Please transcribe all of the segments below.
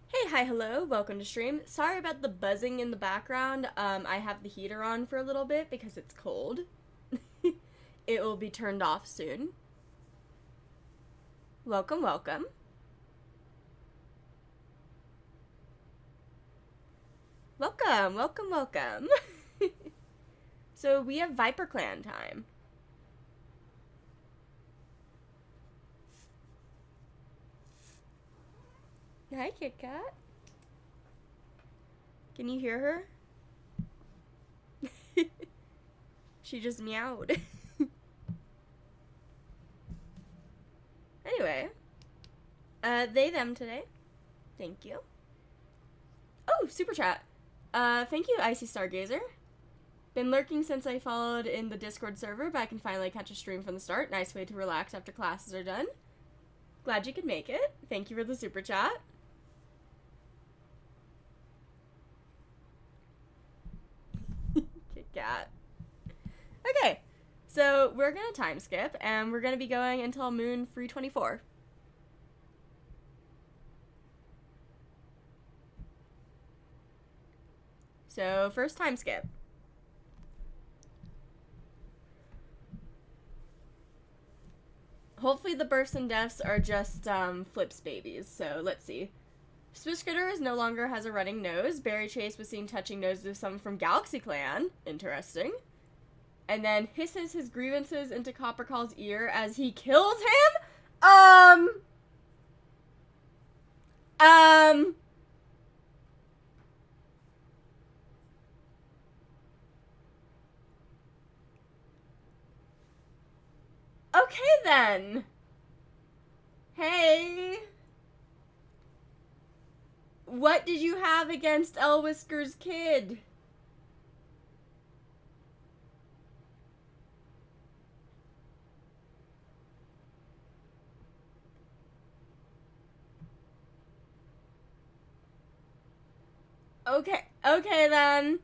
Hey, hi, hello, welcome to stream. Sorry about the buzzing in the background. I have the heater on for a little bit because it's cold. It will be turned off soon. Welcome, welcome. Welcome, welcome, welcome. So we have ViperClan time. Hi, Kit Kat. Can you hear her? She just meowed. Anyway, they, them today. Thank you. Oh, super chat. Thank you, Icy Stargazer. Been lurking since I followed in the Discord server, but I can finally catch a stream from the start. Nice way to relax after classes are done. Glad you could make it. Thank you for the super chat. Kit Kat. Okay, so we're gonna time skip, and we're gonna be going until Moon 324. So, first time skip. Hopefully the births and deaths are just Flip's babies, so let's see. Swiss no longer has a running nose. Barry Chase was seen touching noses with someone from Galaxy Clan. Interesting. And then hisses his grievances into Coppercall's ear as he kills him? Okay then. Hey. What did you have against Elwhisker's kid? Okay then.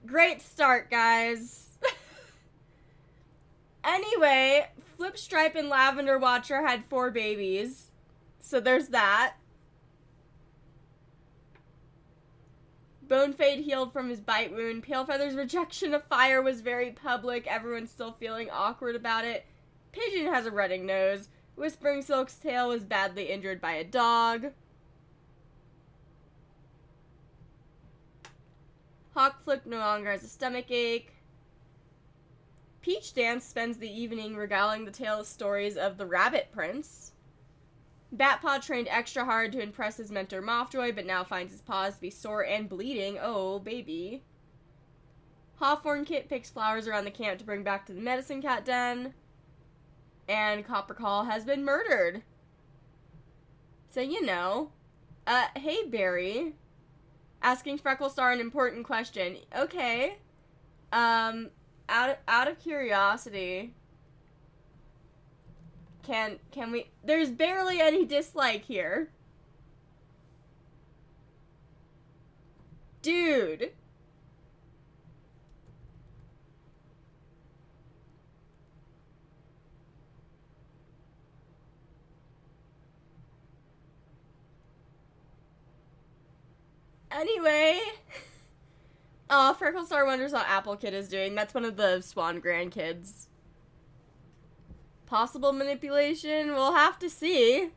Great start, guys. Anyway, Flipstripe and Lavender Watcher had 4 babies. So there's that. Bonefade healed from his bite wound. Palefeather's rejection of fire was very public. Everyone's still feeling awkward about it. Pigeon has a running nose. Whispering Silk's tail was badly injured by a dog. Hawkflip no longer has a stomach ache. Peach Dance spends the evening regaling the tale stories of the Rabbit Prince. Batpaw trained extra hard to impress his mentor Mothjoy, but now finds his paws to be sore and bleeding. Oh, baby. Hawthorne Kit picks flowers around the camp to bring back to the Medicine Cat Den. And Coppercall has been murdered. So, you know. Hey, Barry. Asking Frecklestar an important question. Okay. Out of curiosity, can we? There's barely any dislike here, dude. Anyway. Oh, Frecklestar wonders how Apple Kid is doing. That's one of the Swan grandkids. Possible manipulation? We'll have to see.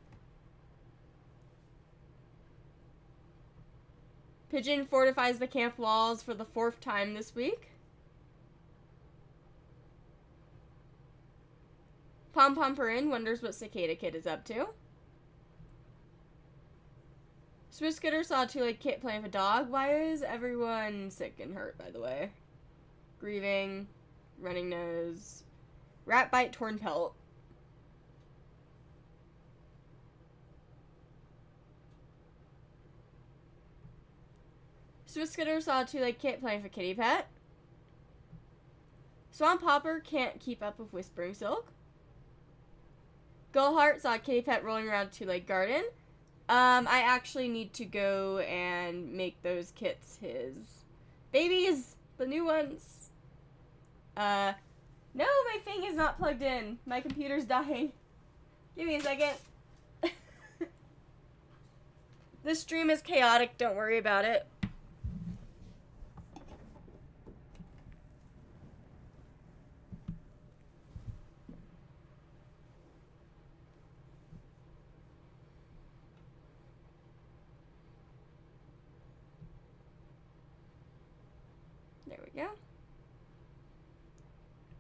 Pigeon fortifies the camp walls for the 4th time this week. Pom Pomperin wonders what Cicada Kid is up to. Swiss Scooter saw a two-legged kit playing with a dog. Why is everyone sick and hurt, by the way? Grieving, running nose, rat bite, torn pelt. Swiss Scooter saw a two-legged kit playing with a kitty pet. Swamp Hopper can't keep up with Whispering Silk. Gullheart saw a kitty pet rolling around a two-legged garden. I actually need to go and make those kits his babies, the new ones. No, my thing is not plugged in. My computer's dying. Give me a second. This stream is chaotic, don't worry about it. There we go.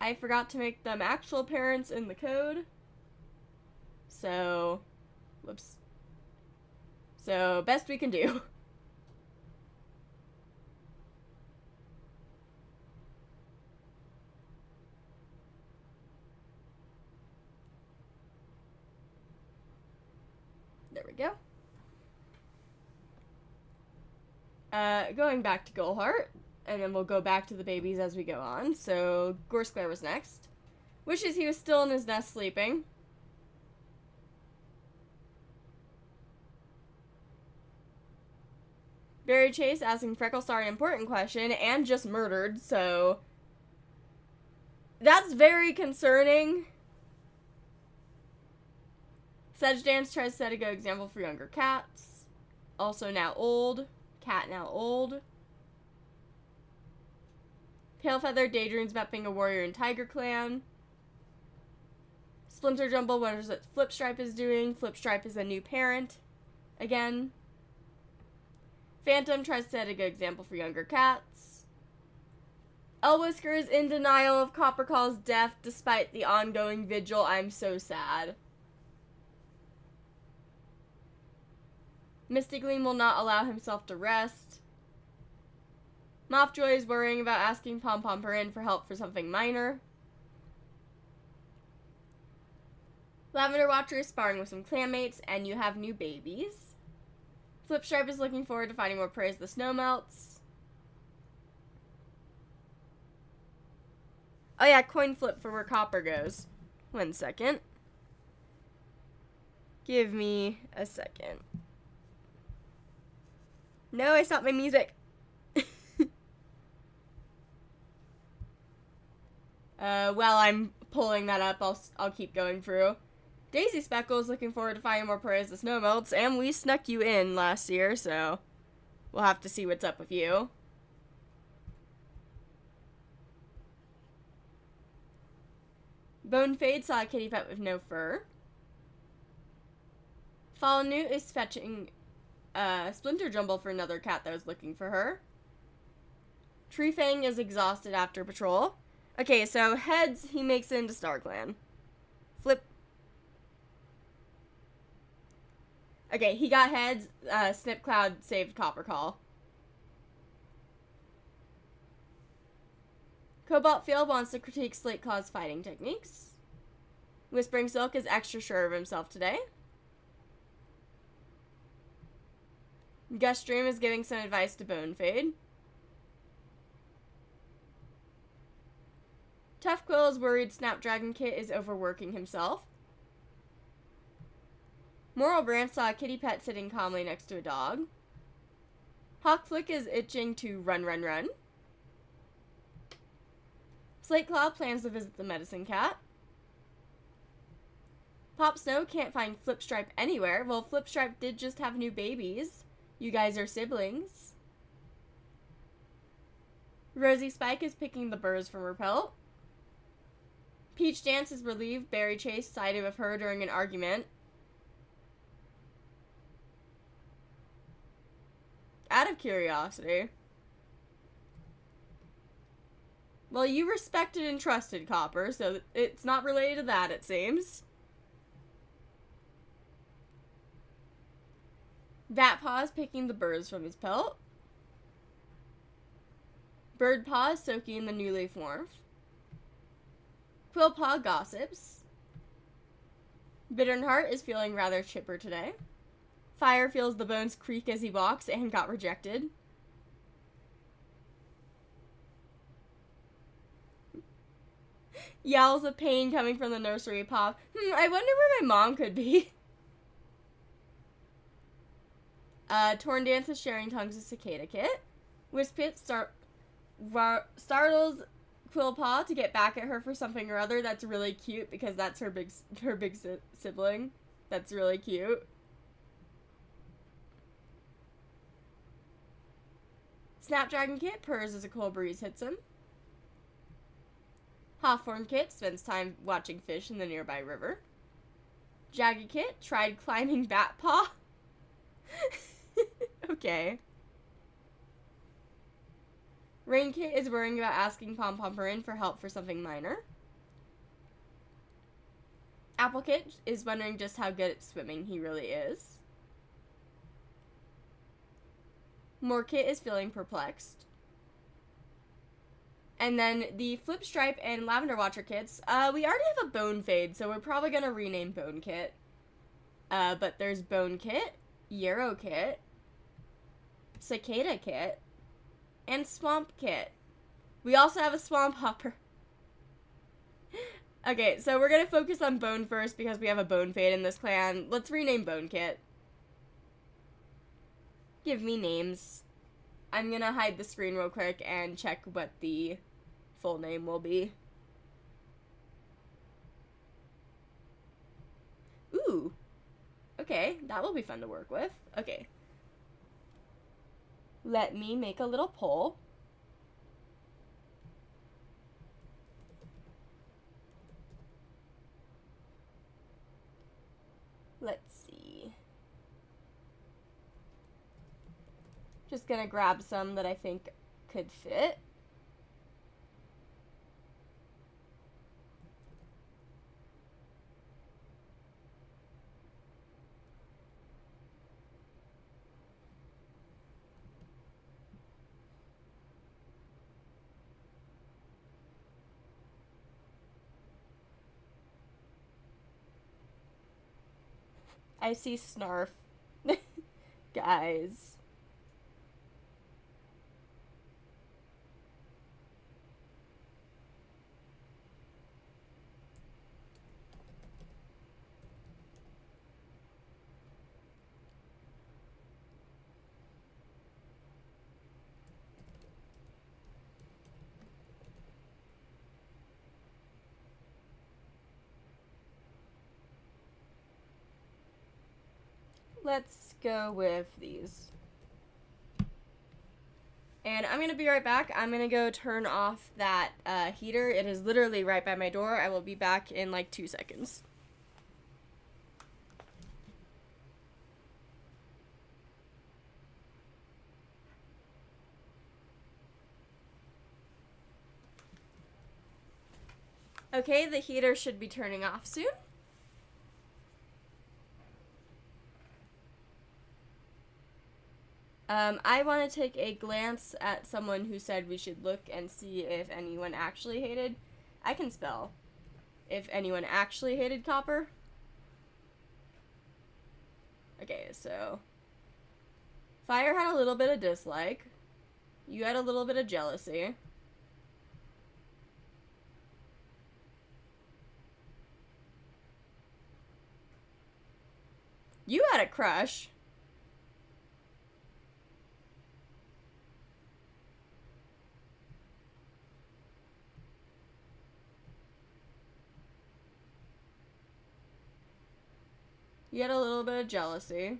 I forgot to make them actual parents in the code. So, whoops. So, best we can do. There we go. Going back to Gullheart, and then we'll go back to the babies as we go on. So, Gorsclair was next. Wishes he was still in his nest sleeping. Barry Chase asking Frecklestar an important question and just murdered, so that's very concerning. Sedge Dance tries to set a good example for younger cats. Also now old. Cat now old. Palefeather daydreams about being a warrior in Tiger Clan. Splinter Jumble wonders what Flipstripe is doing. Flipstripe is a new parent. Again. Phantom tries to set a good example for younger cats. Elwhisker is in denial of Coppercall's death despite the ongoing vigil. I'm so sad. Misty Gleam will not allow himself to rest. Mothjoy is worrying about asking Pom Pom Perrin for help for something minor. Lavender Watcher is sparring with some clanmates, and you have new babies. Flipstripe is looking forward to finding more prey as the snow melts. Oh yeah, coin flip for where Copper goes. 1 second. Give me a second. No, I stopped my music. While I'm pulling that up, I'll keep going through. Daisy Speckle is looking forward to finding more prey as the snow melts, and we snuck you in last year, so we'll have to see what's up with you. Bonefade saw a kitty pet with no fur. Fallen Newt is fetching Splinter Jumble for another cat that was looking for her. Treefang is exhausted after patrol. Okay, so heads he makes it into StarClan. Flip. Okay, he got heads. Snipcloud saved Coppercall. Cobalt Field wants to critique Slate Claw's fighting techniques. Whispering Silk is extra sure of himself today. Gus Dream is giving some advice to Bonefade. Tough Quill is worried Snapdragon Kit is overworking himself. Moral Branch saw a kitty pet sitting calmly next to a dog. Hawk Flick is itching to run, run, run. Slate Claw plans to visit the medicine cat. Pop Snow can't find Flipstripe anywhere. Well, Flipstripe did just have new babies. You guys are siblings. Rosie Spike is picking the burrs from her pelt. Peach Dance is relieved Barry Chase sided with her during an argument. Out of curiosity. Well, you respected and trusted Copper, so it's not related to that, it seems. Vatpaw is picking the burrs from his pelt. Birdpaw is soaking in the new leaf warmth. Quillpaw gossips. Bitternheart is feeling rather chipper today. Fire feels the bones creak as he walks and got rejected. Yowls of pain coming from the nursery pop. I wonder where my mom could be. Torn Dance is sharing tongues with Cicada Kit. Wispit startles Quillpaw to get back at her for something or other. That's really cute because that's her big sibling. That's really cute. Snapdragon Kit purrs as a cold breeze hits him. Hawthorne Kit spends time watching fish in the nearby river. Jaggy Kit tried climbing Bat Paw. Okay. Rain Kit is worrying about asking Pom Pomperin for help for something minor. Apple Kit is wondering just how good at swimming he really is. More Kit is feeling perplexed. And then the Flip Stripe and Lavender Watcher kits, we already have a Bone Fade, so we're probably going to rename Bone Kit. But there's Bone Kit, Yarrow Kit, Cicada Kit, and Swamp Kit. We also have a Swamp Hopper. Okay, so we're going to focus on Bone first because we have a Bone Fade in this clan. Let's rename Bone Kit. Give me names. I'm going to hide the screen real quick and check what the full name will be. Ooh. Okay, that will be fun to work with. Okay. Let me make a little poll. Let's see. Just gonna grab some that I think could fit. I see Snarf. Guys. Let's go with these. And I'm going to be right back. I'm going to go turn off that heater. It is literally right by my door. I will be back in like 2 seconds. Okay, the heater should be turning off soon. I want to take a glance at someone who said we should look and see if anyone actually hated. I can spell. If anyone actually hated copper. Okay, so Fire had a little bit of dislike. You had a little bit of jealousy. You had a crush. You had a little bit of jealousy.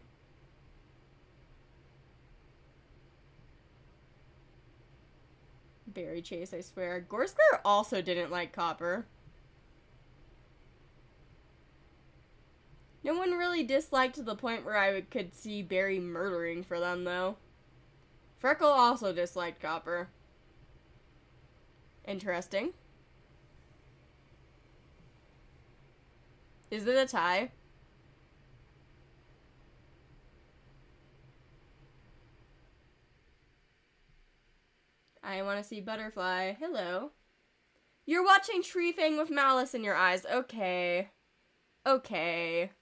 Berry Chase, I swear. Gorsclair also didn't like copper. No one really disliked to the point where I could see Barry murdering for them, though. Freckle also disliked copper. Interesting. Is it a tie? I want to see Butterfly. Hello. You're watching Tree Fang with malice in your eyes. Okay. Okay.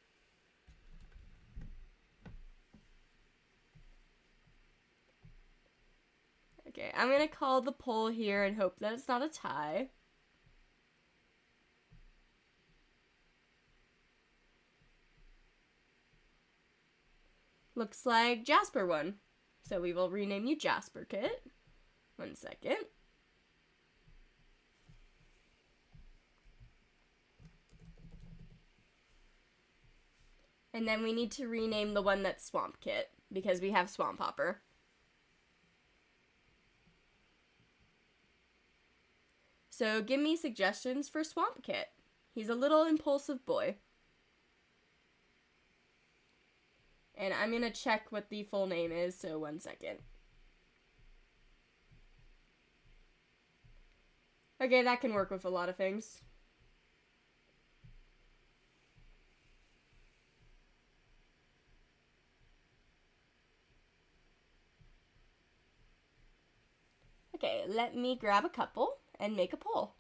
Okay, I'm gonna call the poll here and hope that it's not a tie. Looks like Jasper won. So we will rename you Jasper Kit. 1 second. And then we need to rename the one that's Swamp Kit, because we have Swamp Hopper. So give me suggestions for Swamp Kit. He's a little impulsive boy. And I'm going to check what the full name is, so 1 second. Okay, that can work with a lot of things. Okay, let me grab a couple and make a poll.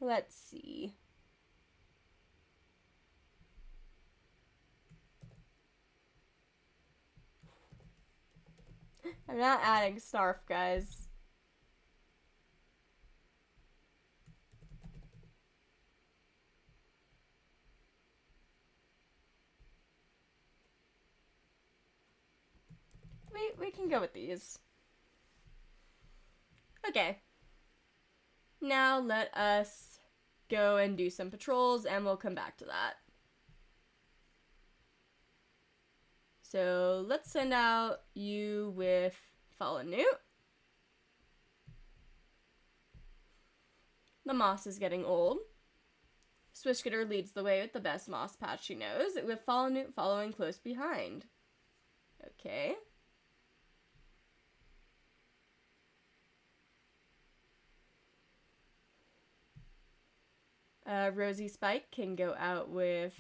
Let's see. I'm not adding Snarf, guys. We can go with these. Okay. Now let us go and do some patrols, and we'll come back to that. So let's send out you with Fallen Newt. The moss is getting old. Swishgetter leads the way with the best moss patch she knows, with Fallen Newt following close behind. Okay. Rosie Spike can go out with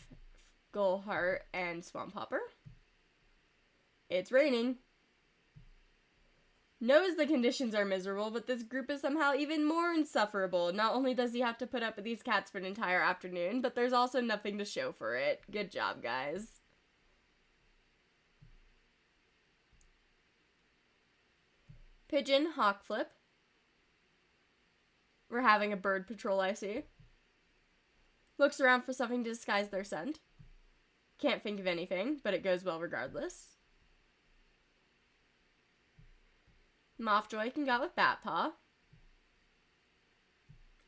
Gullheart and Swamp Hopper. It's raining. Knows the conditions are miserable, but this group is somehow even more insufferable. Not only does he have to put up with these cats for an entire afternoon, but there's also nothing to show for it. Good job, guys. Pigeon, Hawk Flip. We're having a bird patrol, I see. Looks around for something to disguise their scent. Can't think of anything, but it goes well regardless. Mothjoy can go with Batpaw.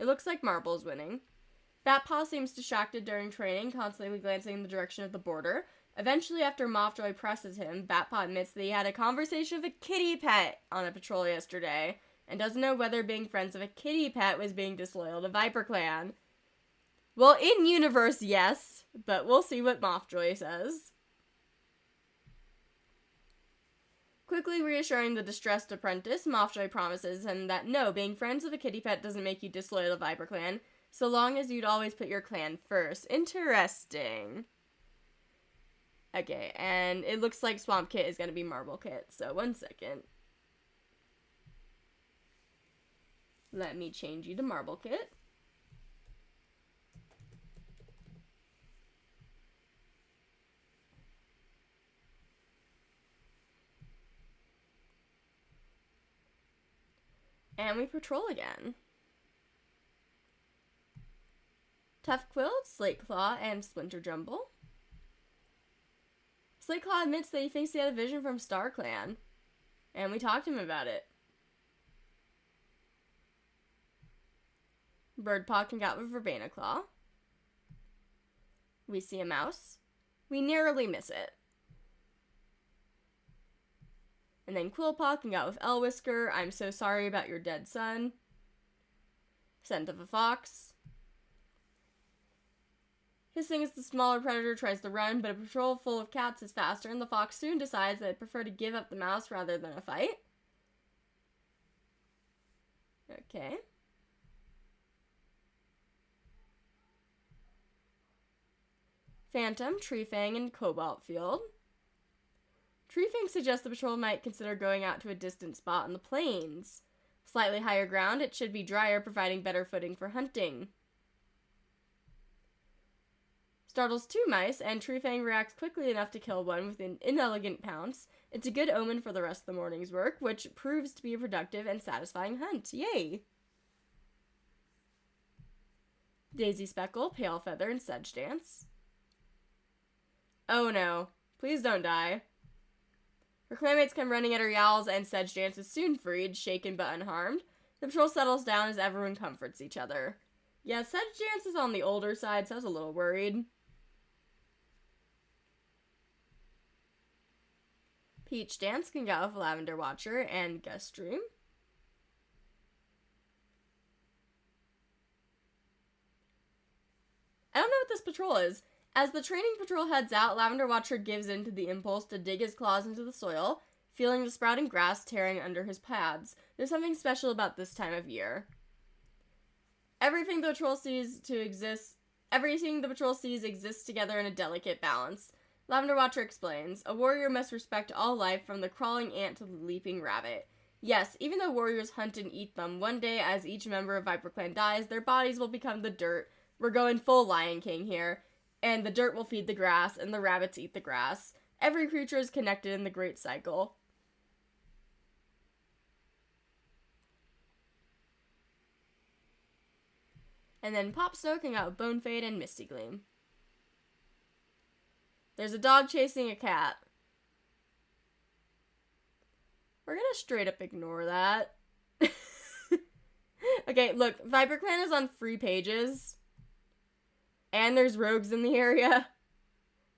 It looks like Marble's winning. Batpaw seems distracted during training, constantly glancing in the direction of the border. Eventually, after Mothjoy presses him, Batpaw admits that he had a conversation with a kitty pet on a patrol yesterday, and doesn't know whether being friends with a kitty pet was being disloyal to ViperClan. Well, in universe, yes, but we'll see what Mothjoy says. Quickly reassuring the distressed apprentice, Mothjoy promises him that no, being friends with a kitty pet doesn't make you disloyal to ViperClan, so long as you'd always put your clan first. Interesting. Okay, and it looks like Swamp Kit is going to be Marble Kit, so 1 second. Let me change you to Marble Kit. And we patrol again. Tough Quill, Slate Claw, and Splinter Jumble. Slate Claw admits that he thinks he had a vision from StarClan, and we talked to him about it. Birdpaw can get with Verbena Claw. We see a mouse. We narrowly miss it. And then Quillpaw can go with Elwhisker. I'm so sorry about your dead son. Scent of a Fox. Hissing as the smaller predator tries to run, but a patrol full of cats is faster, and the fox soon decides that it'd prefer to give up the mouse rather than a fight. Okay. Phantom, Treefang, and Cobalt Field. Treefang suggests the patrol might consider going out to a distant spot on the plains. Slightly higher ground, it should be drier, providing better footing for hunting. Startles 2 mice, and Treefang reacts quickly enough to kill one with an inelegant pounce. It's a good omen for the rest of the morning's work, which proves to be a productive and satisfying hunt. Yay! Daisy Speckle, Pale Feather, and Sedge Dance. Oh no. Please don't die. Her clanmates come running at her yowls, and Sedge Dance is soon freed, shaken but unharmed. The patrol settles down as everyone comforts each other. Yeah, Sedge Dance is on the older side, so I was a little worried. Peach Dance can go with Lavender Watcher and Guest Dream. I don't know what this patrol is. As the training patrol heads out, Lavender Watcher gives in to the impulse to dig his claws into the soil, feeling the sprouting grass tearing under his pads. There's something special about this time of year. Everything the patrol sees exists together in a delicate balance. Lavender Watcher explains, a warrior must respect all life from the crawling ant to the leaping rabbit. Yes, even though warriors hunt and eat them, one day as each member of ViperClan dies, their bodies will become the dirt. We're going full Lion King here. And the dirt will feed the grass, and the rabbits eat the grass. Every creature is connected in the great cycle. And then Pop Snow can out Bone Fade and Misty Gleam. There's a dog chasing a cat. We're gonna straight up ignore that. Okay, look, ViperClan is on free pages. And there's rogues in the area.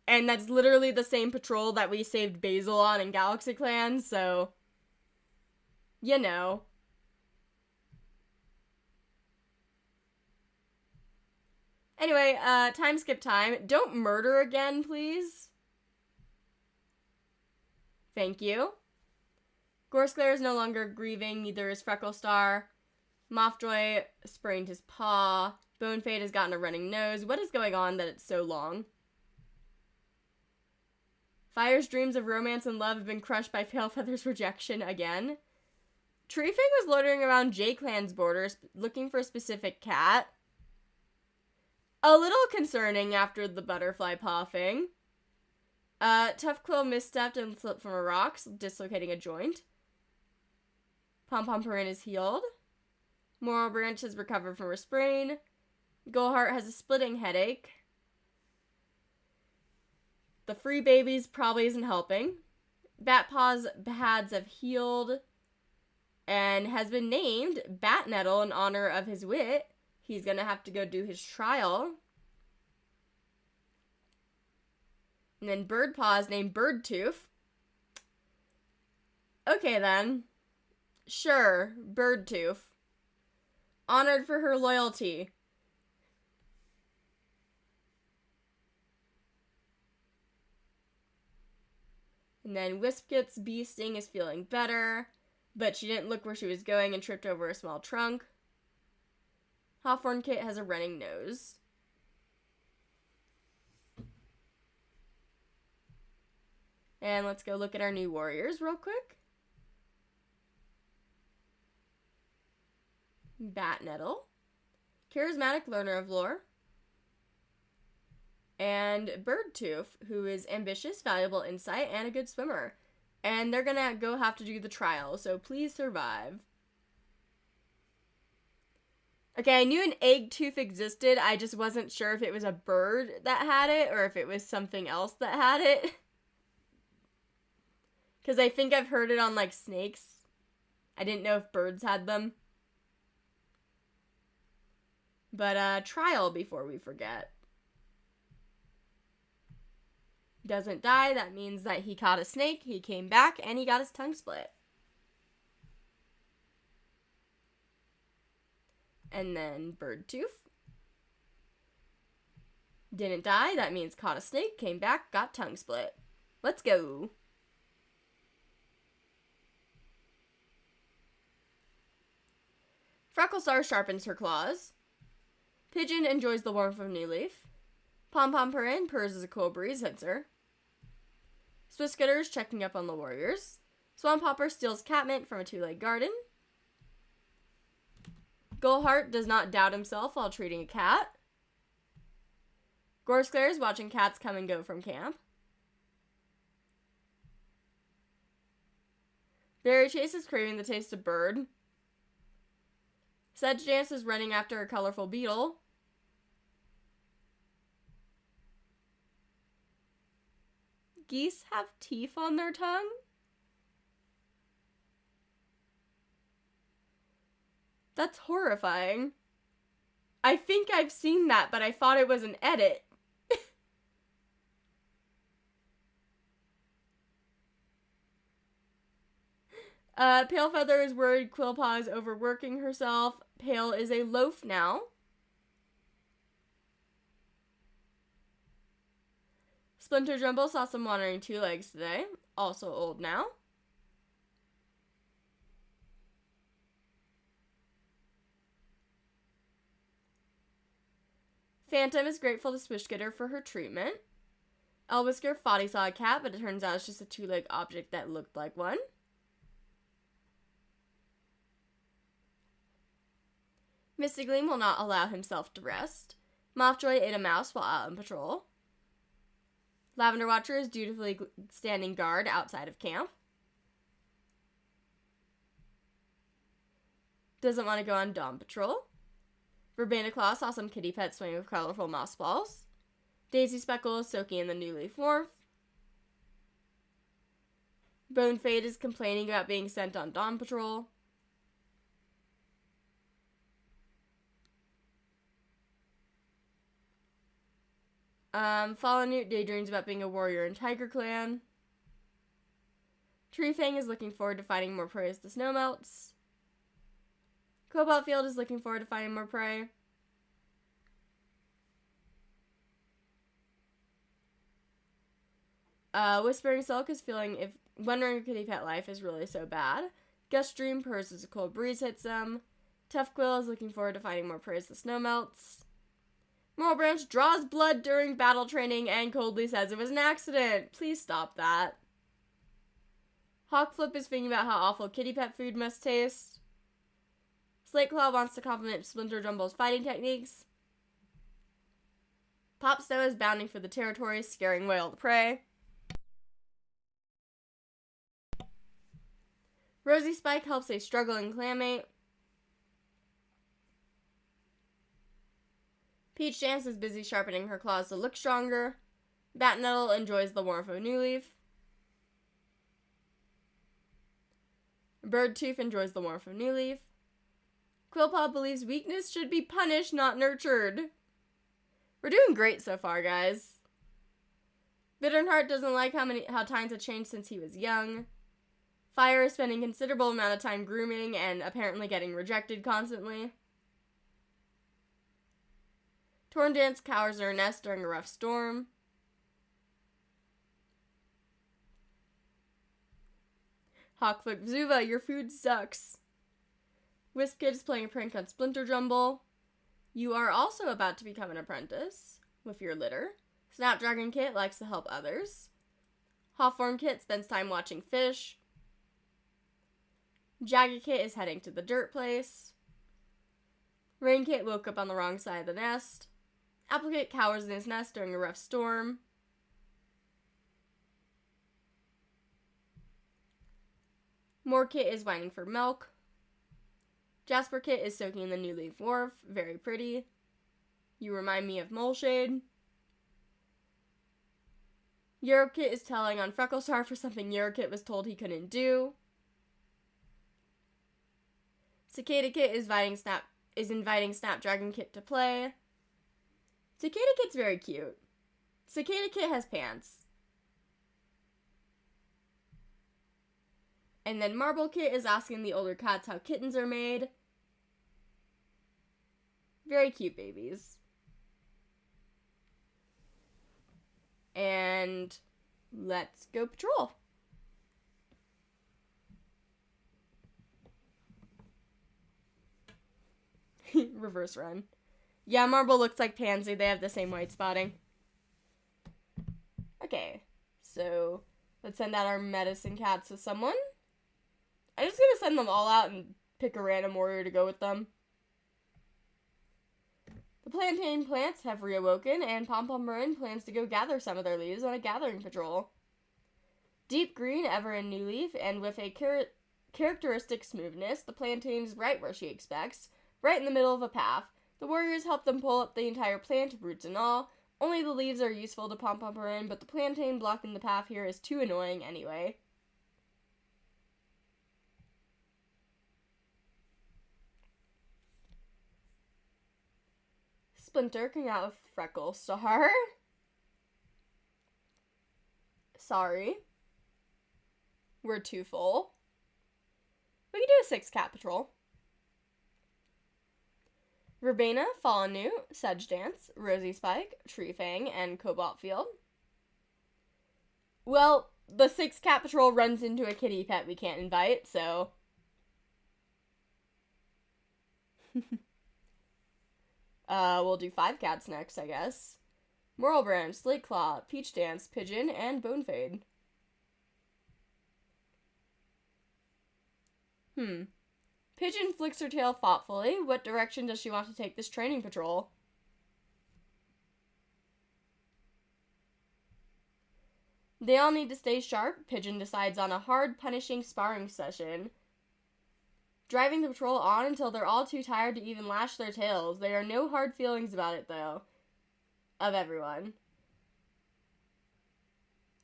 And that's literally the same patrol that we saved Basil on in Galaxy Clan, so... You know. Anyway, time skip time. Don't murder again, please. Thank you. Gorsclair is no longer grieving, neither is Frecklestar. Mothjoy sprained his paw. Bonefade has gotten a running nose. What is going on that it's so long? Fire's dreams of romance and love have been crushed by Palefeather's rejection again. Treefang was loitering around J-Clan's borders looking for a specific cat. A little concerning after the butterfly paw thing. Toughquill misstepped and slipped from a rock, dislocating a joint. Pom-Pom-Purin is healed. Moral Branch has recovered from her sprain. Gullheart has a splitting headache. The free babies probably isn't helping. Batpaw's pads have healed and has been named Bat Nettle in honor of his wit. He's gonna have to go do his trial. And then Birdpaw is named Birdtooth. Okay then. Sure, Birdtooth. Honored for her loyalty. And then Wispkit's bee sting is feeling better, but she didn't look where she was going and tripped over a small trunk. Hawthorne Kit has a running nose. And let's go look at our new warriors real quick. Bat Nettle. Charismatic learner of lore. And Birdtooth, who is ambitious, valuable insight, and a good swimmer. And they're gonna go have to do the trial, so please survive. Okay, I knew an egg tooth existed, I just wasn't sure if it was a bird that had it, or if it was something else that had it. Because I think I've heard it on, like, snakes. I didn't know if birds had them. But, trial before we forget. Doesn't die, that means that he caught a snake, he came back, and he got his tongue split. And then Birdtooth. Didn't die, that means caught a snake, came back, got tongue split. Let's go. Frecklestar sharpens her claws. Pigeon enjoys the warmth of New Leaf. Pom-Pom-Purin purrs as a cool breeze hits her. Swiftskitter's checking up on the warriors. Swampopper steals catmint from a two-legged garden. Gullheart does not doubt himself while treating a cat. Gorsclair is watching cats come and go from camp. Berry Chase is craving the taste of bird. Sedge Dance is running after a colorful beetle. Geese have teeth on their tongue? That's horrifying. I think I've seen that, but I thought it was an edit. Palefeather is worried Quillpaw is overworking herself. Pale is a loaf now. Splinter Jumble saw some wandering two legs today. Also old now. Phantom is grateful to Swishgetter for her treatment. Elwhisker thought he saw a cat, but it turns out it's just a two-legged object that looked like one. Misty Gleam will not allow himself to rest. Mothjoy ate a mouse while out on patrol. Lavender Watcher is dutifully standing guard outside of camp. Doesn't want to go on dawn patrol. Verbena Claw saw some kitty pets swimming with colorful moss balls. Daisy Speckle is soaking in the new leaf warmth. Bone Fade is complaining about being sent on dawn patrol. Fallen Newt daydreams about being a warrior in Tiger Clan. Treefang is looking forward to finding more prey as the snow melts. Cobalt Field is looking forward to finding more prey. Whispering Silk is wondering if kitty pet life is really so bad. Gust Dream purrs as a cold breeze hits them. Tough Quill is looking forward to finding more prey as the snow melts. Moral Branch draws blood during battle training and coldly says it was an accident. Please stop that. Hawkflip is thinking about how awful kitty pet food must taste. Slateclaw wants to compliment Splinter Jumble's fighting techniques. Pop Snow is bounding for the territory, scaring away all the prey. Rosy Spike helps a struggling clanmate. Peach Dance is busy sharpening her claws to look stronger. Bat Nettle enjoys the warmth of New Leaf. Birdtooth enjoys the warmth of New Leaf. Quillpaw believes weakness should be punished, not nurtured. We're doing great so far, guys. Bitternheart doesn't like how times have changed since he was young. Fire is spending considerable amount of time grooming and apparently getting rejected constantly. Torn Dance cowers in her nest during a rough storm. Hawkflip Zuva, your food sucks. Wisp Kid is playing a prank on Splinter Jumble. You are also about to become an apprentice with your litter. Snapdragon Kit likes to help others. Hawthorn Kit spends time watching fish. Jagged Kit is heading to the dirt place. Rain Kit woke up on the wrong side of the nest. Apple Kit cowers in his nest during a rough storm. More Kit is whining for milk. Jasper Kit is soaking in the New Leaf Wharf. Very pretty. You remind me of Moleshade. Eurokit is telling on Frecklestar for something Eurokit was told he couldn't do. Cicada Kit is inviting Snapdragon Kit to play. Cicada Kit's very cute. Cicada Kit has pants. And then Marble Kit is asking the older cats how kittens are made. Very cute babies. And let's go patrol. Reverse run. Yeah, Marble looks like Pansy. They have the same white spotting. Okay, so let's send out our medicine cats with someone. I'm just gonna send them all out and pick a random warrior to go with them. The plantain plants have reawoken, and Pom Pom Marin plans to go gather some of their leaves on a gathering patrol. Deep green, ever in New Leaf, and with a characteristic smoothness, the plantain's right where she expects, right in the middle of a path. The warriors help them pull up the entire plant, roots and all. Only the leaves are useful to Pom Pom Marin, but the plantain blocking the path here is too annoying anyway. Splinter can out with Freckle Star. Sorry. We're too full. We can do a 6-cat patrol. Verbena, Fallen Newt, Sedge Dance, Rosy Spike, Tree Fang, and Cobalt Field. Well, the 6-cat patrol runs into a kitty pet we can't invite, so... we'll do 5 cats next, I guess. Moral Branch, Slate Claw, Peach Dance, Pigeon, and Bonefade. Pigeon flicks her tail thoughtfully. What direction does she want to take this training patrol? They all need to stay sharp. Pigeon decides on a hard, punishing sparring session. Driving the patrol on until they're all too tired to even lash their tails. There are no hard feelings about it, though. Of everyone.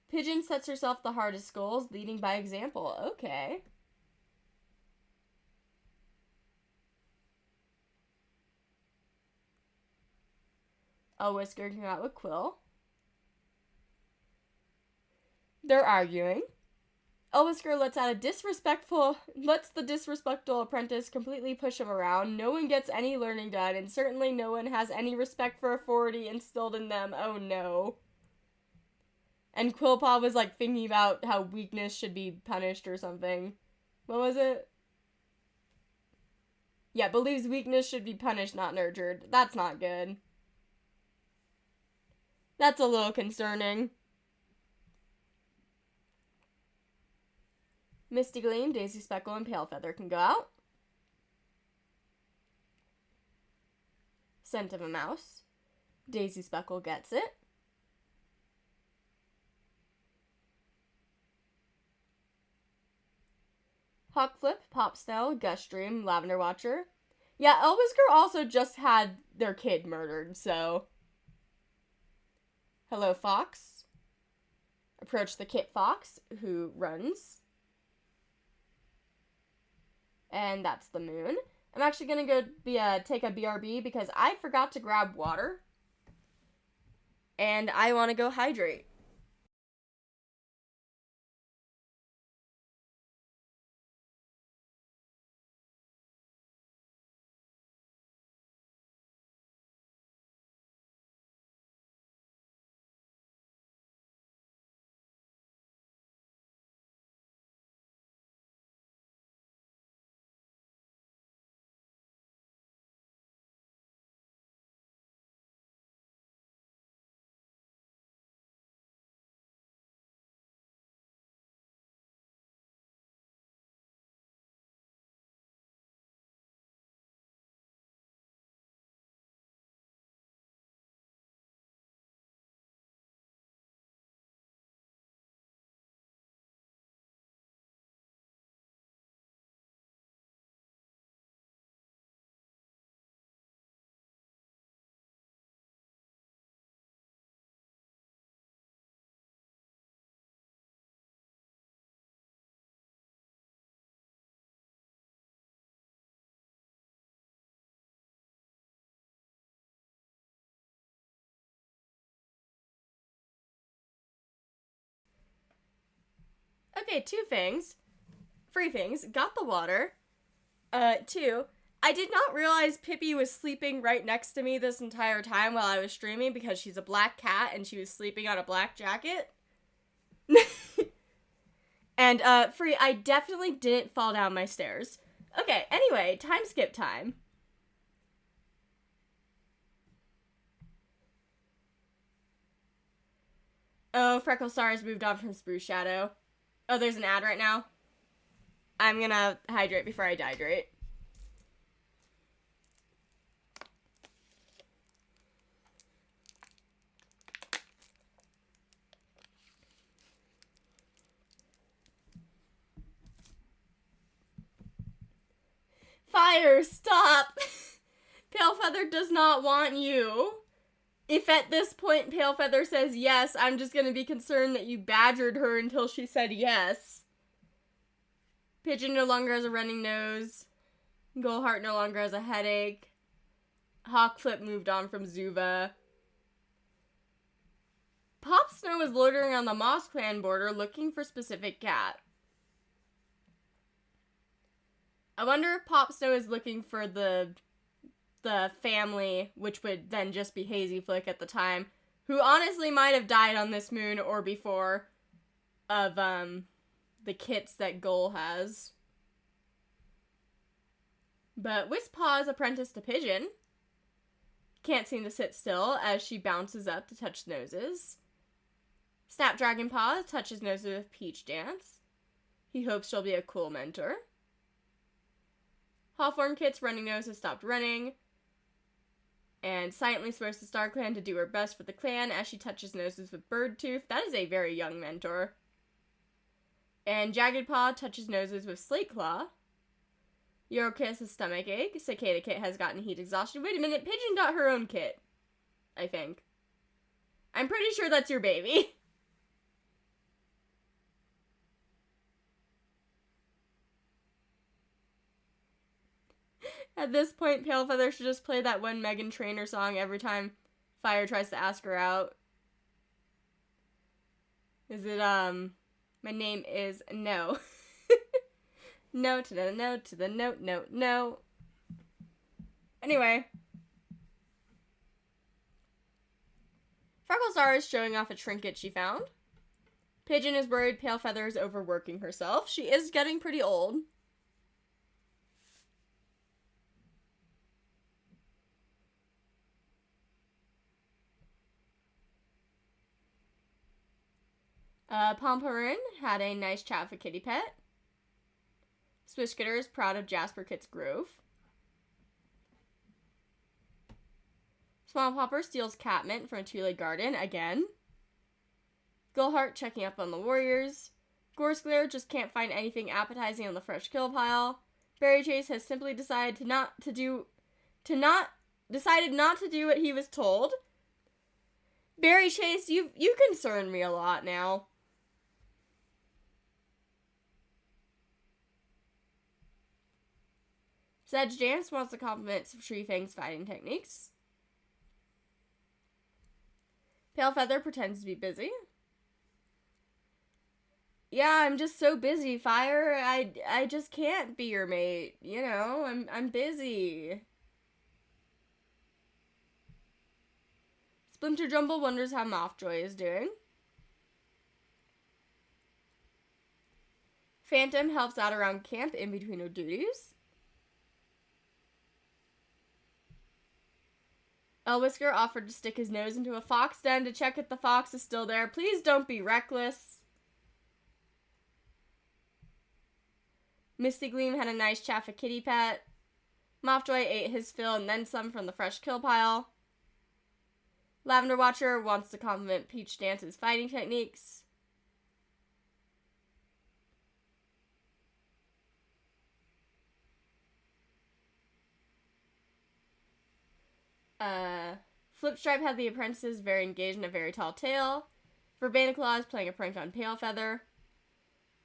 Pigeon sets herself the hardest goals, leading by example. Okay. A Whisker can out with Quill. They're arguing. Whisker lets the disrespectful apprentice completely push him around. No one gets any learning done, and certainly no one has any respect for authority instilled in them. Oh no. And Quillpaw was like thinking about how weakness should be punished or something. What was it? Yeah, believes weakness should be punished, not nurtured. That's not good. That's a little concerning. Misty Gleam, Daisy Speckle, and Pale Feather can go out. Scent of a Mouse. Daisy Speckle gets it. Hawkflip, Popsnell, Gush Dream, Lavender Watcher. Yeah, Whisker also just had their kid murdered, so... Hello, Fox. Approach the Kit Fox, who runs. And that's the moon. I'm actually going to go take a BRB because I forgot to grab water. And I want to go hydrate. Okay, 2 things. 3 things. Got the water. 2, I did not realize Pippi was sleeping right next to me this entire time while I was streaming because she's a black cat and she was sleeping on a black jacket. And 3, I definitely didn't fall down my stairs. Okay, anyway, time skip time. Oh, Freckle Star has moved on from Spruce Shadow. Oh, there's an ad right now. I'm gonna hydrate before I dehydrate. Fire, stop! Palefeather does not want you. If at this point Palefeather says yes, I'm just gonna be concerned that you badgered her until she said yes. Pigeon no longer has a running nose. Goldheart no longer has a headache. Hawkflip moved on from Zuva. Pop Snow is loitering on the Moss Clan border looking for specific cat. I wonder if Pop Snow is looking for the family, which would then just be Hazy Flick at the time, who honestly might have died on this moon or before, of the kits that Gull has. But Wispaw is apprenticed to Pigeon. Can't seem to sit still as she bounces up to touch noses. Snapdragon Paw touches noses with Peach Dance. He hopes she'll be a cool mentor. Hawthorne Kit's running nose has stopped running, and silently swears to Star Clan to do her best for the clan as she touches noses with Birdtooth. That is a very young mentor. And Jagged Paw touches noses with Slate Claw. Eurokit has a stomach ache. Cicada Kit has gotten heat exhaustion. Wait a minute, Pigeon got her own kit, I think. I'm pretty sure that's your baby. At this point, Palefeather should just play that one Meghan Trainor song every time Fire tries to ask her out. Is it, my name is No. No to the no to the no, no, no. Anyway. Frecklestar is showing off a trinket she found. Pigeon is worried Palefeather is overworking herself. She is getting pretty old. Pomparin had a nice chat with Kitty Pet. Swishkitter is proud of Jasper Kit's grove. Small Popper steals catmint from a two-leg garden again. Gullheart checking up on the warriors. Goresglare just can't find anything appetizing on the fresh kill pile. Berry Chase has simply decided not to do what he was told. Berry Chase, you concern me a lot now. Sedge Dance wants to compliment Tree Fang's fighting techniques. Palefeather pretends to be busy. Yeah, I'm just so busy, Fire. I just can't be your mate. You know, I'm busy. Splinter Jumble wonders how Mothjoy is doing. Phantom helps out around camp in between her duties. Elwhisker offered to stick his nose into a fox den to check if the fox is still there. Please don't be reckless. Misty Gleam had a nice chat with Kitty Pet. Mothjoy ate his fill and then some from the fresh kill pile. Lavender Watcher wants to compliment Peach Dance's fighting techniques. Flipstripe had the apprentices very engaged in a very tall tale. Verbaniclaw is playing a prank on Palefeather.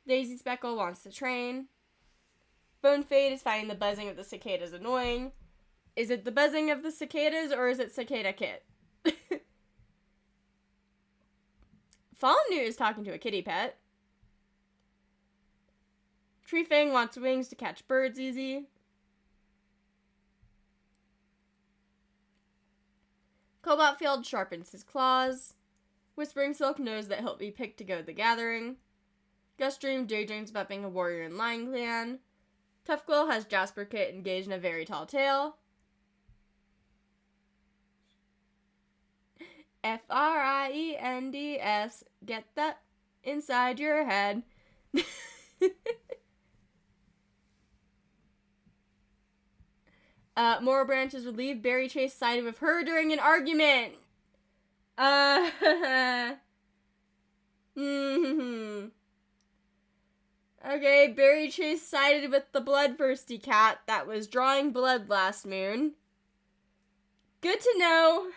Daisy Speckle wants to train. Bonefade is finding the buzzing of the cicadas annoying. Is it the buzzing of the cicadas or is it Cicada Kit? Fallen Newt is talking to a kitty pet. Tree Fang wants wings to catch birds easy. Cobalt Field sharpens his claws. Whispering Silk knows that he'll be picked to go to the gathering. Gust Dream daydreams about being a warrior in Lion Clan. Tough Quill has Jasper Kit engaged in a very tall tale. Friends, get that inside your head. Moral Branch is relieved Berry Chase sided with her during an argument. Okay, Berry Chase sided with the bloodthirsty cat that was drawing blood last moon. Good to know.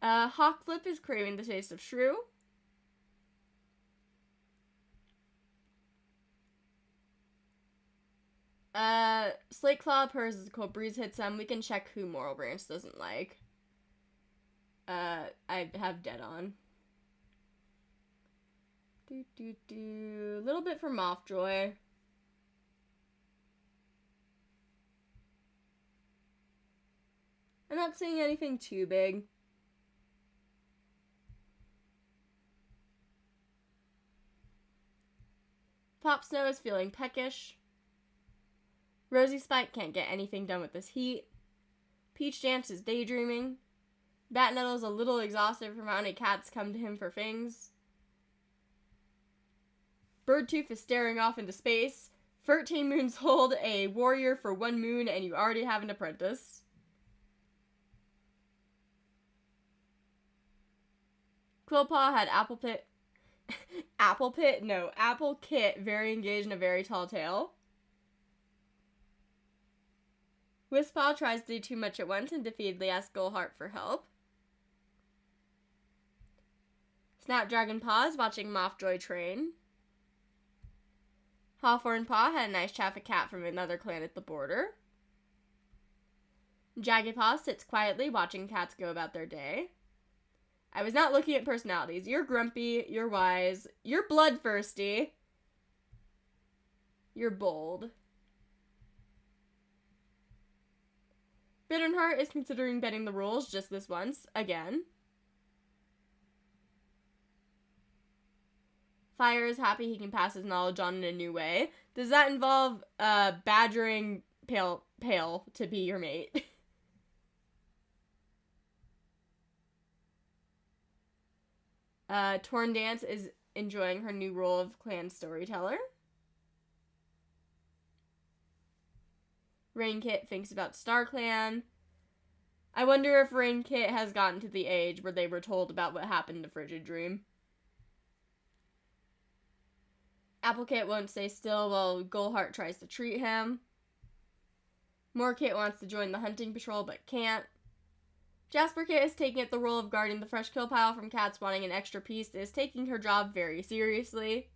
Hawkflip is craving the taste of shrew. Slate Claw purrs as a cold breeze hits him. We can check who Moral Branch doesn't like. I have Dead on. A little bit for Mothjoy. I'm not seeing anything too big. Pop Snow is feeling peckish. Rosy Spike can't get anything done with this heat. Peach Dance is daydreaming. Batnettle is a little exhausted from how many cats come to him for things. Birdtooth is staring off into space. 13 moons hold a warrior for 1 moon and you already have an apprentice. Quillpaw had Apple Kit very engaged in a very tall tale. Wisppaw tries to do too much at once and defeatedly asks Gullheart for help. Snapdragon Paw is watching Mothjoy train. Hawthorn Paw had a nice chat with a cat from another clan at the border. Jagged Paw sits quietly watching cats go about their day. I was not looking at personalities. You're grumpy, you're wise, you're bloodthirsty, you're bold. Bitterheart is considering bending the rules just this once, again. Fire is happy he can pass his knowledge on in a new way. Does that involve badgering Pale to be your mate? Torn Dance is enjoying her new role of clan storyteller. Rainkit thinks about StarClan. I wonder if Rainkit has gotten to the age where they were told about what happened to Frigid Dream. Applekit won't stay still while Gullheart tries to treat him. Moorkit wants to join the hunting patrol but can't. Jasperkit is taking up the role of guarding the fresh kill pile from cats wanting an extra piece and is taking her job very seriously.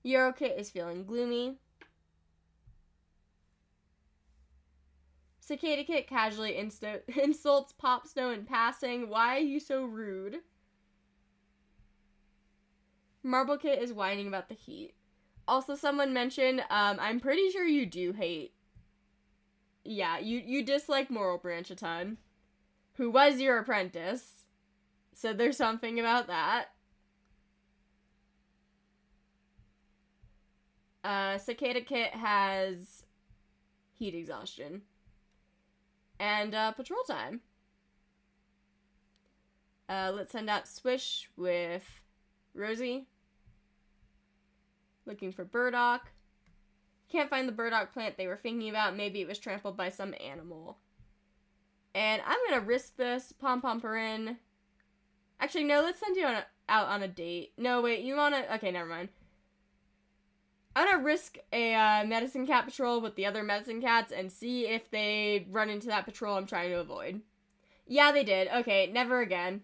Eurokit is feeling gloomy. Cicada Kit casually insults Pop Snow in passing. Why are you so rude? Marble Kit is whining about the heat. Also, someone mentioned, I'm pretty sure you do hate. Yeah, you dislike Moral Branch a ton. Who was your apprentice. So there's something about that. Cicada Kit has heat exhaustion. And patrol time. Let's send out Swish with Rosie. Looking for burdock. Can't find the burdock plant they were thinking about. Maybe it was trampled by some animal. And I'm going to risk this. Pom-Pom-Perin. Actually, no, let's send you out on a date. No, wait, you want to... Okay, never mind. I'm going to risk a medicine cat patrol with the other medicine cats and see if they run into that patrol I'm trying to avoid. Yeah, they did. Okay, never again.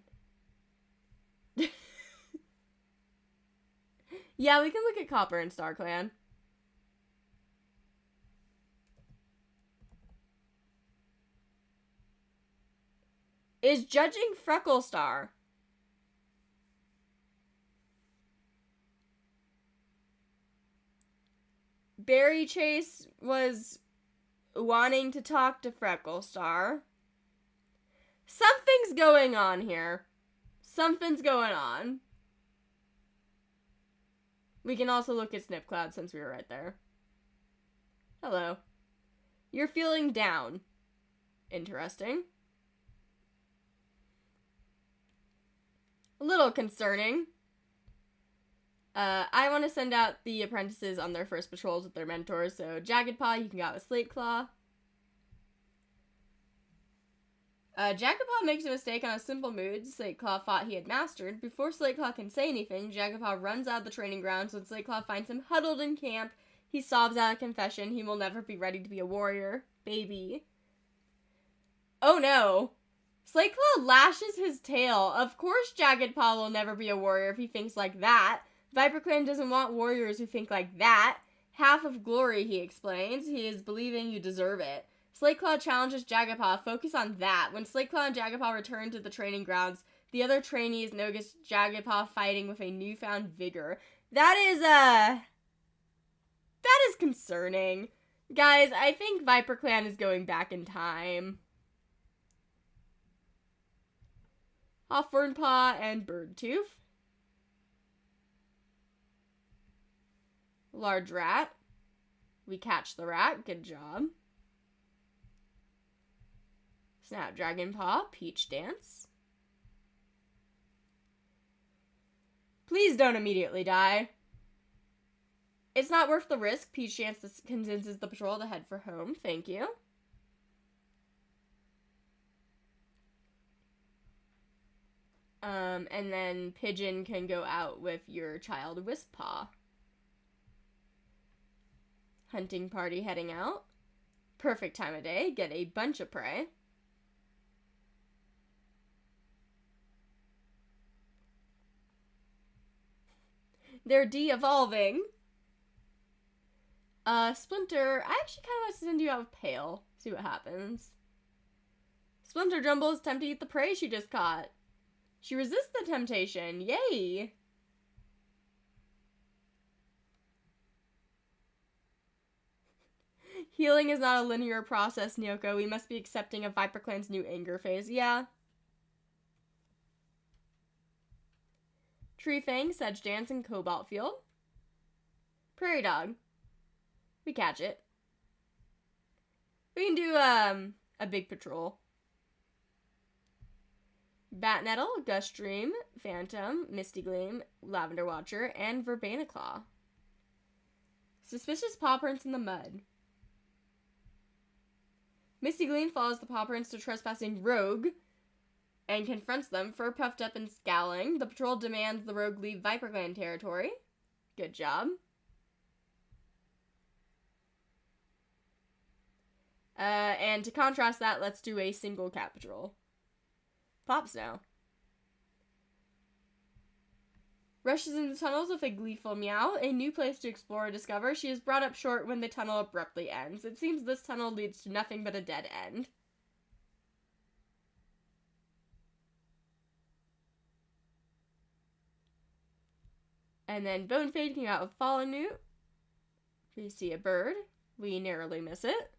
Yeah, we can look at Copper and StarClan. Is judging Frecklestar. Berry Chase was wanting to talk to Frecklestar. Something's going on here. Something's going on. We can also look at Snipcloud since we were right there. Hello. You're feeling down. Interesting. A little concerning. I want to send out the apprentices on their first patrols with their mentors, so Jagged Paw, you can go out with Slate Claw. Jagged Paw makes a mistake on a simple move Slate Claw thought he had mastered. Before Slate Claw can say anything, Jagged Paw runs out of the training grounds. When Slate Claw finds him huddled in camp, he sobs out a confession. He will never be ready to be a warrior. Baby. Oh no. Slate Claw lashes his tail. Of course Jagged Paw will never be a warrior if he thinks like that. ViperClan doesn't want warriors who think like that. Half of glory, he explains. He is believing you deserve it. Slateclaw challenges Jaggerpaw. Focus on that. When Slateclaw and Jaggerpaw return to the training grounds, the other trainees notice Jaggerpaw fighting with a newfound vigor. That is concerning. Guys, I think ViperClan is going back in time. Fernpaw and Birdtooth. Large rat. We catch the rat. Good job. Snapdragon Paw. Peach Dance. Please don't immediately die. It's not worth the risk. Peach Dance convinces the patrol to head for home. Thank you. And then Pigeon can go out with your child Wisppaw. Hunting party heading out. Perfect time of day. Get a bunch of prey. They're de-evolving. Splinter, I actually kind of want to send you out with Pale. See what happens. Splinter Jumble is tempted to eat the prey she just caught. She resists the temptation. Yay! Healing is not a linear process, Nyoko. We must be accepting of ViperClan's new anger phase. Yeah. Tree Fang, Sedge Dance, and Cobalt Field. Prairie Dog. We catch it. We can do a big patrol. Bat Nettle, Gust Dream, Phantom, Misty Gleam, Lavender Watcher, and Verbena Claw. Suspicious paw prints in the mud. Misty Gleam follows the paw prints to trespassing rogue and confronts them. Fur puffed up and scowling. The patrol demands the rogue leave ViperClan territory. Good job. And to contrast that, let's do a single cat patrol. Pops now. Rushes into tunnels with a gleeful meow. A new place to explore or discover. She is brought up short when the tunnel abruptly ends. It seems this tunnel leads to nothing but a dead end. And then Bonefade came out with Fallen Newt. We see a bird. We narrowly miss it.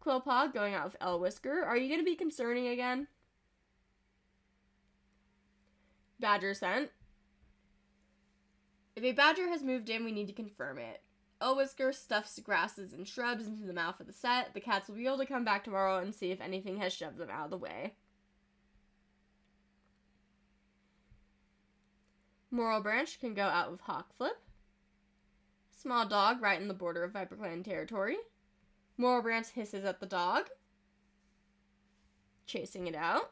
Quillpaw going out with Elwhisker. Are you going to be concerning again? Badger scent. If a badger has moved in, we need to confirm it. Elwhisker stuffs grasses and shrubs into the mouth of the set. The cats will be able to come back tomorrow and see if anything has shoved them out of the way. Moral Branch can go out with Hawkflip. Small dog right in the border of ViperClan territory. Moral Branch hisses at the dog. Chasing it out.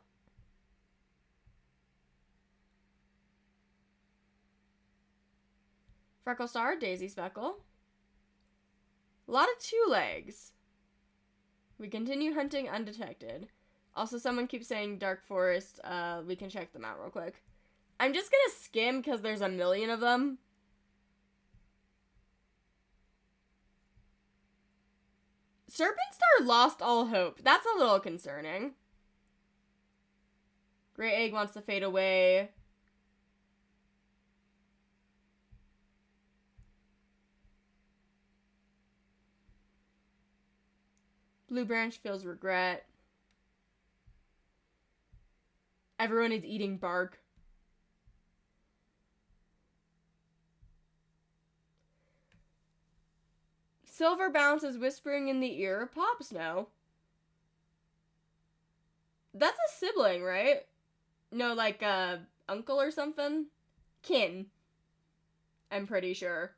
Frecklestar, Daisy Speckle. A lot of 2 legs. We continue hunting undetected. Also, someone keeps saying Dark Forest. We can check them out real quick. I'm just gonna skim because there's a million of them. Serpentstar lost all hope. That's a little concerning. Grey Egg wants to fade away. Blue Branch feels regret. Everyone is eating bark. Silver Bounce is whispering in the ear of Pop Snow. That's a sibling, right? No, like a uncle or something? Kin. I'm pretty sure.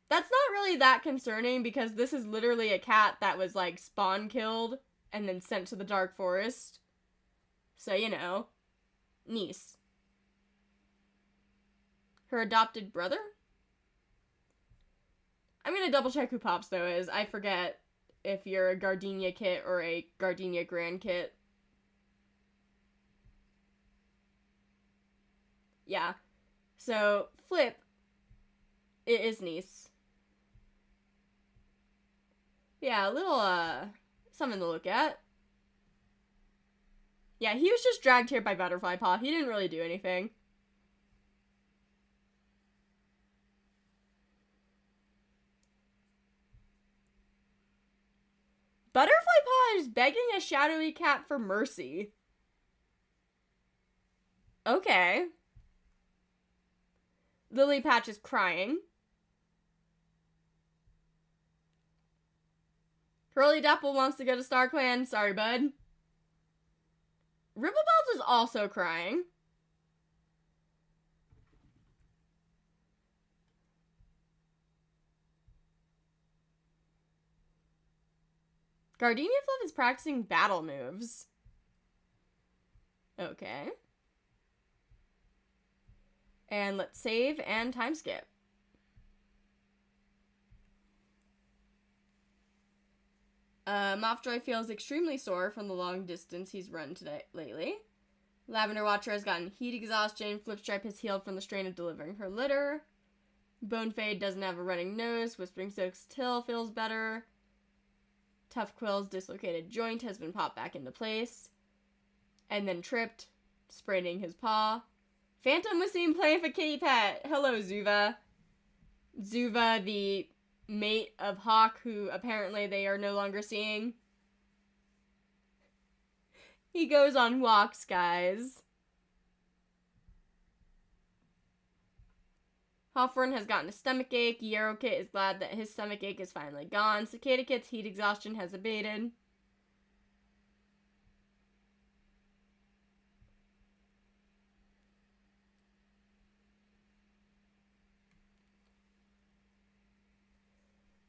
That's not really that concerning because this is literally a cat that was like spawn killed and then sent to the Dark Forest. So, you know, niece. Her adopted brother? I'm gonna double check who Pop Snow is. I forget if you're a Gardenia kit or a Gardenia Grand kit. Yeah. So, Flip, it is niece. Yeah, a little, something to look at. Yeah, he was just dragged here by Butterfly Paw. He didn't really do anything. Butterfly Paw is begging a shadowy cat for mercy. Okay. Lily Patch is crying. Curly Dapple wants to go to StarClan. Sorry, bud. Ripplebelt is also crying. Gardenia Fluff is practicing battle moves. Okay. And let's save and time skip. Moffjoy feels extremely sore from the long distance he's run lately. Lavender Watcher has gotten heat exhaustion. Flipstripe has healed from the strain of delivering her litter. Bonefade doesn't have a running nose. Whispering Silk's Till feels better. Tough Quill's dislocated joint has been popped back into place. And then tripped, spraining his paw. Phantom was seen playing for Kitty Pet. Hello, Zuva. Zuva, the mate of Hawk, who apparently they are no longer seeing. He goes on walks, guys. Hawthorne has gotten a stomachache. Yarrow Kit is glad that his stomachache is finally gone. Cicada Kit's heat exhaustion has abated.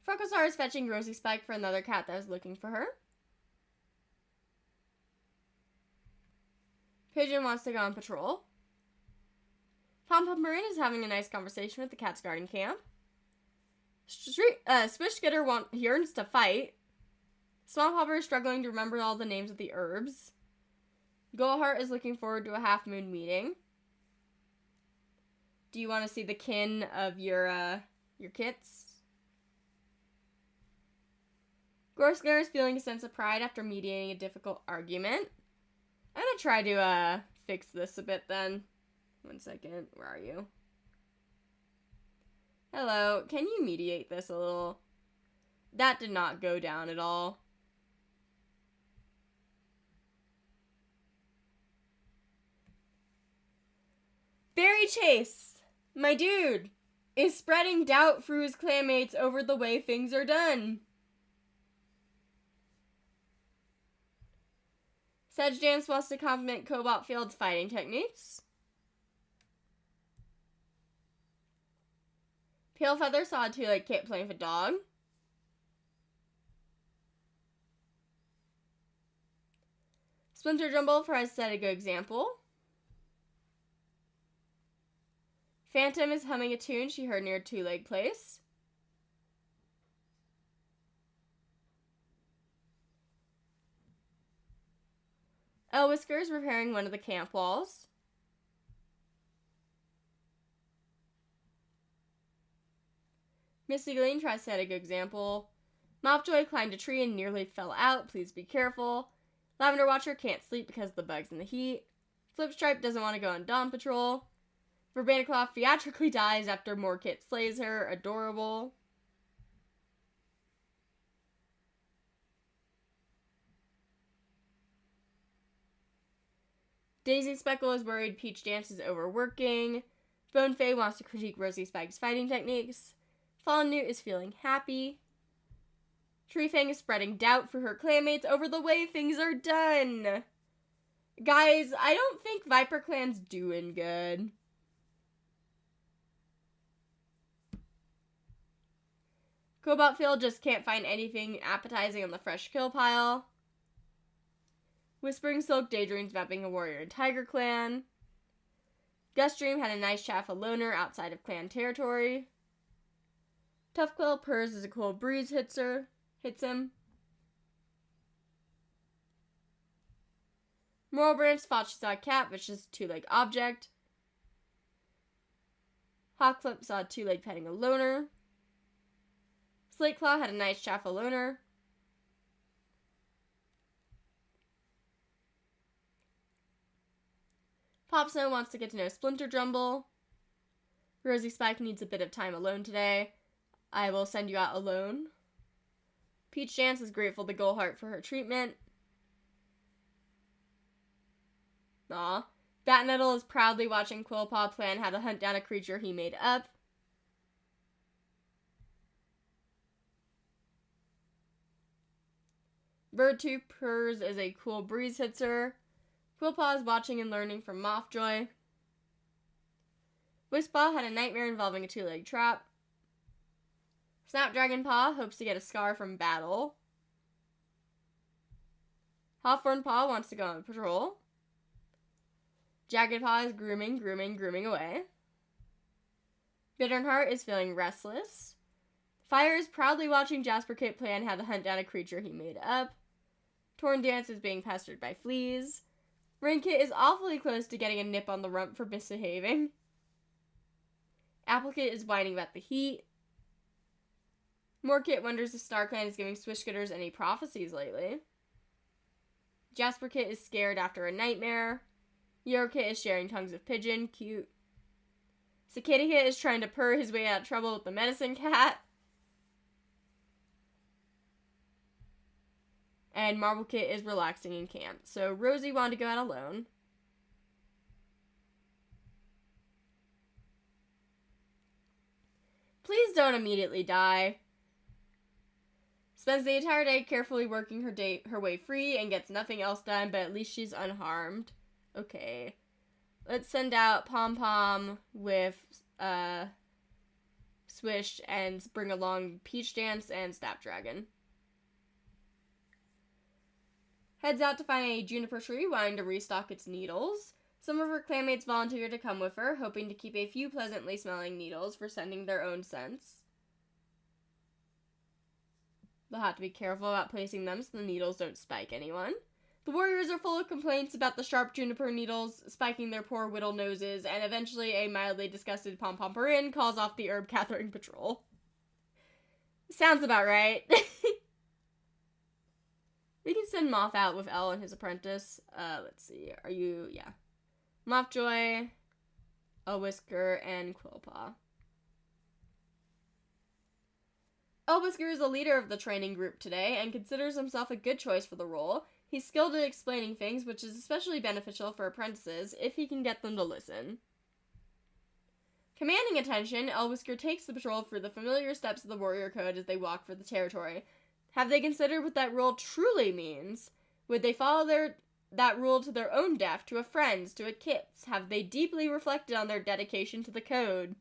Frokosar is fetching Rosie Spike for another cat that is looking for her. Pigeon wants to go on patrol. Pom Pom Marin is having a nice conversation with the cat's guarding camp. Swish Skitter yearns to fight. Swamp Hopper is struggling to remember all the names of the herbs. Goldheart is looking forward to a Half Moon meeting. Do you want to see the kin of your kits? Gorskler is feeling a sense of pride after mediating a difficult argument. I'm gonna try to fix this a bit then. 1 second. Where are you? Hello. Can you mediate this a little? That did not go down at all. Barry Chase, my dude, is spreading doubt through his clanmates over the way things are done. Sedge Dance wants to compliment Cobalt Field's fighting techniques. Pale Feather saw a two-legged kit playing with a dog. Splinter Jumble has set a good example. Phantom is humming a tune she heard near a two-leg place. Whisker is repairing one of the camp walls. Misty Glean tries to set a good example. Moffjoy climbed a tree and nearly fell out. Please be careful. Lavender Watcher can't sleep because of the bugs and the heat. Flipstripe doesn't want to go on dawn patrol. Verbaniclaw theatrically dies after Moorkit slays her. Adorable. Daisy Speckle is worried Peach Dance is overworking. Bonefay wants to critique Rosie Spike's fighting techniques. Fallen Newt is feeling happy. Treefang is spreading doubt for her clanmates over the way things are done. Guys, I don't think ViperClan's doing good. Cobalt Field just can't find anything appetizing on the fresh kill pile. Whispering Silk daydreams about being a warrior in Tiger Clan. Gustream had a nice chat with a loner outside of clan territory. Tough Quill purrs as a cool breeze hits him. Moral Branch thought she saw a cat, but it's just a two-legged object. Hawkflip saw a two-leg petting a loner. Slate Claw had a nice chaff a loner. Pop Snow wants to get to know Splinter Jumble. Rosie Spike needs a bit of time alone today. I will send you out alone. Peach Dance is grateful to Goldheart for her treatment. Aw. Batnettle is proudly watching Quillpaw plan how to hunt down a creature he made up. Birdtooth purrs as a cool breeze hits her. Quillpaw is watching and learning from Mothjoy. Whiskpaw had a nightmare involving a two-legged trap. Snapdragon Paw hopes to get a scar from battle. Hawthorn Paw wants to go on patrol. Jagged Paw is grooming away. Bittern Heart is feeling restless. Fire is proudly watching Jasper Kit plan how to hunt down a creature he made up. Torn Dance is being pestered by fleas. Rainkit is awfully close to getting a nip on the rump for misbehaving. Applekit is whining about the heat. Morkit wonders if StarClan is giving Swishgetters any prophecies lately. Jasper Kit is scared after a nightmare. Eurokit is sharing tongues of pigeon, cute. Cicada Kit is trying to purr his way out of trouble with the medicine cat. And Marble Kit is relaxing in camp. So Rosie wanted to go out alone. Please don't immediately die. Spends the entire day carefully working her way free and gets nothing else done, but at least she's unharmed. Okay. Let's send out Pom Pom with Swish and bring along Peach Dance and Snapdragon. Heads out to find a juniper tree, wanting to restock its needles. Some of her clanmates volunteer to come with her, hoping to keep a few pleasantly smelling needles for sending their own scents. They'll have to be careful about placing them so the needles don't spike anyone. The warriors are full of complaints about the sharp juniper needles spiking their poor whittle noses, and eventually a mildly disgusted Pom-Pom-Perin calls off the herb gathering patrol. Sounds about right. We can send Moth out with Elle and his apprentice. Let's see. Are you... yeah. Mothjoy, Whisker, and Quillpaw. Whisker is the leader of the training group today and considers himself a good choice for the role. He's skilled at explaining things, which is especially beneficial for apprentices if he can get them to listen. Commanding attention, Whisker takes the patrol through the familiar steps of the warrior code as they walk for the territory. Have they considered what that rule truly means? Would they follow that rule to their own death, to a friend's, to a kit's? Have they deeply reflected on their dedication to the code?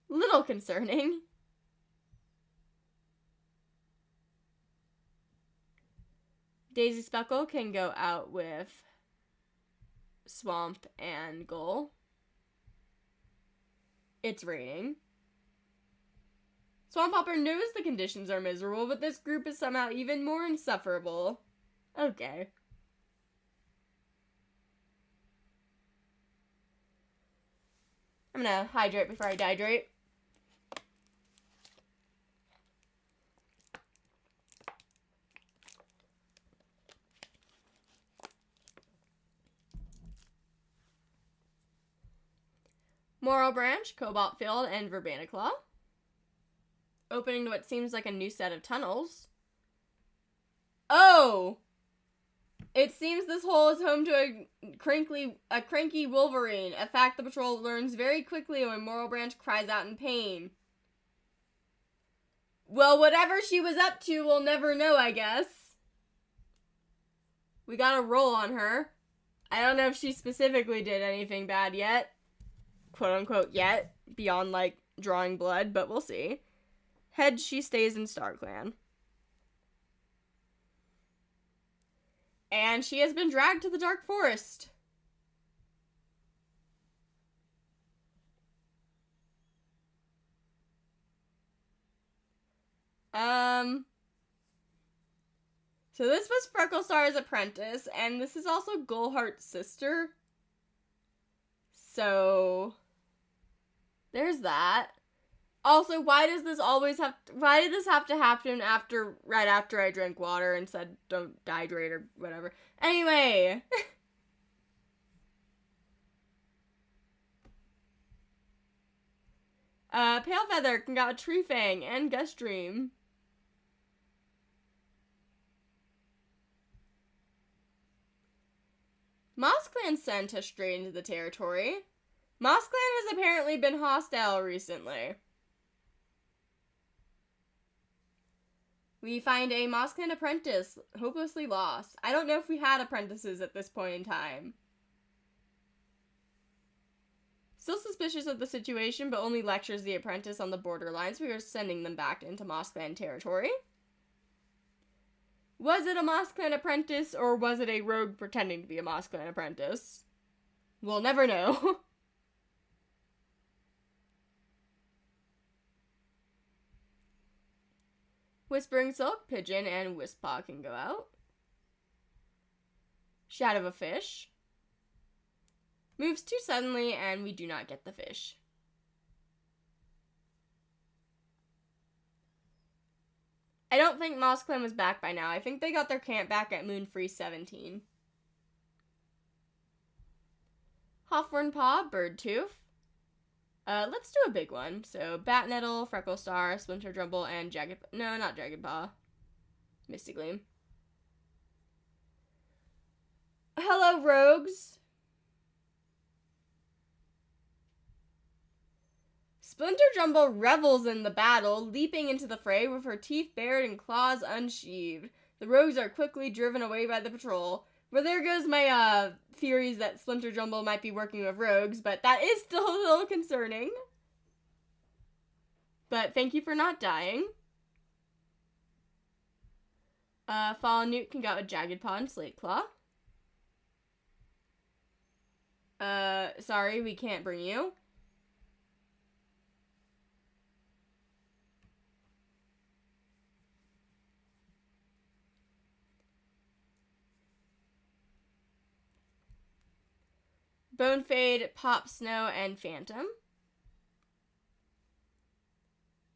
Little concerning. Daisy Speckle can go out with Swamp and Gull. It's raining. Swamp Hopper knows the conditions are miserable, but this group is somehow even more insufferable. Okay. I'm gonna hydrate before I dehydrate. Moral Branch, Cobalt Field, and Verbaniclaw. Opening to what seems like a new set of tunnels. Oh! It seems this hole is home to a cranky Wolverine, a fact the patrol learns very quickly when Moral Branch cries out in pain. Well, whatever she was up to, we'll never know, I guess. We got a roll on her. I don't know if she specifically did anything bad yet. Quote unquote yet. Beyond, like, drawing blood, but we'll see. Head, she stays in StarClan. And she has been dragged to the Dark Forest. So this was Frecklestar's apprentice, and this is also Gullheart's sister. So there's that. Also, why did this have to happen right after I drank water and said don't dehydrate or whatever? Anyway. Palefeather can got a Tree Fang and Gust Dream. MossClan sent a stray into the territory. MossClan has apparently been hostile recently. We find a MossClan apprentice, hopelessly lost. I don't know if we had apprentices at this point in time. Still suspicious of the situation, but only lectures the apprentice on the borderlines. We are sending them back into MossClan territory. Was it a MossClan apprentice, or was it a rogue pretending to be a MossClan apprentice? We'll never know. Whispering Silk, Pigeon, and Wisppaw can go out. Shadow of a Fish. Moves too suddenly, and we do not get the fish. I don't think MossClan was back by now. I think they got their camp back at Moonfree 17. Hawthorn Paw, Birdtooth. Let's do a big one. So, Batnettle, Frecklestar, Splinter Drumble, and not Jagged Paw. Misty Gleam. Hello, rogues. Splinter Drumble revels in the battle, leaping into the fray with her teeth bared and claws unsheathed. The rogues are quickly driven away by the patrol. Well, there goes my, theories that Splinter Drumble might be working with rogues, but that is still a little concerning. But thank you for not dying. Fallen Newt can go with Jagged Paw and Slate Claw. Sorry, we can't bring you. Bonefade, Pop Snow, and Phantom.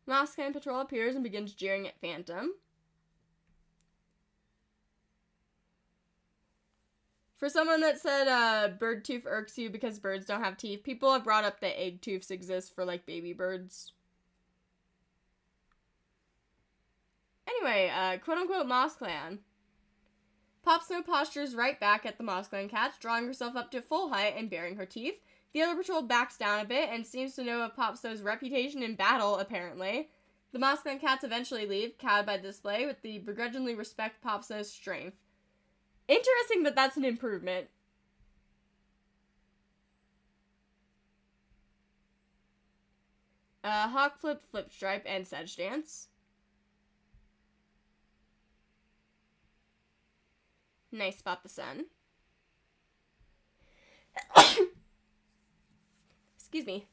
MossClan Patrol appears and begins jeering at Phantom. For someone that said Birdtooth irks you because birds don't have teeth, people have brought up that egg tooths exist for, like, baby birds. Anyway, quote-unquote MossClan. Pop Snow postures right back at the MossClan cats, drawing herself up to full height and baring her teeth. The other patrol backs down a bit and seems to know of Pop Snow's reputation in battle, apparently. The MossClan cats eventually leave, cowed by the display, with the begrudgingly respect Pop Snow's strength. Interesting that that's an improvement. Hawk Flip, Flip Stripe, and Sedge Dance. Nice Spot the Sun. Excuse me.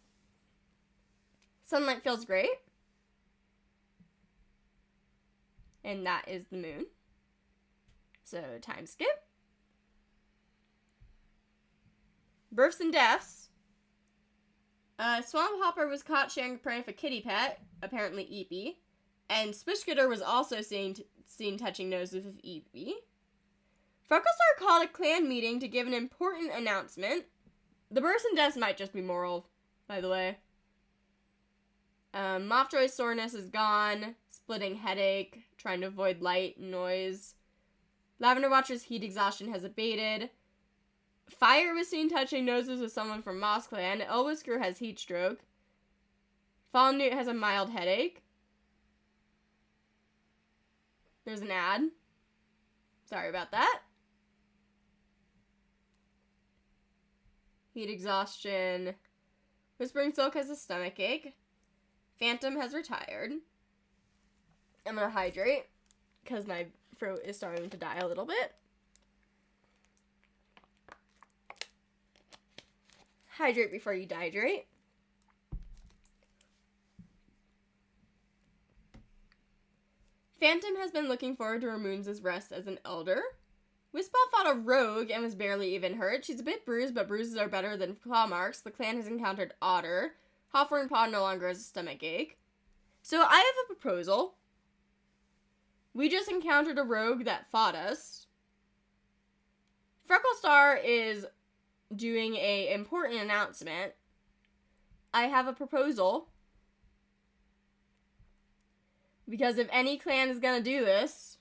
Sunlight feels great. And that is the moon. So, time skip. Births and Deaths. Swamp Hopper was caught sharing a prey with a kitty pet, apparently Eepy. And Splishkidder was also seen touching noses with Eepy. Frecklestar called a clan meeting to give an important announcement. The births and deaths might just be moral, by the way. Mothjoy's soreness is gone. Splitting headache. Trying to avoid light and noise. Lavender Watcher's heat exhaustion has abated. Fire was seen touching noses with someone from MossClan. Elwhisker has heat stroke. Fallen Newt has a mild headache. There's an ad. Sorry about that. Heat exhaustion. Whispering Silk has a stomach ache. Phantom has retired. I'm gonna hydrate because my throat is starting to die a little bit. Hydrate before you dehydrate. Phantom has been looking forward to Ramoon's rest as an elder. Wispball fought a rogue and was barely even hurt. She's a bit bruised, but bruises are better than claw marks. The clan has encountered Otter. Hawthorne Paw no longer has a stomach ache. So I have a proposal. We just encountered a rogue that fought us. Frecklestar is doing a important announcement. I have a proposal. Because if any clan is gonna do this,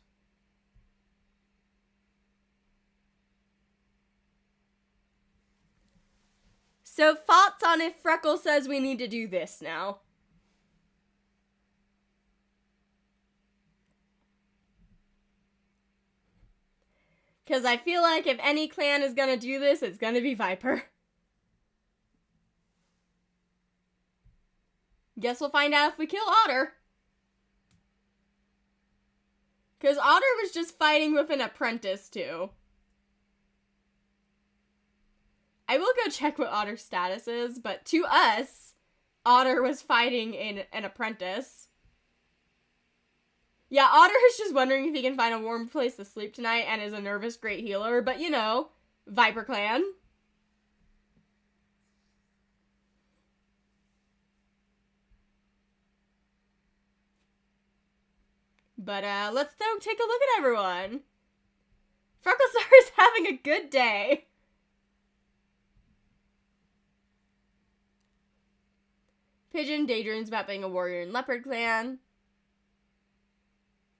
so thoughts on if Freckle says we need to do this now? Because I feel like if any clan is gonna do this, it's gonna be Viper. Guess we'll find out if we kill Otter. Because Otter was just fighting with an apprentice, too. I will go check what Otter's status is, but to us, Otter was fighting an apprentice. Yeah, Otter is just wondering if he can find a warm place to sleep tonight and is a nervous great healer, but you know, ViperClan. But, let's take a look at everyone. Frecklestar is having a good day. Pigeon daydreams about being a warrior in Leopard Clan.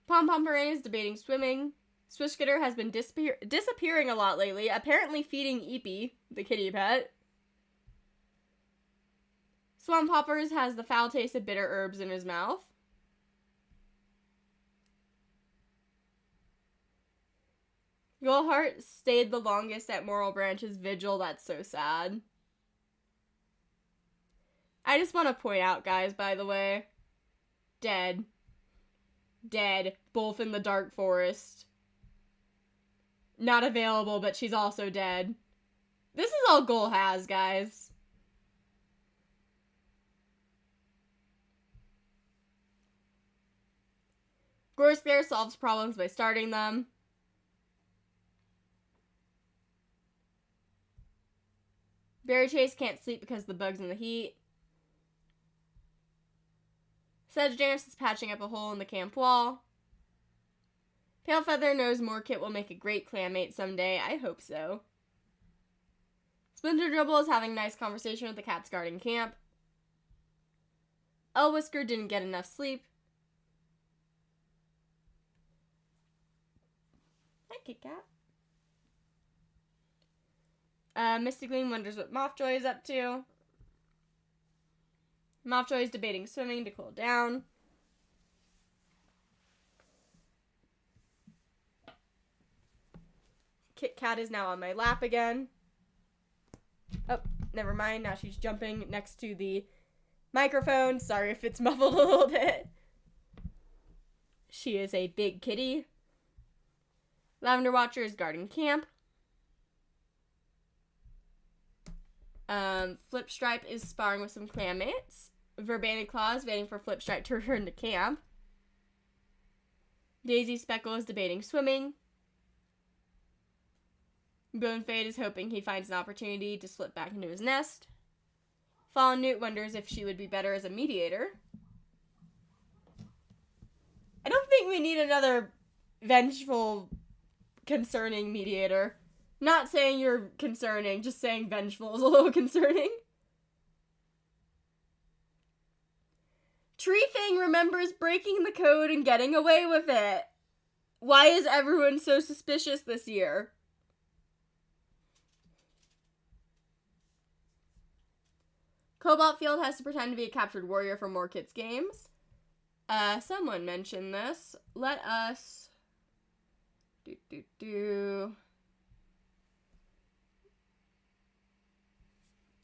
Pom Pom Parade is debating swimming. Swishkitter has been disappearing a lot lately, apparently feeding Eepy, the kitty pet. Swamp Hoppers has the foul taste of bitter herbs in his mouth. Goldheart stayed the longest at Moral Branch's vigil. That's so sad. I just want to point out, guys, by the way. Dead. Dead. Both in the Dark Forest. Not available, but she's also dead. This is all Goal has, guys. Gorespear solves problems by starting them. Berry Chase can't sleep because of the bugs in the heat. Sagittarius is patching up a hole in the camp wall. Palefeather knows Moorkit will make a great clanmate someday. I hope so. Splinter Dribble is having a nice conversation with the cats guarding camp. Whisker didn't get enough sleep. Hi, Kit Kat. Misty Gleam wonders what Mothjoy is up to. Mothjoy is debating swimming to cool down. Kit Kat is now on my lap again. Oh, never mind. Now she's jumping next to the microphone. Sorry if it's muffled a little bit. She is a big kitty. Lavender Watcher is guarding camp. Flipstripe is sparring with some clanmates. Verbated Claw is waiting for Flipstripe to return to camp. Daisy Speckle is debating swimming. Bonefade is hoping he finds an opportunity to slip back into his nest. Fallen Newt wonders if she would be better as a mediator. I don't think we need another vengeful, concerning mediator. Not saying you're concerning, just saying vengeful is a little concerning. Treefang remembers breaking the code and getting away with it. Why is everyone so suspicious this year? Cobalt Field has to pretend to be a captured warrior for more kids' games. Someone mentioned this. Let us...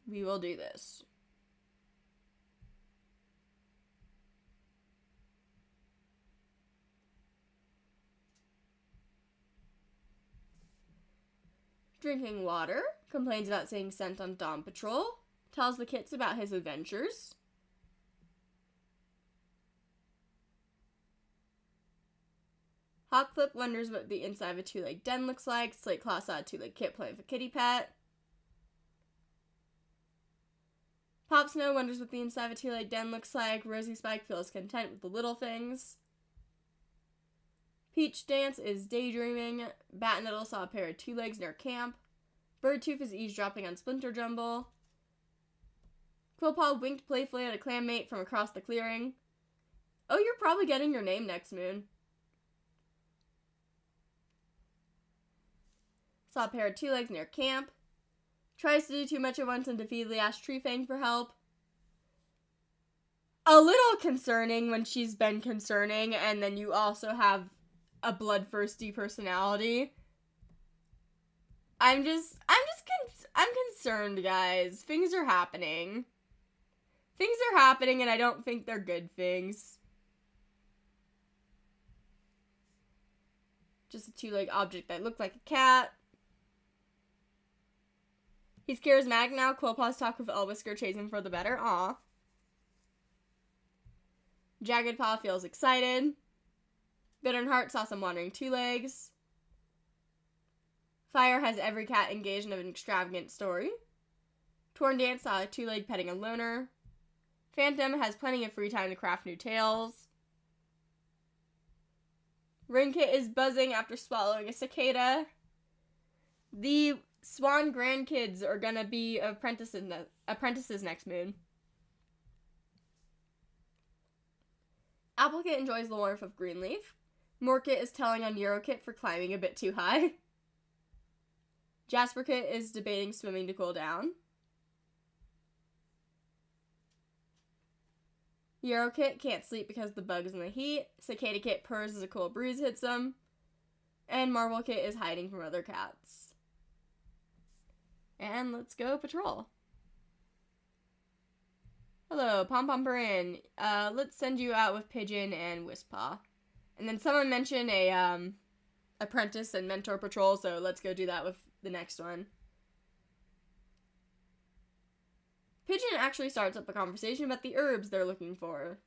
We will do this. Drinking water. Complains about seeing Scent on Dawn Patrol. Tells the kits about his adventures. Hawkflip wonders what the inside of a two-legged den looks like. Slate Claw saw a two-legged kit playing with a kitty pet. Pop Snow wonders what the inside of a two-legged den looks like. Rosie Spike feels content with the little things. Peach Dance is daydreaming. Bat Nettle saw a pair of two legs near camp. Birdtooth is eavesdropping on Splinter Jumble. Quillpaw winked playfully at a clanmate from across the clearing. Oh, you're probably getting your name next moon. Saw a pair of two legs near camp. Tries to do too much at once and defeatedly asks Treefang for help. A little concerning when she's been concerning, and then you also have a bloodthirsty personality. I'm concerned, guys. Things are happening. Things are happening, and I don't think they're good things. Just a two-legged object that looked like a cat. He's charismatic now. Quillpaw's talk with Elwhisker chasing for the better. Aw. Jagged Paw feels excited. Bittern Heart saw some wandering two legs. Fire has every cat engaged in an extravagant story. Torn Dance saw a two-legged petting a loner. Phantom has plenty of free time to craft new tales. Rinkit is buzzing after swallowing a cicada. The Swan grandkids are gonna be apprentices next moon. Applecit enjoys the warmth of Greenleaf. Morkit is telling on Eurokit for climbing a bit too high. Jasperkit is debating swimming to cool down. Eurokit can't sleep because the bugs in the heat. Cicada Kit purrs as a cool breeze hits him. And Marble Kit is hiding from other cats. And let's go patrol. Hello, Pom Pom Perin. Let's send you out with Pigeon and Wispaw. And then someone mentioned a apprentice and mentor patrol, so let's go do that with the next one. Pigeon actually starts up a conversation about the herbs they're looking for.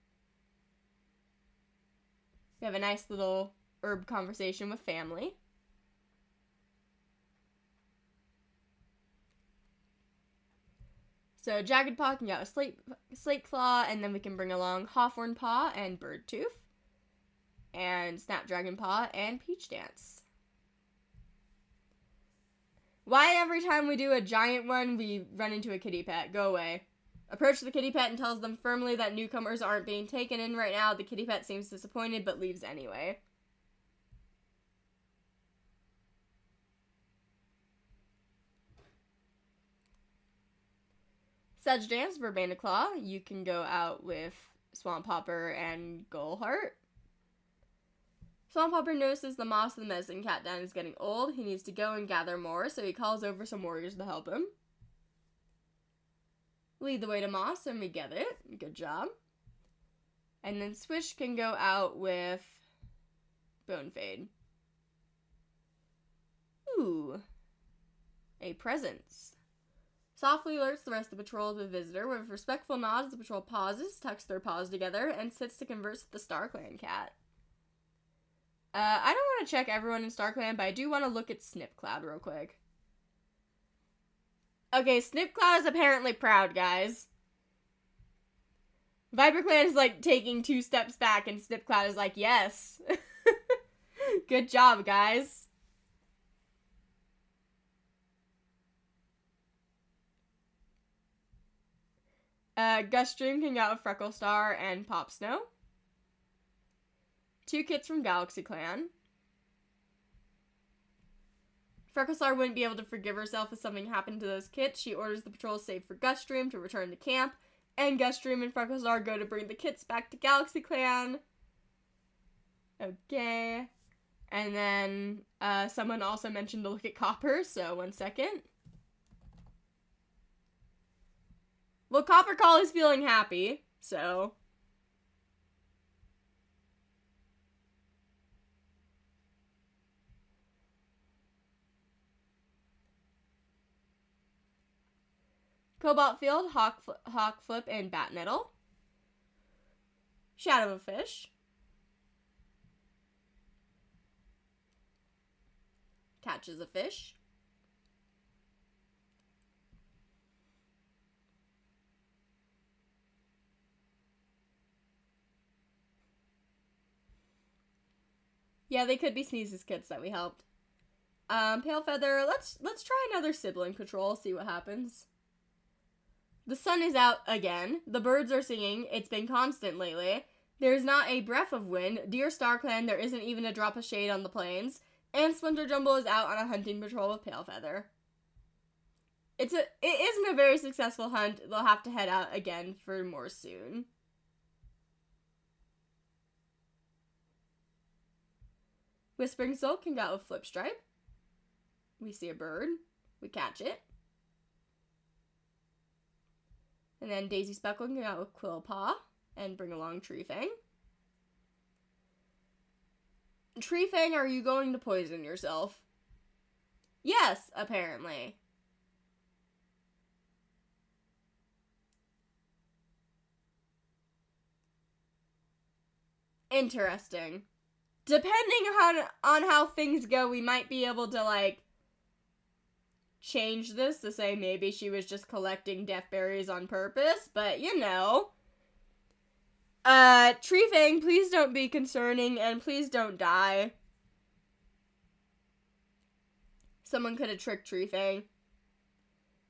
We have a nice little herb conversation with family. So Jagged Paw can get a Slate Claw, and then we can bring along Hawthorn Paw and Birdtooth, and Snapdragon Paw and Peach Dance. Why every time we do a giant one, we run into a kitty pet? Go away. Approach the kitty pet and tells them firmly that newcomers aren't being taken in right now. The kitty pet seems disappointed, but leaves anyway. Sedge Dance, Verbena Claw. You can go out with Swamp Hopper and Gullheart. Swamp Hopper notices the moss in the medicine cat den is getting old. He needs to go and gather more, so he calls over some warriors to help him. Lead the way to moss, and we get it. Good job. And then Swish can go out with Bonefade. Ooh. A presence. Softly alerts the rest of the patrol of the visitor. With respectful nods, the patrol pauses, tucks their paws together, and sits to converse with the StarClan cat. I don't want to check everyone in StarClan, but I do want to look at Snipcloud real quick. Okay, Snipcloud is apparently proud, guys. ViperClan is, like, taking 2 steps back, and Snipcloud is like, yes. Good job, guys. Gustream can go out with Frecklestar and Pop Snow. 2 kits from Galaxy Clan. Frecklestar wouldn't be able to forgive herself if something happened to those kits. She orders the patrol save for Gustream to return to camp, and Gustream and Frecklestar go to bring the kits back to Galaxy Clan. Okay. And then, someone also mentioned to look at Copper, so 1 second. Well, Copper Call is feeling happy, so... Cobalt Field, Hawkflip, and Bat Nettle. Shadow of a Fish. catches a fish. Yeah, they could be Sneeze's kids that we helped. Pale Feather, let's try another sibling patrol, see what happens. The sun is out again. The birds are singing. It's been constant lately. There's not a breath of wind. Dear StarClan, there isn't even a drop of shade on the plains. And Splinter Jumble is out on a hunting patrol with Pale Feather. It isn't a very successful hunt. They'll have to head out again for more soon. Whispering Soul can go with Flip Stripe. We see a bird. We catch it. And then Daisy Speckle can go out with Quill Paw and bring along Tree Fang. Tree Fang, are you going to poison yourself? Yes, apparently. Interesting. Depending on how things go, we might be able to, like, change this to say maybe she was just collecting death berries on purpose, but you know. Tree Fang, please don't be concerning and please don't die. Someone could have tricked Tree Fang.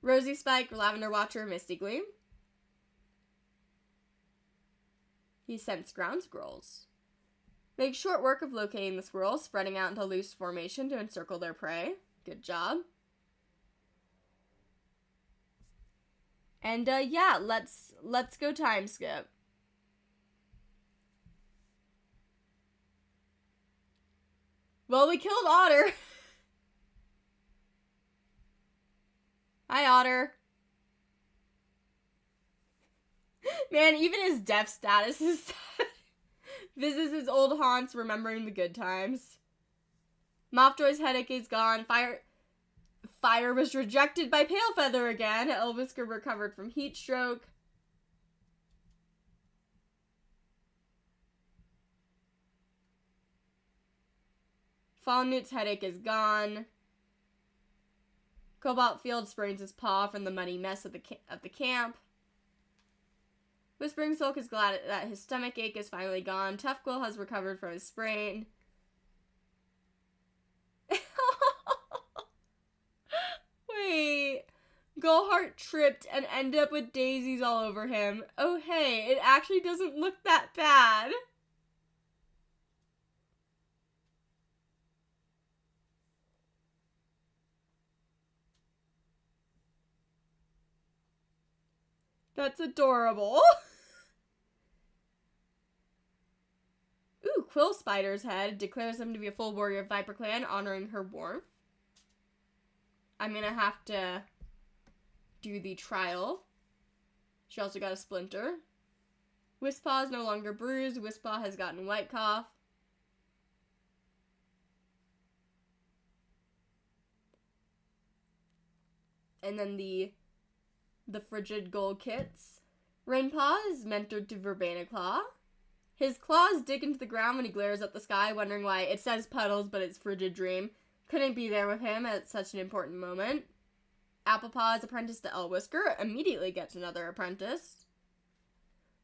Rosy Spike, Lavender Watcher, Misty Gleam. He scents ground squirrels. Make short work of locating the squirrels, spreading out into loose formation to encircle their prey. Good job. And, yeah, let's go time skip. Well, we killed Otter. Hi, Otter. Man, even his death status is sad. Visits his old haunts, remembering the good times. Mothjoy's headache is gone. Fire was rejected by Pale Feather again. Elvisker recovered from heat stroke. Fallen headache is gone. Cobalt Field sprains his paw from the muddy mess of the camp. Whispering Sulk is glad that his stomach ache is finally gone. Tough Quill has recovered from his sprain. Wait. Gullheart tripped and ended up with daisies all over him. Oh hey, it actually doesn't look that bad. That's adorable. Ooh, Quill Spider's head declares him to be a full warrior of ViperClan, honoring her warmth. I'm gonna have to do the trial. She also got a splinter. Wispaw is no longer bruised. Wispaw has gotten white cough. And then the frigid gold kits. Rainpaw is mentored to Verbena Claw. His claws dig into the ground when he glares at the sky, wondering why it says Puddles, but it's Frigid Dream. Couldn't be there with him at such an important moment. Applepaw is apprenticed to Elwisker, immediately gets another apprentice.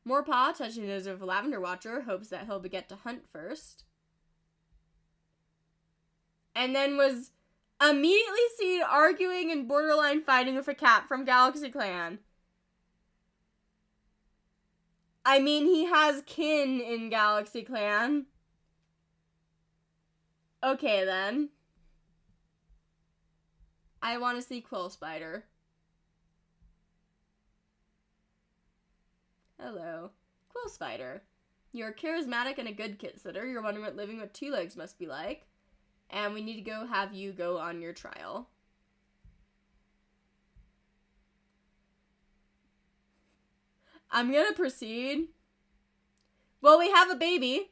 Morepaw, touching those of Lavender Watcher, hopes that he'll get to hunt first. And then was immediately seen arguing and borderline fighting with a cat from Galaxy Clan. I mean, he has kin in Galaxy Clan. Okay, then. I want to see Quill Spider. Hello. Quill Spider. You're charismatic and a good kit sitter. You're wondering what living with two legs must be like. And we need to go have you go on your trial. I'm gonna proceed. Well, we have a baby.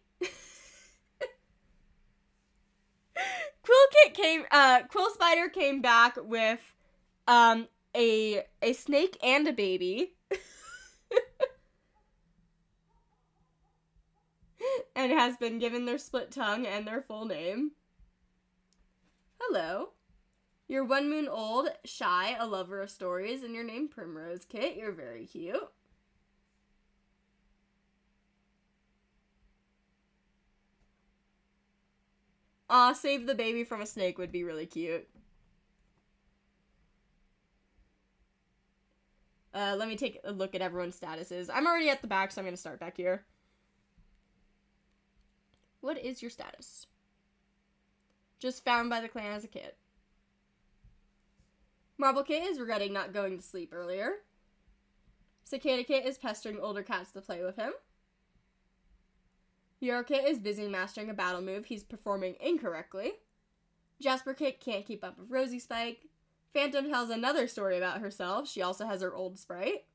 Quill Spider came back with, a snake and a baby. And has been given their split tongue and their full name. Hello. You're 1 moon old, shy, a lover of stories, and you're named Primrose Kit. You're very cute. Aw, save the baby from a snake would be really cute. Let me take a look at everyone's statuses. I'm already at the back, so I'm going to start back here. What is your status? Just found by the clan as a kid. Marble Kit is regretting not going to sleep earlier. Cicada Kit is pestering older cats to play with him. Euro Kit is busy mastering a battle move he's performing incorrectly. Jasper Kit can't keep up with Rosie Spike. Phantom tells another story about herself. She also has her old sprite.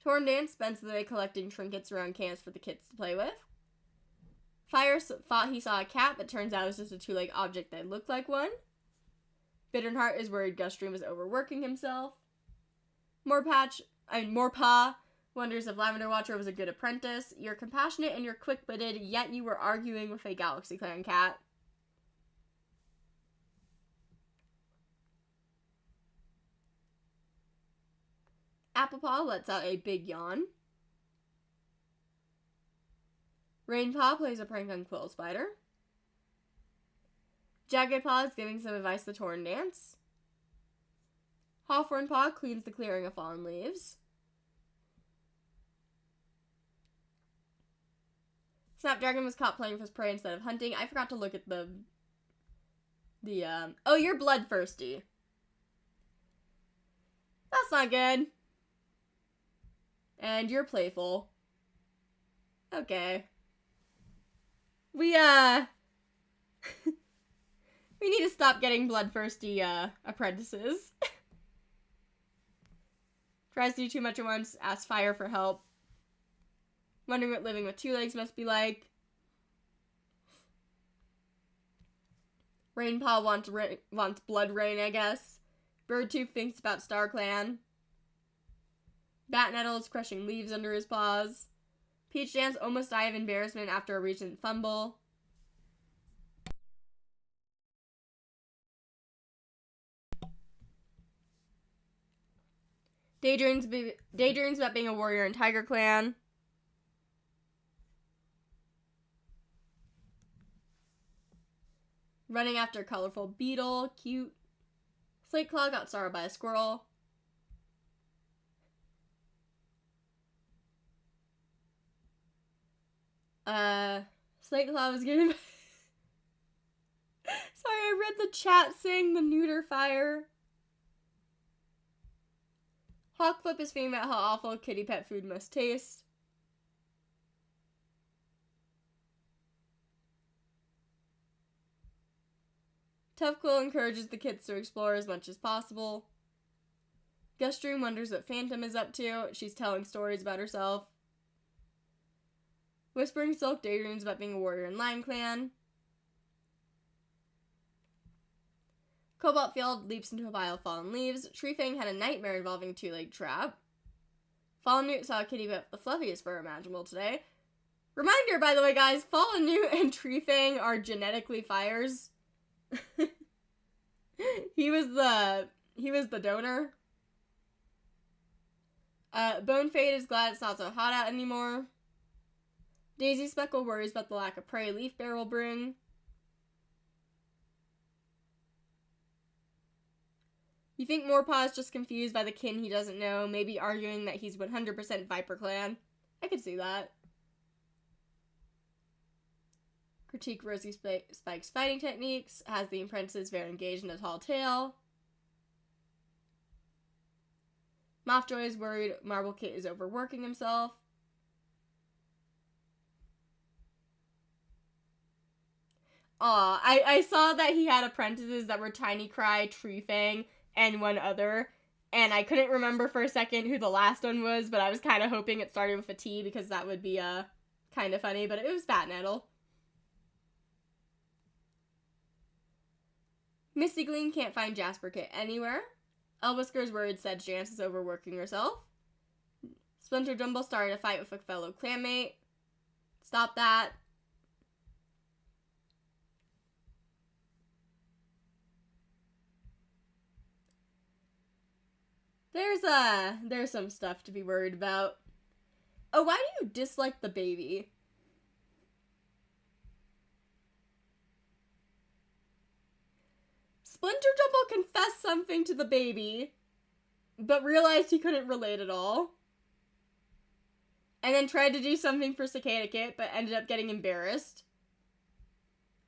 Torn Dance spends the day collecting trinkets around camps for the kids to play with. Fire thought he saw a cat, but turns out it was just a two-legged object that looked like one. Bitternheart is worried Gustream is overworking himself. Morepaw wonders if Lavender Watcher was a good apprentice. You're compassionate and you're quick-witted, yet you were arguing with a Galaxy Clan cat. Applepaw lets out a big yawn. Rainpaw plays a prank on Quill Spider. Jaggedpaw is giving some advice to Torn Dance. Hawthornpaw cleans the clearing of fallen leaves. Snapdragon was caught playing with his prey instead of hunting. I forgot to look at oh, you're bloodthirsty. That's not good. And you're playful. Okay. We need to stop getting bloodthirsty, apprentices. Tries to do too much at once, asks Fire for help. Wondering what living with two legs must be like. Rainpaw wants blood rain, I guess. Birdtooth thinks about StarClan. Batnettle is crushing leaves under his paws. Peach Dance almost died of embarrassment after a recent fumble. Daydreams about being a warrior in Tiger Clan. Running after a colorful beetle. Cute. Slate Claw got startled by a squirrel. Slate Claw was gonna... Sorry, I read the chat saying the neuter Fire. Hawkflip is fame about how awful kitty pet food must taste. Tough Quill encourages the kids to explore as much as possible. Gustream wonders what Phantom is up to. She's telling stories about herself. Whispering Silk daydreams about being a warrior in Lion Clan. Cobalt Field leaps into a pile of fallen leaves. Treefang had a nightmare involving a two-legged trap. Fallen Newt saw a kitty with the fluffiest fur imaginable today. Reminder, by the way, guys, Fallen Newt and Treefang are genetically fires. He was the donor. Bone Fade is glad it's not so hot out anymore. Daisy Speckle worries about the lack of prey Leaf Bear will bring. You think Morepaw is just confused by the kin he doesn't know, maybe arguing that he's 100% ViperClan? I could see that. Critique Rosie Spike's fighting techniques, has the apprentices very engaged in a tall tale. Mothjoy is worried Marble Kit is overworking himself. Aw, I saw that he had apprentices that were Tiny Cry, Treefang, and one other, and I couldn't remember for a second who the last one was, but I was kind of hoping it started with a T because that would be kind of funny, but it was Batnettle. Misty Gleam can't find Jasper Kit anywhere. Elwhisker's worried Sedge Dance is overworking herself. Splinter Jumble started a fight with a fellow clanmate. Stop that. There's some stuff to be worried about. Oh, why do you dislike the baby? Splinter Jumble confessed something to the baby, but realized he couldn't relate at all. And then tried to do something for Cicada Kit, but ended up getting embarrassed.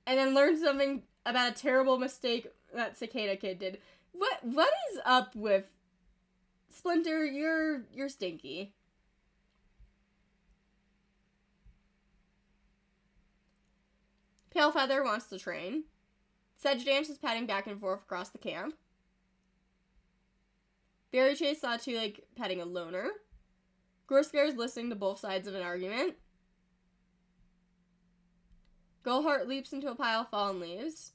And then learned something about a terrible mistake that Cicada Kid did. What is up with Splinter? You're stinky. Pale Feather wants to train. Sedge Dance is padding back and forth across the camp. Berry Chase saw Two Leg petting a loner. Gorsker is listening to both sides of an argument. Gullheart leaps into a pile of fallen leaves.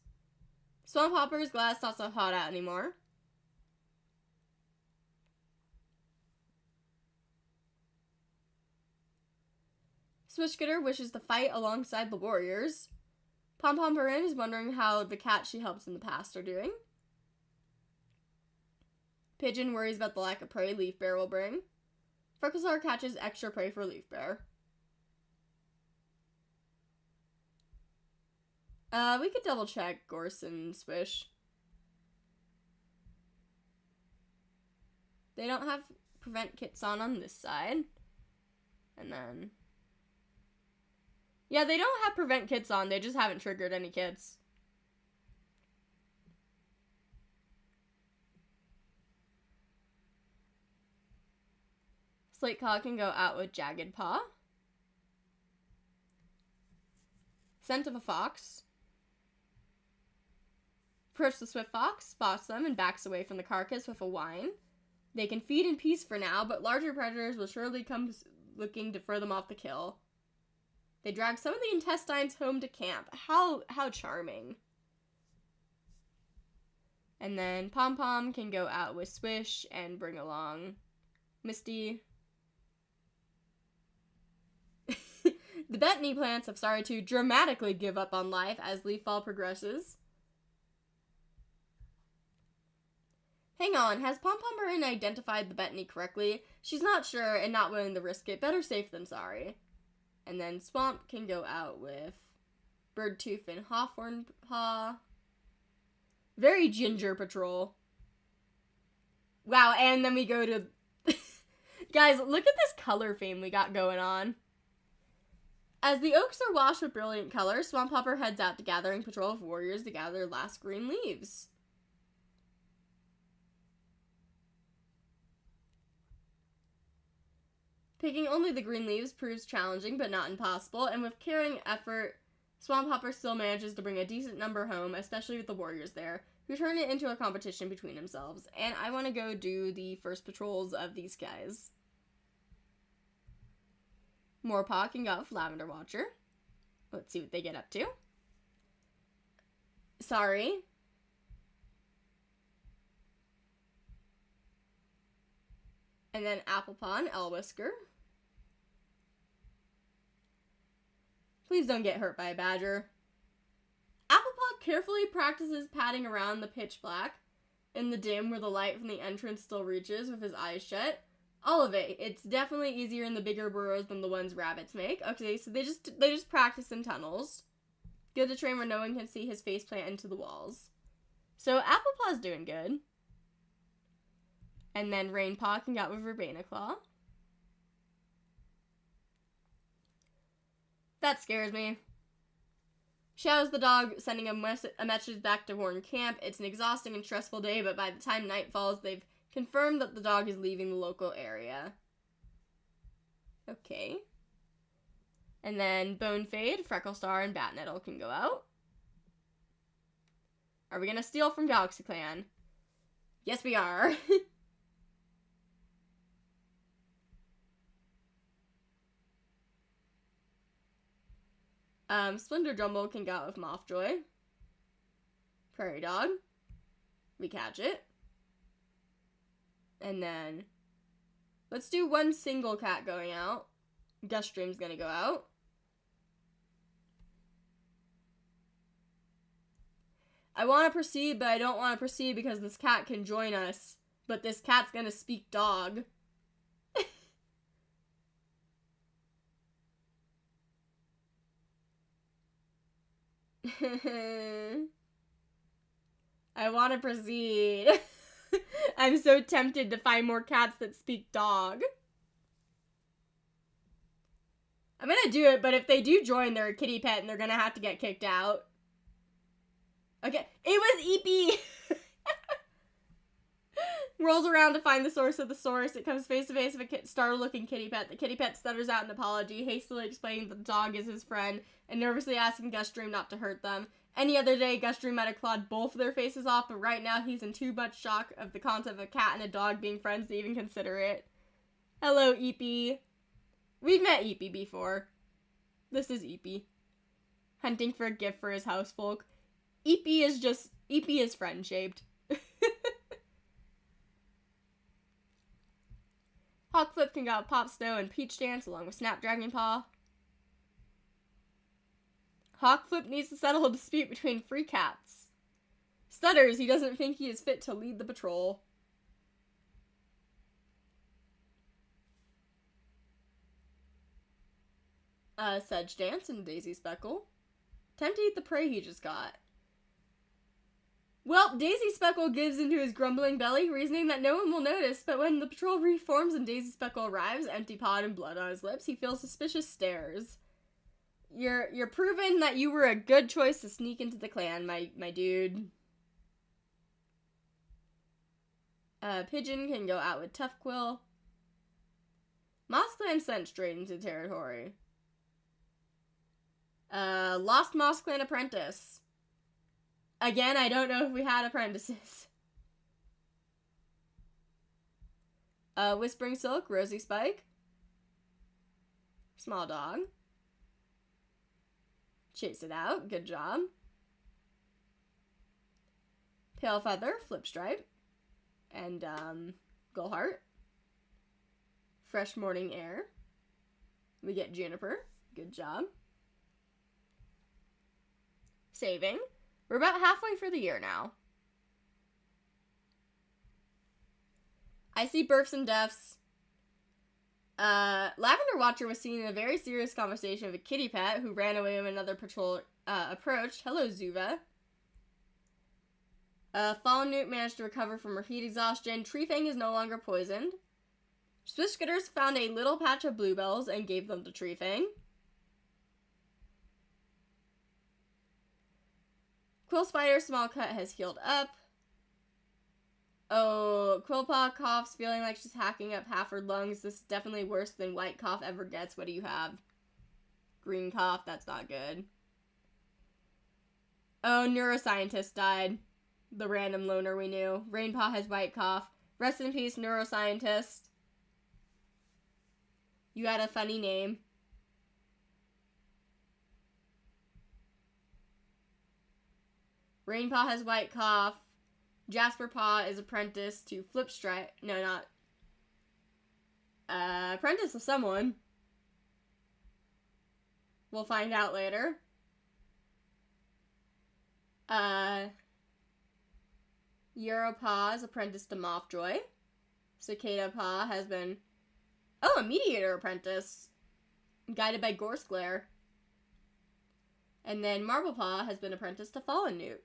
Swamp Hopper is glad it's not so hot out anymore. Swishkooter wishes to fight alongside the warriors. Pom Pom Purin is wondering how the cats she helps in the past are doing. Pigeon worries about the lack of prey Leaf Bear will bring. Frecklesaur catches extra prey for Leaf Bear. We could double check Gorse and Swish. They don't have prevent kits on this side. And then... yeah, they don't have prevent kits on, they just haven't triggered any kits. Slate Claw can go out with Jagged Paw. Scent of a Fox. Approach the Swift Fox, spots them, and backs away from the carcass with a whine. They can feed in peace for now, but larger predators will surely come looking to throw them off the kill. They drag some of the intestines home to camp. How charming. And then Pom Pom can go out with Swish and bring along Misty. The Bethany plants have started to dramatically give up on life as leaf fall progresses. Hang on, has Pom Pom Purin identified the Bethany correctly? She's not sure and not willing to risk it. Better safe than sorry. And then Swamp can go out with Birdtooth and Hawthorn Paw. Very ginger patrol. Wow, and then we go to... guys, look at this color theme we got going on. As the oaks are washed with brilliant color, Swamp Hopper heads out to gathering patrol of warriors to gather their last green leaves. Picking only the green leaves proves challenging, but not impossible, and with caring effort, Swamp Hopper still manages to bring a decent number home, especially with the warriors there, who turn it into a competition between themselves. And I want to go do the first patrols of these guys. Morepaw can go with Lavender Watcher. Let's see what they get up to. Sorry. And then Applepaw and Elwhisker. Please don't get hurt by a badger. Applepaw carefully practices padding around the pitch black in the dim where the light from the entrance still reaches with his eyes shut. All of it. It's definitely easier in the bigger burrows than the ones rabbits make. Okay, so they just practice in tunnels. Good to train where no one can see his face plant into the walls. So Applepaw's doing good. And then Rainpaw can get with Verbena Claw. That scares me. Shadow's the dog, sending a message back to Warren Camp. It's an exhausting and stressful day, but by the time night falls, they've confirmed that the dog is leaving the local area. Okay. And then Bonefade, Frecklestar, and Batnettle can go out. Are we gonna steal from Galaxy Clan? Yes, we are. Splinter Jumble can go out with Mothjoy. Prairie Dog. We catch it. And then let's do one single cat going out. Guststream's gonna go out. I want to proceed, but I don't want to proceed because this cat can join us But this cat's gonna speak dog. I want to proceed. I'm so tempted to find more cats that speak dog. I'm gonna do it, but if they do join, they're a kitty pet and they're gonna have to get kicked out. Okay, it was Eepy! Rolls around to find the source of the source. It comes face to face with a startled-looking kitty pet. The kitty pet stutters out an apology, hastily explaining that the dog is his friend, and nervously asking Gustream not to hurt them. Any other day, Gustream might have clawed both of their faces off, but right now he's in too much shock of the concept of a cat and a dog being friends to even consider it. Hello, Eepy. We've met Eepy before. This is Eepy. Hunting for a gift for his housefolk. Eepy is friend-shaped. Hawkflip can go out Pop Snow and Peach Dance along with Snapdragon Paw. Hawkflip needs to settle a dispute between free cats. Stutters, he doesn't think he is fit to lead the patrol. Sedge Dance and Daisy Speckle. Time to eat the prey he just got. Well, Daisy Speckle gives into his grumbling belly, reasoning that no one will notice, but when the patrol reforms and Daisy Speckle arrives, empty pod and blood on his lips, he feels suspicious stares. You're proven that you were a good choice to sneak into the clan, my dude. Pigeon can go out with Tough Quill. Moss Clan sent straight into territory. Lost Moss Clan apprentice. Again, I don't know if we had apprentices. Whispering Silk, Rosy Spike. Small dog. Chase it out, good job. Pale Feather, Flip Stripe. And, Gullheart. Fresh Morning Air. We get Juniper, good job. Saving. We're about halfway for the year now. I see births and deaths. Lavender Watcher was seen in a very serious conversation with a kitty pet who ran away when another patrol approached. Hello, Zuva. Fallen Newt managed to recover from her heat exhaustion. Treefang is no longer poisoned. Swiftskitters found a little patch of bluebells and gave them to Treefang. Quill Spider Small Cut has healed up. Oh, Quillpaw coughs, feeling like she's hacking up half her lungs. This is definitely worse than White Cough ever gets. What do you have? Green Cough, that's not good. Oh, Neuroscientist died. The random loner we knew. Rainpaw has White Cough. Rest in peace, Neuroscientist. You had a funny name. Rainpaw has White Cough. Jasper Paw is apprentice to Flip Stripe. No, not. Apprentice to someone. We'll find out later. Europaw is apprentice to Mothjoy. Cicada Paw has been... Oh, a Mediator apprentice. Guided by Gorse Glare. And then Marble Paw has been apprentice to Fallen Newt.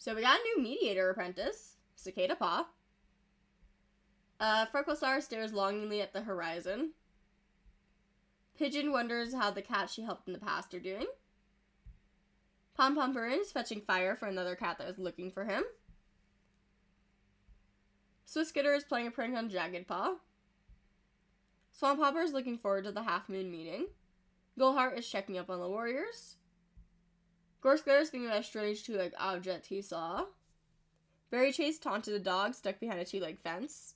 So we got a new Mediator apprentice, Cicada Paw. Frecklestar stares longingly at the horizon. Pigeon wonders how the cats she helped in the past are doing. Pom Pomperin is fetching fire for another cat that was looking for him. Swiftskitter is playing a prank on Jagged Paw. Swamphopper is looking forward to the Half Moon meeting. Gullheart is checking up on the warriors. Gorskler is thinking about a strange two-legged object he saw. Berry Chase taunted a dog stuck behind a two-legged fence.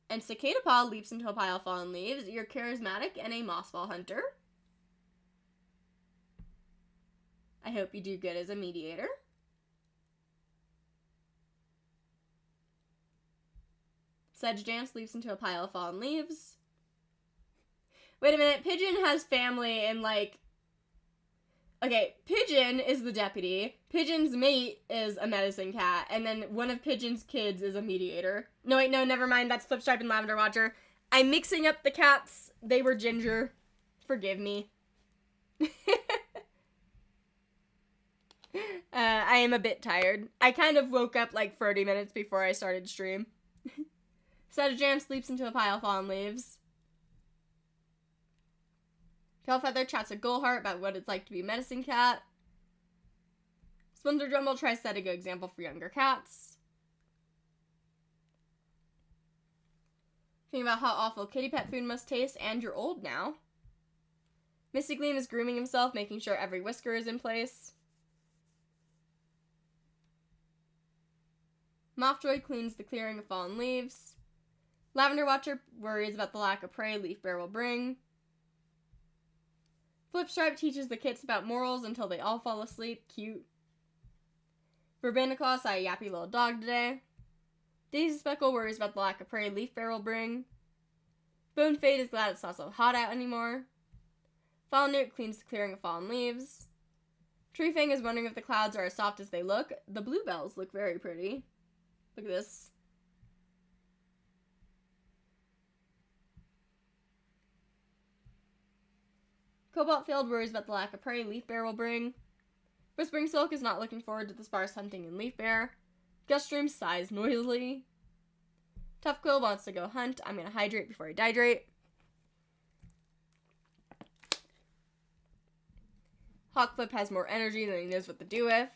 And Cicada Paw leaps into a pile of fallen leaves. You're charismatic and a mossball hunter. I hope you do good as a mediator. Sedge Dance leaps into a pile of fallen leaves. Wait a minute, Pigeon has family in, like... Okay, Pigeon is the deputy. Pigeon's mate is a medicine cat, and then one of Pigeon's kids is a mediator. No, wait, no, never mind. That's Flipstripe and Lavender Watcher. I'm mixing up the cats. They were ginger. Forgive me. I am a bit tired. I kind of woke up like 30 minutes before I started stream. Jam sleeps into a pile of fallen leaves. Tailfeather chats a Gullheart about what it's like to be a medicine cat. Splinter Drumble tries to set a good example for younger cats. Thinking about how awful kitty pet food must taste, and you're old now. Misty Gleam is grooming himself, making sure every whisker is in place. Mothjoy cleans the clearing of fallen leaves. Lavender Watcher worries about the lack of prey Leaf Bear will bring. Flipstripe teaches the kits about morals until they all fall asleep. Cute. Verbanaclaw saw a yappy little dog today. Daisy Speckle worries about the lack of prey Leaf Bear will bring. Bone Fade is glad it's not so hot out anymore. Fallen Newt cleans the clearing of fallen leaves. Treefang is wondering if the clouds are as soft as they look. The bluebells look very pretty. Look at this. Cobalt Field worries about the lack of prey Leaf Bear will bring. Whispering Silk is not looking forward to the sparse hunting in Leaf Bear. Guststream sighs noisily. Tough Quill wants to go hunt. I'm going to hydrate before I dehydrate. Hawkflip has more energy than he knows what to do with.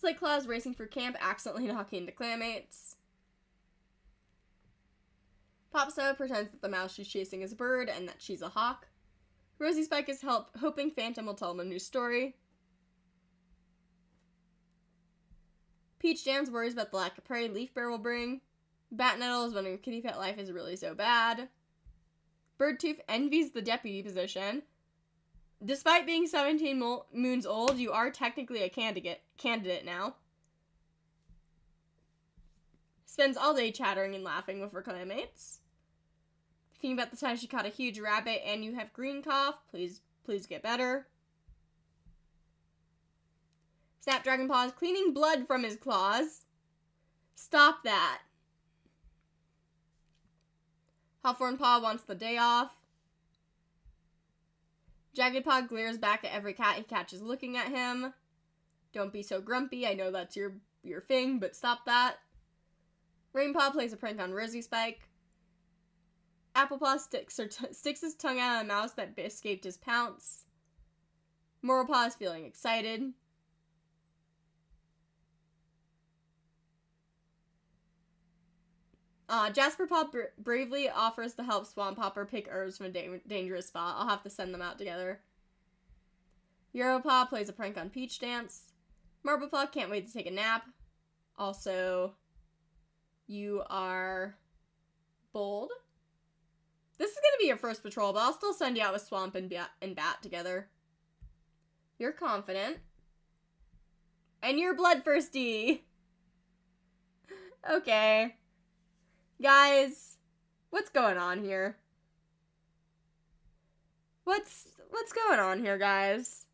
Slightclaw is racing through camp, accidentally knocking into clanmates. Popso pretends that the mouse she's chasing is a bird and that she's a hawk. Rosie Spike is hoping Phantom will tell him a new story. Peach Jams worries about the lack of prey Leaf Bear will bring. Batnettle is wondering if kitty pet life is really so bad. Birdtooth envies the deputy position. Despite being 17 moons old, you are technically a candidate now. Spends all day chattering and laughing with her clanmates. Thinking about the time she caught a huge rabbit and you have green cough. Please get better. Snapdragon Paw is cleaning blood from his claws. Stop that. Hawthorn Paw wants the day off. Jagged Paw glares back at every cat he catches looking at him. Don't be so grumpy. I know that's your thing, but stop that. Rainpaw plays a prank on Rosie Spike. Applepaw sticks his tongue out at a mouse that escaped his pounce. Moralpaw is feeling excited. Jasperpaw bravely offers to help Swamphopper pick herbs from a dangerous spot. I'll have to send them out together. Europaw plays a prank on Peach Dance. Marblepaw can't wait to take a nap. Also, you are bold. This is going to be your first patrol, but I'll still send you out with Swamp and Bat together. You're confident. And you're bloodthirsty. Okay. Guys, what's going on here? What's going on here, guys?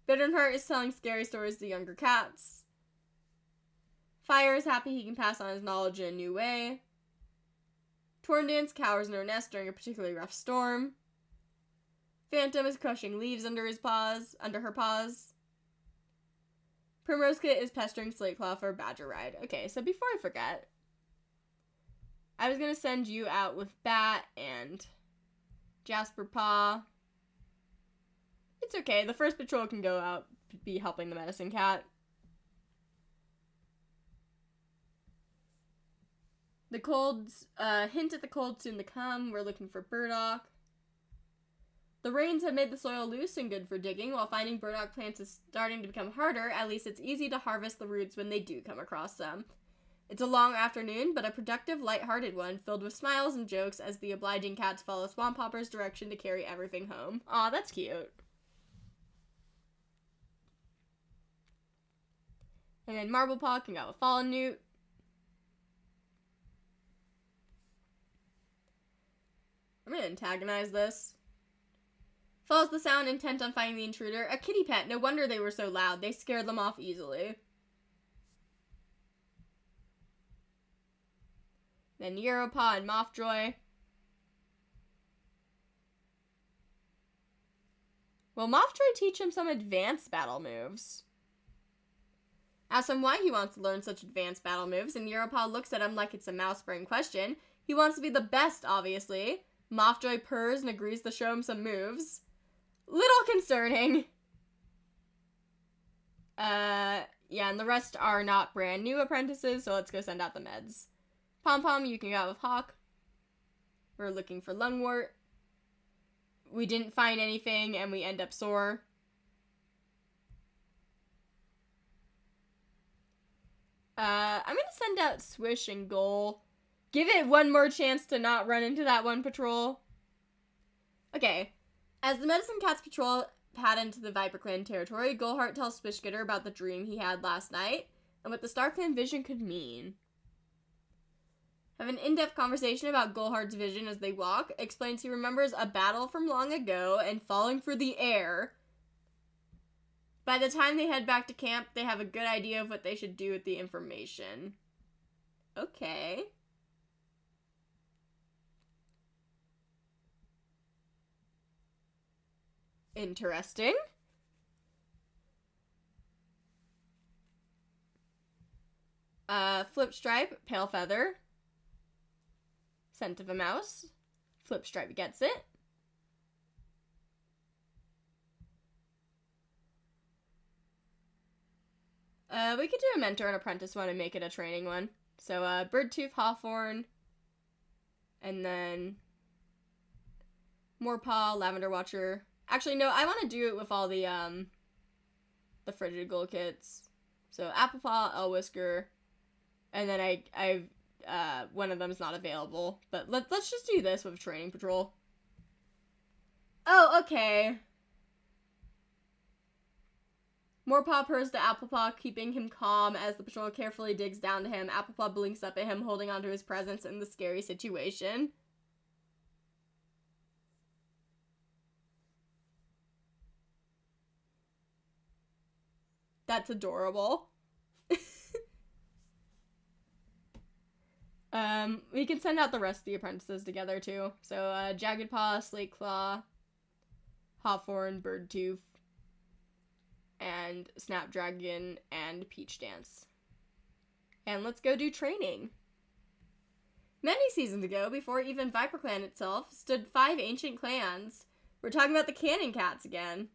Bitterheart is telling scary stories to younger cats. Fire is happy he can pass on his knowledge in a new way. Torndance cowers in her nest during a particularly rough storm. Phantom is crushing leaves under her paws. Primrose Kit is pestering Slateclaw for a badger ride. Okay, so before I forget, I was going to send you out with Bat and Jasperpaw. It's okay, the first patrol can go out be helping the medicine cat. The colds, hint at the cold soon to come. We're looking for burdock. The rains have made the soil loose and good for digging. While finding burdock plants is starting to become harder, at least it's easy to harvest the roots when they do come across them. It's a long afternoon, but a productive, light-hearted one, filled with smiles and jokes as the obliging cats follow Swamphopper's direction to carry everything home. Aw, that's cute. And then Marblepaw can go with Fallen Newt. I'm gonna antagonize this. Follows the sound, intent on finding the intruder. A kitty pet. No wonder they were so loud. They scared them off easily. Then Europaw and Mothjoy. Will Mothjoy teach him some advanced battle moves? Asks him why he wants to learn such advanced battle moves, and Europaw looks at him like it's a mouse brain question. He wants to be the best, obviously. Mothjoy purrs and agrees to show him some moves. Little concerning. Yeah, and the rest are not brand new apprentices, so let's go send out the meds. Pom-Pom, you can go out with Hawk. We're looking for Lungwort. We didn't find anything, and we end up sore. I'm gonna send out Swish and Goal. Give it one more chance to not run into that one patrol. Okay. As the Medicine Cats patrol pad into the ViperClan territory, Goalheart tells Swishgetter about the dream he had last night, and what the StarClan vision could mean. Have an in-depth conversation about Goalheart's vision as they walk. Explains he remembers a battle from long ago and falling for the air. By the time they head back to camp, they have a good idea of what they should do with the information. Okay. Interesting. Flipstripe, Pale Feather. Scent of a Mouse. Flipstripe gets it. We could do a mentor and apprentice one and make it a training one. So, Birdtooth, Hawthorn, and then Morepaw, Lavender Watcher. Actually, no, I want to do it with all the Frigid Goal kits. So, Applepaw, Elwhisker, and then one of them's not available. But let's just do this with Training Patrol. Oh, okay. Morepaw purrs to Applepaw, keeping him calm as the patrol carefully digs down to him. Applepaw blinks up at him, holding onto his presence in the scary situation. That's adorable. We can send out the rest of the apprentices together, too. So, Jagged Paw, Slate Claw, Hawthorn, Birdtooth, and Snapdragon, and Peach Dance. And let's go do training. Many seasons ago, before even ViperClan itself, stood 5 ancient clans. We're talking about the Cannon Cats again.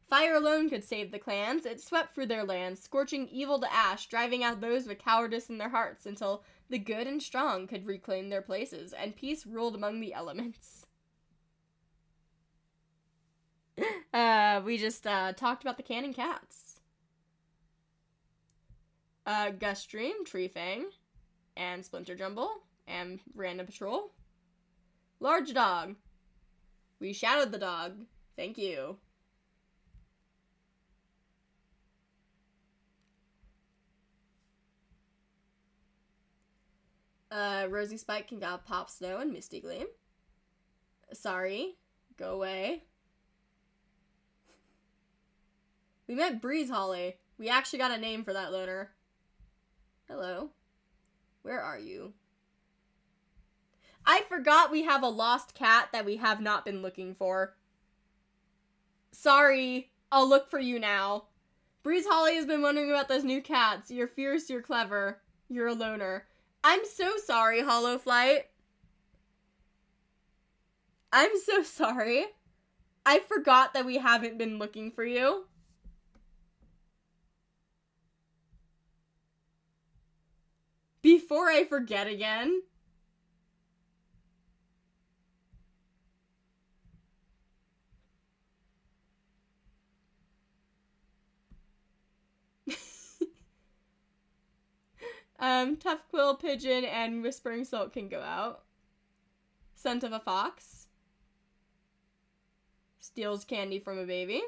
Fire alone could save the clans. It swept through their lands, scorching evil to ash, driving out those with cowardice in their hearts until the good and strong could reclaim their places, and peace ruled among the elements. We just talked about the Cannon Cats. Gustream, Treefang, and Splinter Jumble, and Random Patrol. Large Dog. We shadowed the dog. Thank you. Rosy Spike can got Pop Snow and Misty Gleam. Sorry. Go away. We met Breeze Holly. We actually got a name for that loner. Hello. Where are you? I forgot we have a lost cat that we have not been looking for. Sorry. I'll look for you now. Breeze Holly has been wondering about those new cats. You're fierce, you're clever. You're a loner. I'm so sorry, Hollow Flight. I'm so sorry. I forgot that we haven't been looking for you. Before I forget again. Tough Quill, Pigeon, and Whispering Silk can go out. Scent of a Fox. Steals candy from a baby.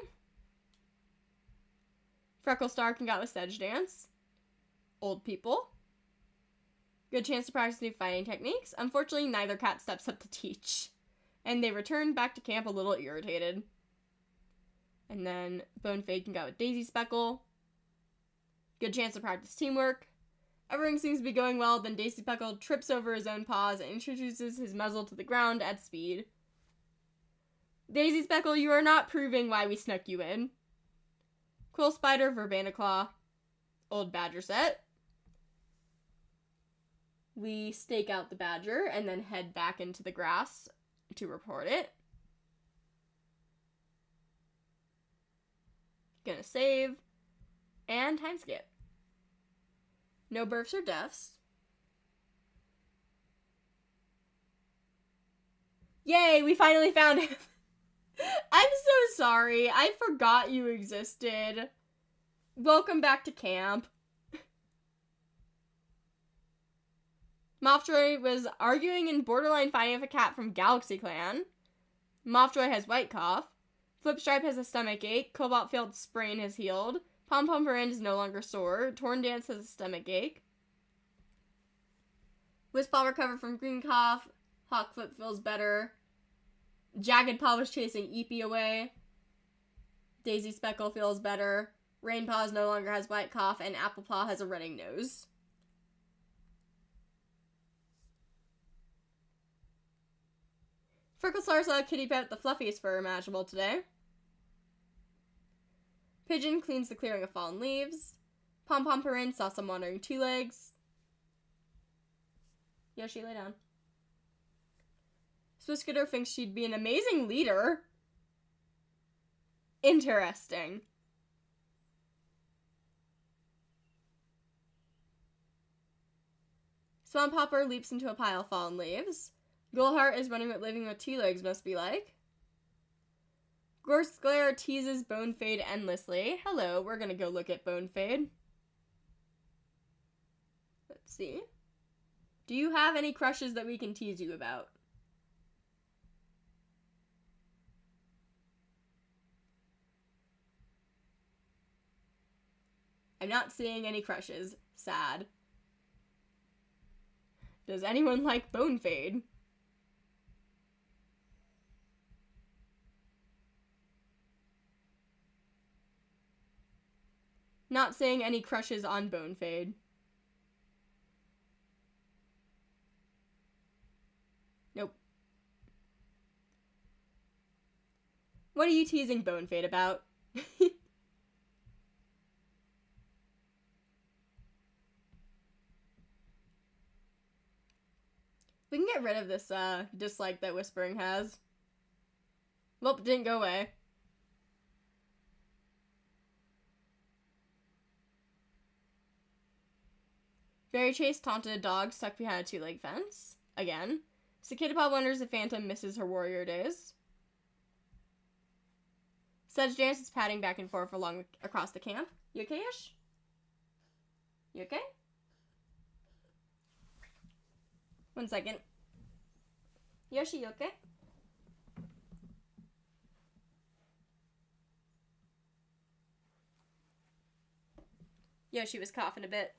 Freckle Star can go out with Sedge Dance. Old People. Good chance to practice new fighting techniques. Unfortunately, neither cat steps up to teach. And they return back to camp a little irritated. And then Bonefade can go with Daisy Speckle. Good chance to practice teamwork. Everything seems to be going well, then Daisy Speckle trips over his own paws and introduces his muzzle to the ground at speed. Daisy Speckle, you are not proving why we snuck you in. Quill Spider, Verbena Claw, Old Badger set. We stake out the badger and then head back into the grass to report it. Gonna save. And time skip. No births or deaths. Yay, we finally found him. I'm so sorry. I forgot you existed. Welcome back to camp. Mothjoy was arguing and borderline fighting with a cat from Galaxy Clan. Mothjoy has white cough. Flipstripe has a stomach ache. Cobalt Field's sprain has healed. Pom Pom Parend is no longer sore. Torn Dance has a stomach ache. Wispball recovered from green cough. Hawk Flip feels better. Jagged Paw was chasing Eepee away. Daisy Speckle feels better. Rain Paws no longer has white cough, and Apple Paw has a running nose. Frickleslar saw Kitty Pet the fluffiest fur imaginable today. Pigeon cleans the clearing of fallen leaves. Pom Pom Parend saw some wandering two legs. Yoshi, lay down. Swiskitter thinks she'd be an amazing leader. Interesting. Swamp Hopper leaps into a pile of fallen leaves. Gullheart is running what living with two legs must be like. Gorse Glare teases Bonefade endlessly. Hello, we're gonna go look at Bonefade. Let's see. Do you have any crushes that we can tease you about? I'm not seeing any crushes. Sad. Does anyone like Bonefade? Not seeing any crushes on Bonefade. Nope. What are you teasing Bonefade about? We can get rid of this dislike that Whispering has. Well, it didn't go away. Berry Chase taunted a dog stuck behind a two-leg fence. Again. Cicada Paw wonders if Phantom misses her warrior days. Sedge Dance is padding back and forth across the camp. You okay-ish? You okay? 1 second. Yoshi, you okay? Yoshi was coughing a bit.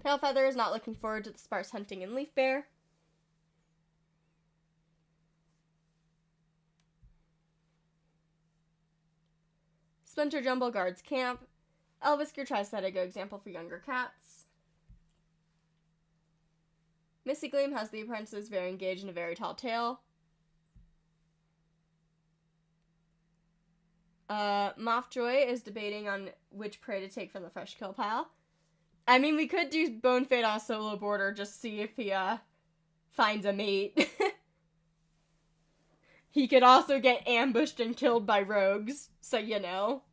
Palefeather is not looking forward to the sparse hunting in Leaf Bear. Splinter Jumble guards camp. Elvisker tries to set a good example for younger cats. Misty Gleam has the apprentices very engaged in a very tall tale. Mothjoy is debating on which prey to take from the fresh kill pile. I mean, we could do Bonefade on a solo border, just see if he, finds a mate. He could also get ambushed and killed by rogues, so you know.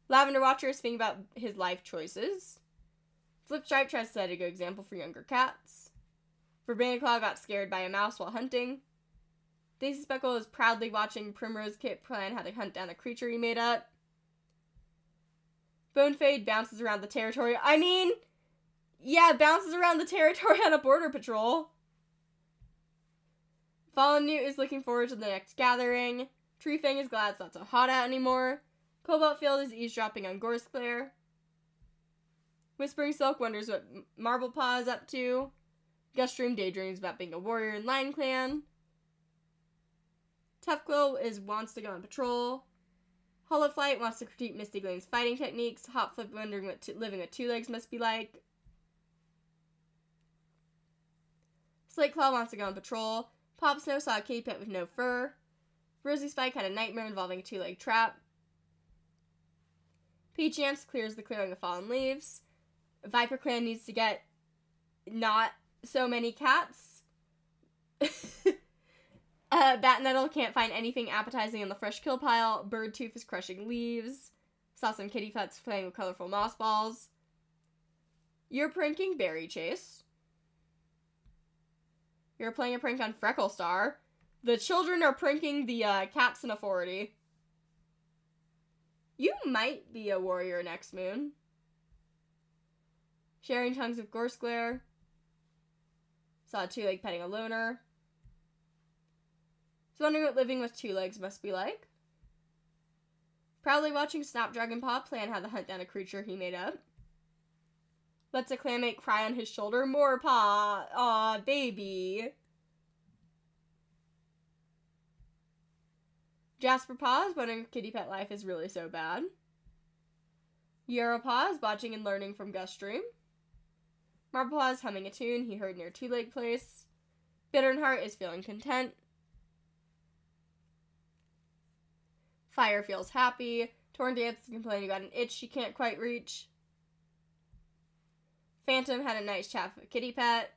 Lavender Watcher is thinking about his life choices. Flipstripe tries to set a good example for younger cats. Verbena Claw got scared by a mouse while hunting. Daisy Speckle is proudly watching Primrose Kit plan how to hunt down a creature he made up. Bonefade bounces around the territory. I mean, yeah, bounces around the territory on a border patrol. Fallen Newt is looking forward to the next gathering. Tree Fang is glad it's not so hot out anymore. Cobalt Field is eavesdropping on Gorseclair. Whispering Silk wonders what Marble Paw is up to. Gustream daydreams about being a warrior in Lion Clan. Tough Quill wants to go on patrol. Hollow Flight wants to critique Misty Gleam's fighting techniques. Hot Flip wondering what living with two legs must be like. Slate Claw wants to go on patrol. Pop Snow saw a kitty pet with no fur. Rosy Spike had a nightmare involving a two-leg trap. Peach Ants clears the clearing of fallen leaves. ViperClan needs to get not so many cats. Batnettle can't find anything appetizing in the fresh kill pile. Birdtooth is crushing leaves. Saw some kitty pets playing with colorful moss balls. You're pranking Berry Chase. You're playing a prank on Freckle Star. The children are pranking the cats in authority. You might be a warrior next moon. Sharing tongues with Gorseclair. Saw a two-leg petting a loner. Was wondering what living with two legs must be like. Proudly watching Snapdragon Paw plan how to hunt down a creature he made up. Lets a clanmate cry on his shoulder. More Paw. Aw, baby. Jasper Paw is wondering if kitty pet life is really so bad. Yarrow Paw is watching and learning from Gustream. Marble Paw is humming a tune he heard near Two Leg Place. Bitternheart is feeling content. Fire feels happy. Torn Dance is complaining about an itch she can't quite reach. Phantom had a nice chat with a kitty pet.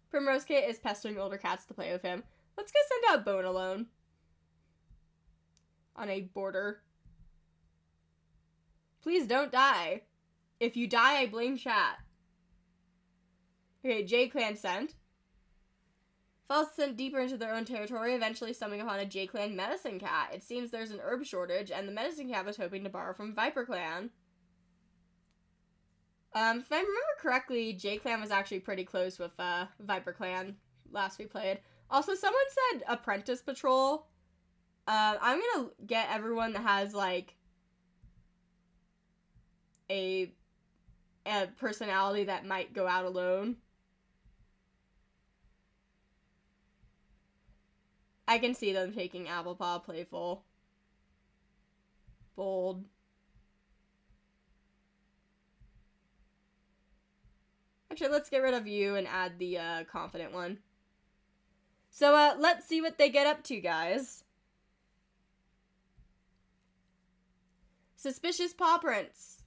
Primrose Kit is pestering older cats to play with him. Let's go send out Bone Alone. On a border. Please don't die. If you die, I blame chat. Okay, J-Clan sent. Falls sent deeper into their own territory, eventually stumbling upon a J-Clan medicine cat. It seems there's an herb shortage, and the medicine cat was hoping to borrow from ViperClan. If I remember correctly, J-Clan was actually pretty close with ViperClan last we played. Also, someone said Apprentice Patrol. I'm gonna get everyone that has, like, a personality that might go out alone. I can see them taking Applepaw, playful, bold. Actually, let's get rid of you and add the confident one. So let's see what they get up to, guys. Suspicious paw prints.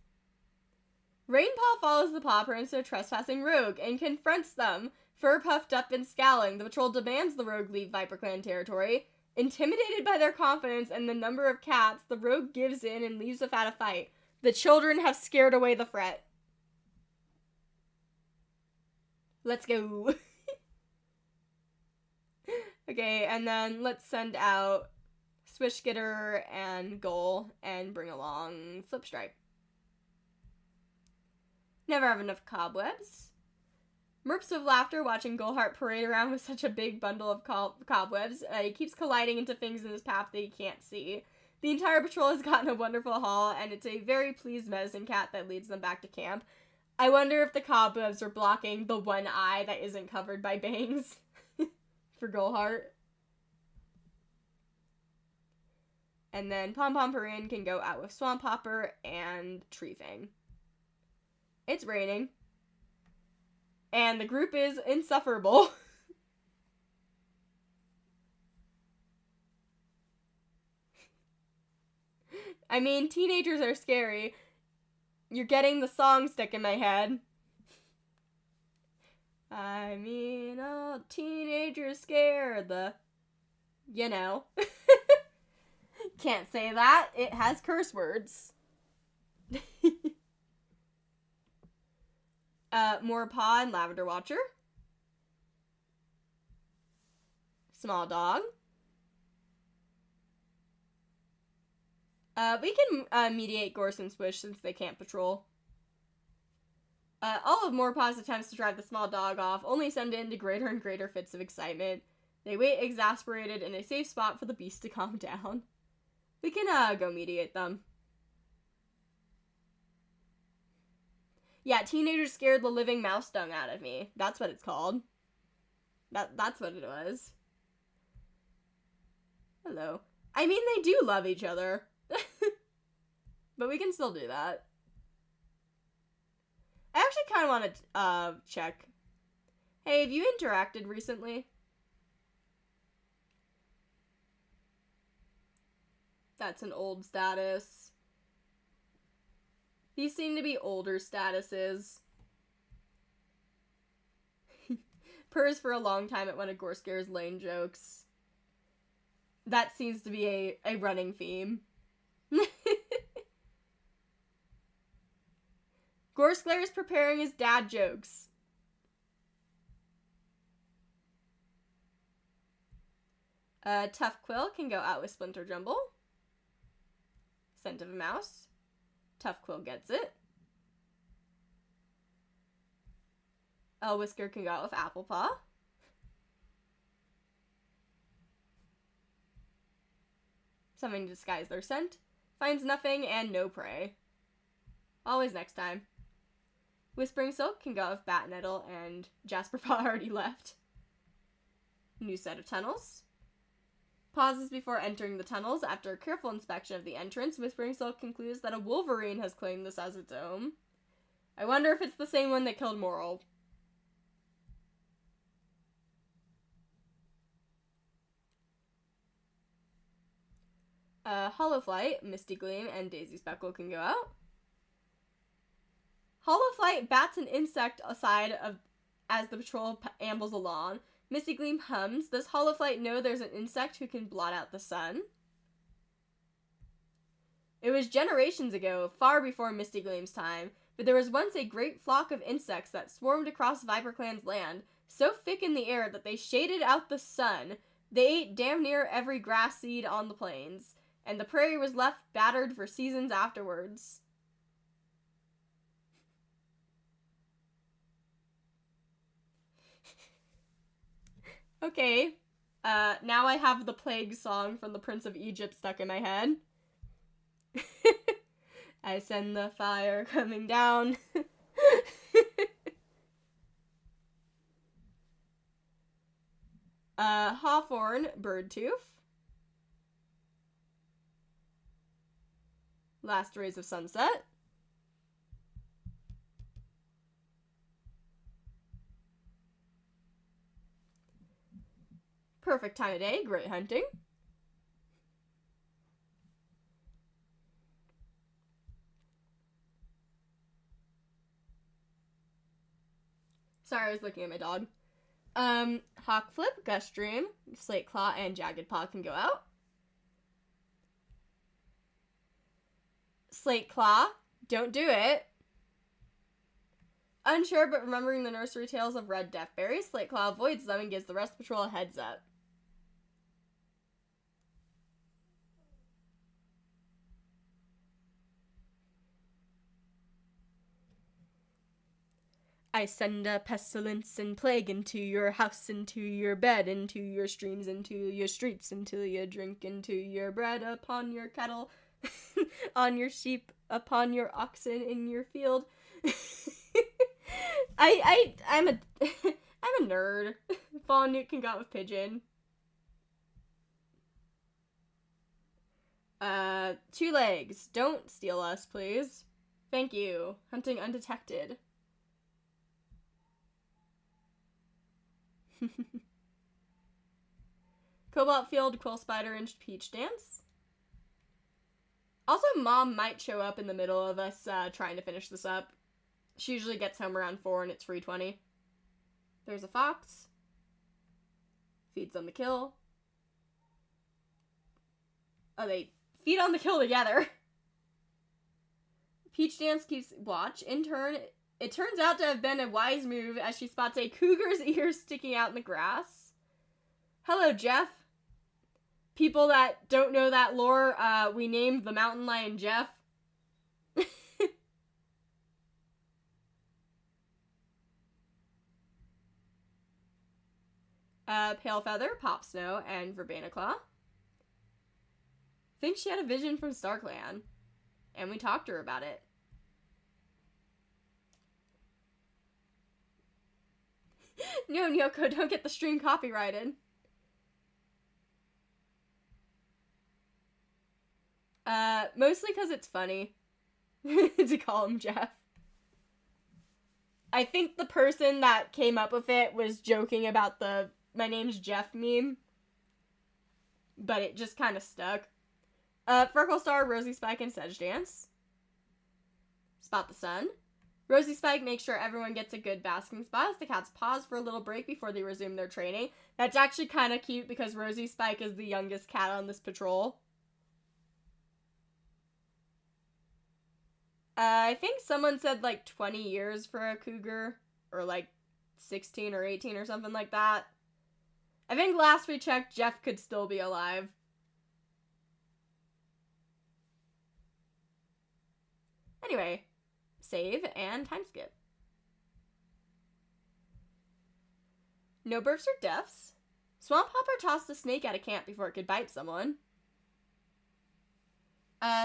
Rainpaw follows the paw prints of a trespassing rogue and confronts them. Fur puffed up and scowling, the patrol demands the rogue leave ViperClan territory. Intimidated by their confidence and the number of cats, the rogue gives in and leaves without a fight. The children have scared away the threat. Let's go. Okay, and then let's send out Swishgitter and Goal and bring along Flipstripe. Never have enough cobwebs. Merps of laughter watching Goldheart parade around with such a big bundle of cobwebs. He keeps colliding into things in his path that he can't see. The entire patrol has gotten a wonderful haul, and it's a very pleased medicine cat that leads them back to camp. I wonder if the cobwebs are blocking the one eye that isn't covered by bangs for Goldheart. And then Pom Pom Parin can go out with Swamp Hopper and Tree Fang. It's raining. And the group is insufferable. I mean, teenagers are scary. You're getting the song stuck in my head. I mean, all teenagers scare the... You know. Can't say that. It has curse words. More Paw and Lavender Watcher. Small Dog. We can mediate Gorse and Swish since they can't patrol. All of Morpaw's attempts to drive the small dog off only send into greater and greater fits of excitement. They wait exasperated in a safe spot for the beast to calm down. We can, go mediate them. Yeah, teenagers scared the living mouse dung out of me. That's what it's called. That's what it was. Hello. I mean, they do love each other. But we can still do that. I actually kind of want to, check. Hey, have you interacted recently? That's an old status. These seem to be older statuses. Purrs for a long time at one of Gore Scare's lane jokes. That seems to be a running theme. Gore Scare is preparing his dad jokes. Tough Quill can go out with Splinter Jumble. Scent of a Mouse. Tough Quill gets it. Whisker can go out with Apple Paw. Something to disguise their scent. Finds nothing and no prey. Always next time. Whispering Silk can go with Bat Nettle, and Jasper Paw already left. New set of tunnels. Pauses before entering the tunnels. After a careful inspection of the entrance, Whispering Silk concludes that a Wolverine has claimed this as its own. I wonder if it's the same one that killed Moral. Hollow Flight, Misty Gleam, and Daisy Speckle can go out. Hollow Flight bats an insect aside as the patrol ambles along. Misty Gleam hums. Does Hollow Flight know there's an insect who can blot out the sun? It was generations ago, far before Misty Gleam's time, but there was once a great flock of insects that swarmed across ViperClan's land, so thick in the air that they shaded out the sun. They ate damn near every grass seed on the plains, and the prairie was left battered for seasons afterwards. Okay, now I have the plague song from the Prince of Egypt stuck in my head. I send the fire coming down. Hawthorn, Birdtooth. Last Rays of Sunset. Perfect time of day, great hunting. Sorry, I was looking at my dog. Hawk Flip, Gust Dream, Slate Claw, and Jagged Paw can go out. Slate Claw, don't do it. Unsure, but remembering the nursery tales of Red Deathberry, Slate Claw avoids them and gives the rest of the patrol a heads up. I send a pestilence and plague into your house, into your bed, into your streams, into your streets, until you drink into your bread, upon your cattle, on your sheep, upon your oxen in your field. I'm a nerd. Fallen Newt can go out with Pigeon. Two legs. Don't steal us, please. Thank you. Hunting undetected. Cobalt Field, Quill Spider, and Peach Dance. Also, Mom might show up in the middle of us trying to finish this up. She usually gets home around 4 and it's 3:20. There's a fox. Feeds on the kill. Oh, they feed on the kill together. Peach Dance keeps watch. In turn, it turns out to have been a wise move as she spots a cougar's ear sticking out in the grass. Hello, Jeff. People that don't know that lore, we named the mountain lion Jeff. Pale Feather, Pop Snow, and Verbena Claw. Think she had a vision from StarClan, and we talked to her about it. No, Nyoko, don't get the stream copyrighted. Mostly because it's funny to call him Jeff. I think the person that came up with it was joking about the "my name's Jeff" meme, but it just kind of stuck. Freckle Star, Rosie Spike, and Sedge Dance. Spot the Sun. Rosie Spike makes sure everyone gets a good basking spot as the cats pause for a little break before they resume their training. That's actually kind of cute because Rosie Spike is the youngest cat on this patrol. I think someone said like 20 years for a cougar, or like 16 or 18 or something like that. I think last we checked, Jeff could still be alive. Anyway, save and time skip. No births or deaths. Swamp Hopper tossed a snake out of camp before it could bite someone.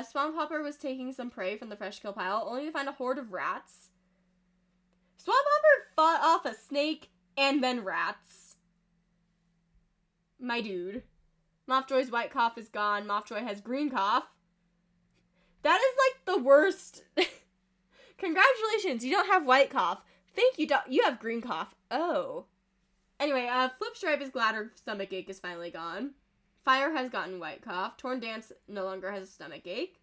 Swamp Hopper was taking some prey from the fresh kill pile, only to find a horde of rats. Swamp Hopper fought off a snake and then rats. My dude. Mothjoy's white cough is gone. Mothjoy has green cough. That is like the worst. Congratulations, you don't have white cough. Thank you, you have green cough. Oh. Anyway, Flipstripe is glad her stomach ache is finally gone. Fire has gotten white cough. Torn Dance no longer has a stomach ache.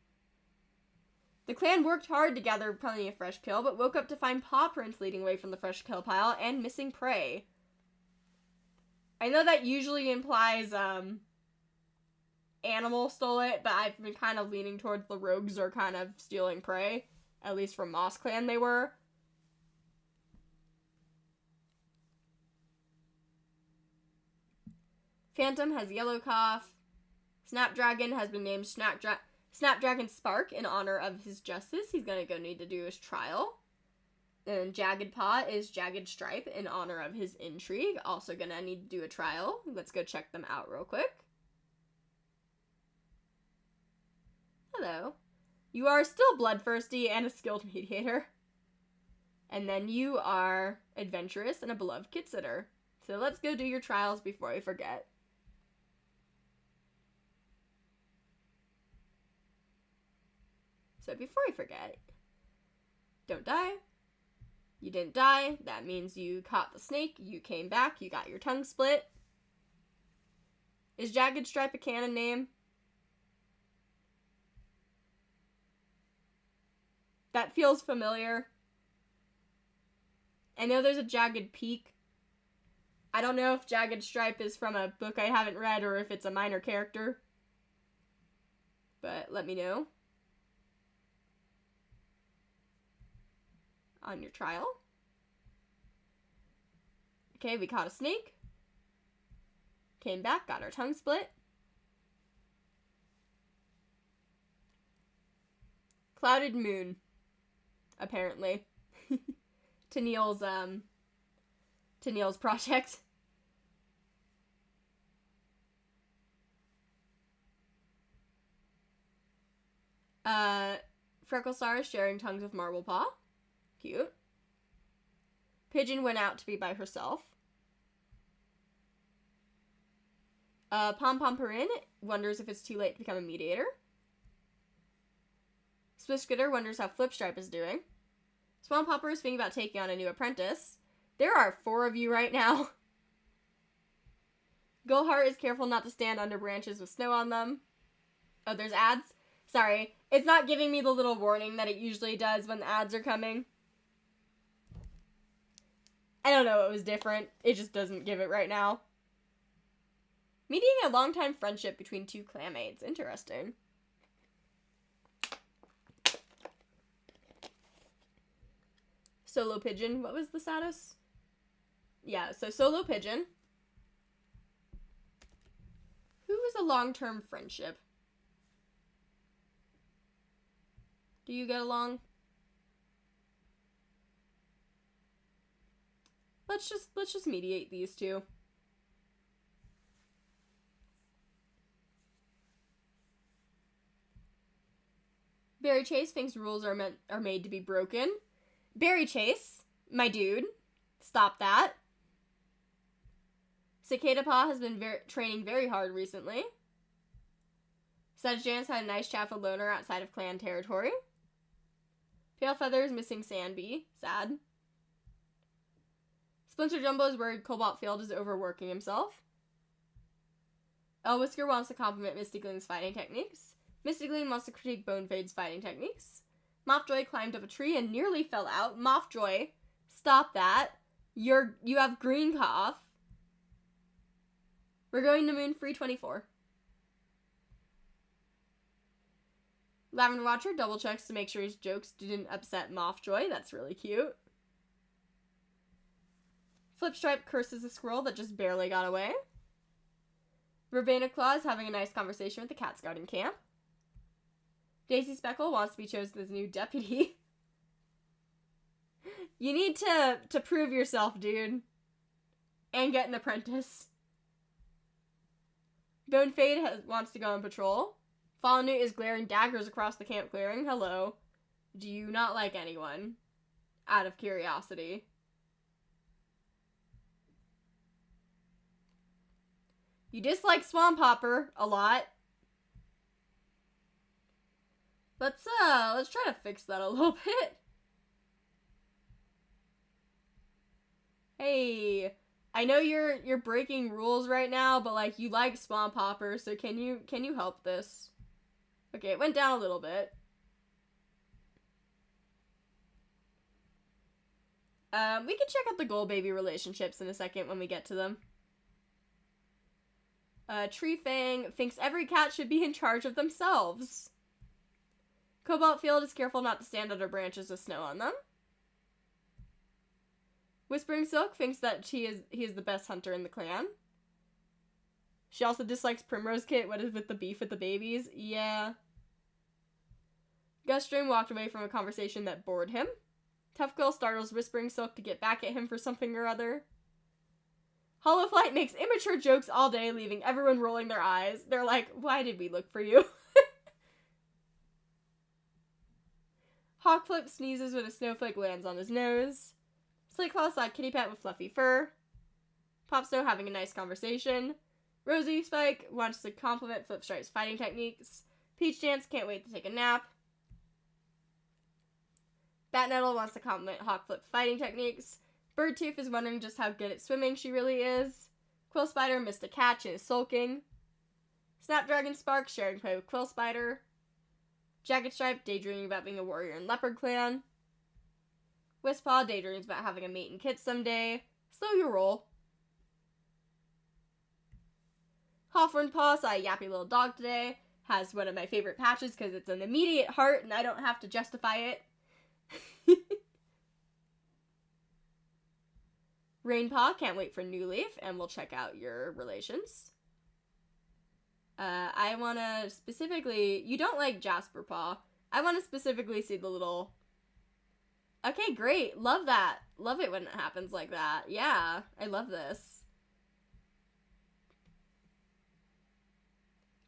The clan worked hard to gather plenty of fresh kill, but woke up to find paw prints leading away from the fresh kill pile and missing prey. I know that usually implies, animal stole it, but I've been kind of leaning towards the rogues are kind of stealing prey. At least from Moss Clan they were. Phantom has yellow cough. Snapdragon has been named Snapdragon Spark in honor of his justice. He's gonna go need to do his trial. And Jagged Paw is Jagged Stripe in honor of his intrigue. Also gonna need to do a trial. Let's go check them out real quick. Hello. You are still bloodthirsty and a skilled mediator. And then you are adventurous and a beloved kid sitter. So let's go do your trials before I forget. So before I forget, don't die. You didn't die. That means you caught the snake, you came back, you got your tongue split. Is Jagged Stripe a canon name? That feels familiar. I know there's a Jagged Peak. I don't know if Jagged Stripe is from a book I haven't read or if it's a minor character. But let me know. On your trial. Okay, we caught a snake. Came back, got our tongue split. Clouded Moon. Apparently. to Neil's project. Frecklestar is sharing tongues with Marblepaw. Cute. Pigeon went out to be by herself. Pom Pom Perrin wonders if it's too late to become a mediator. Swift-Skitter wonders how Flipstripe is doing. Swamp Hopper is thinking about taking on a new apprentice. There are 4 of you right now. Gullheart is careful not to stand under branches with snow on them. Oh, there's ads? Sorry, it's not giving me the little warning that it usually does when the ads are coming. I don't know, it was different. It just doesn't give it right now. Meeting a longtime friendship between 2 clanmates. Interesting. Solo Pigeon. What was the status? Yeah, so Solo Pigeon. Who was a long-term friendship? Do you get along? Let's just mediate these 2. Barry Chase thinks rules are made to be broken. Barry Chase, my dude, stop that. Cicada Paw has been training very hard recently. Sedge Janice had a nice chat with Loner outside of clan territory. Pale Feather is missing Sandbee. Sad. Splinter Jumbo is worried Cobalt Field is overworking himself. El Whisker wants to compliment Misty Gleam's fighting techniques. Misty Gleam wants to critique Bonefade's fighting techniques. Moffjoy climbed up a tree and nearly fell out. Moffjoy, stop that. You have green cough. We're going to Moon Free 24. Lavender Watcher double checks to make sure his jokes didn't upset Moffjoy. That's really cute. Flipstripe curses a squirrel that just barely got away. Ravenna Claw is having a nice conversation with the Cat Scout in camp. Daisy Speckle wants to be chosen as new deputy. You need to prove yourself, dude. And get an apprentice. Bonefade wants to go on patrol. Fallen Newt is glaring daggers across the camp clearing. Hello. Do you not like anyone? Out of curiosity. You dislike Swamp Hopper a lot. Let's try to fix that a little bit. Hey, I know you're breaking rules right now, but like you like Swamp Hopper, so can you help this? Okay, it went down a little bit. We can check out the Gold Baby relationships in a second when we get to them. Tree Fang thinks every cat should be in charge of themselves. Cobalt Field is careful not to stand under branches with snow on them. Whispering Silk thinks that he is the best hunter in the clan. She also dislikes Primrose Kit. What is with the beef with the babies? Yeah. Guststream walked away from a conversation that bored him. Tough Quill startles Whispering Silk to get back at him for something or other. Hollowflight makes immature jokes all day, leaving everyone rolling their eyes. They're like, why did we look for you? Hawkflip sneezes when a snowflake lands on his nose. Slateclaw saw Kitty Pet with fluffy fur. Popsnow having a nice conversation. Rosie Spike wants to compliment Flipstripe's fighting techniques. Peach Dance can't wait to take a nap. Batnettle wants to compliment Hawkflip's fighting techniques. Birdtooth is wondering just how good at swimming she really is. Quill Spider missed a catch and is sulking. Snapdragon Spark sharing play with Quill Spider. Jagged Stripe daydreaming about being a warrior in Leopard Clan. Wispaw daydreams about having a mate in kit someday. Slow your roll. Hawthorne Paw saw a yappy little dog today. Has one of my favorite patches because it's an immediate heart and I don't have to justify it. Rainpaw can't wait for New Leaf, and we'll check out your relations. I want to specifically... You don't like Jasper Paw. I want to specifically see the little... Okay, great. Love that. Love it when it happens like that. Yeah, I love this.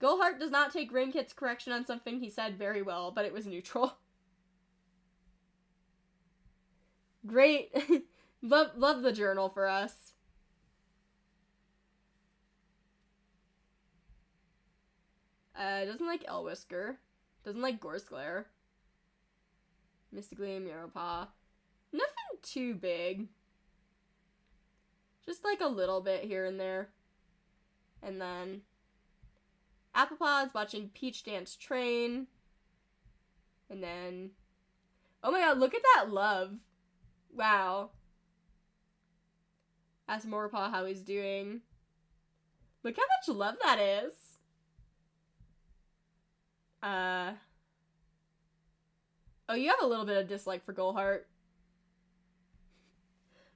Gullheart does not take Rainkit's correction on something he said very well, but it was neutral. Great. Love the journal for us. Doesn't like Elwhisker. Doesn't like Gorsglare. Misty Gleam, Yarrowpaw. Nothing too big. Just like a little bit here and there. And then Applepaw is watching Peach Dance Train. And then... Oh my god, look at that love. Wow. Ask Morepaw how he's doing. Look how much love that is. Oh, you have a little bit of dislike for Gullheart.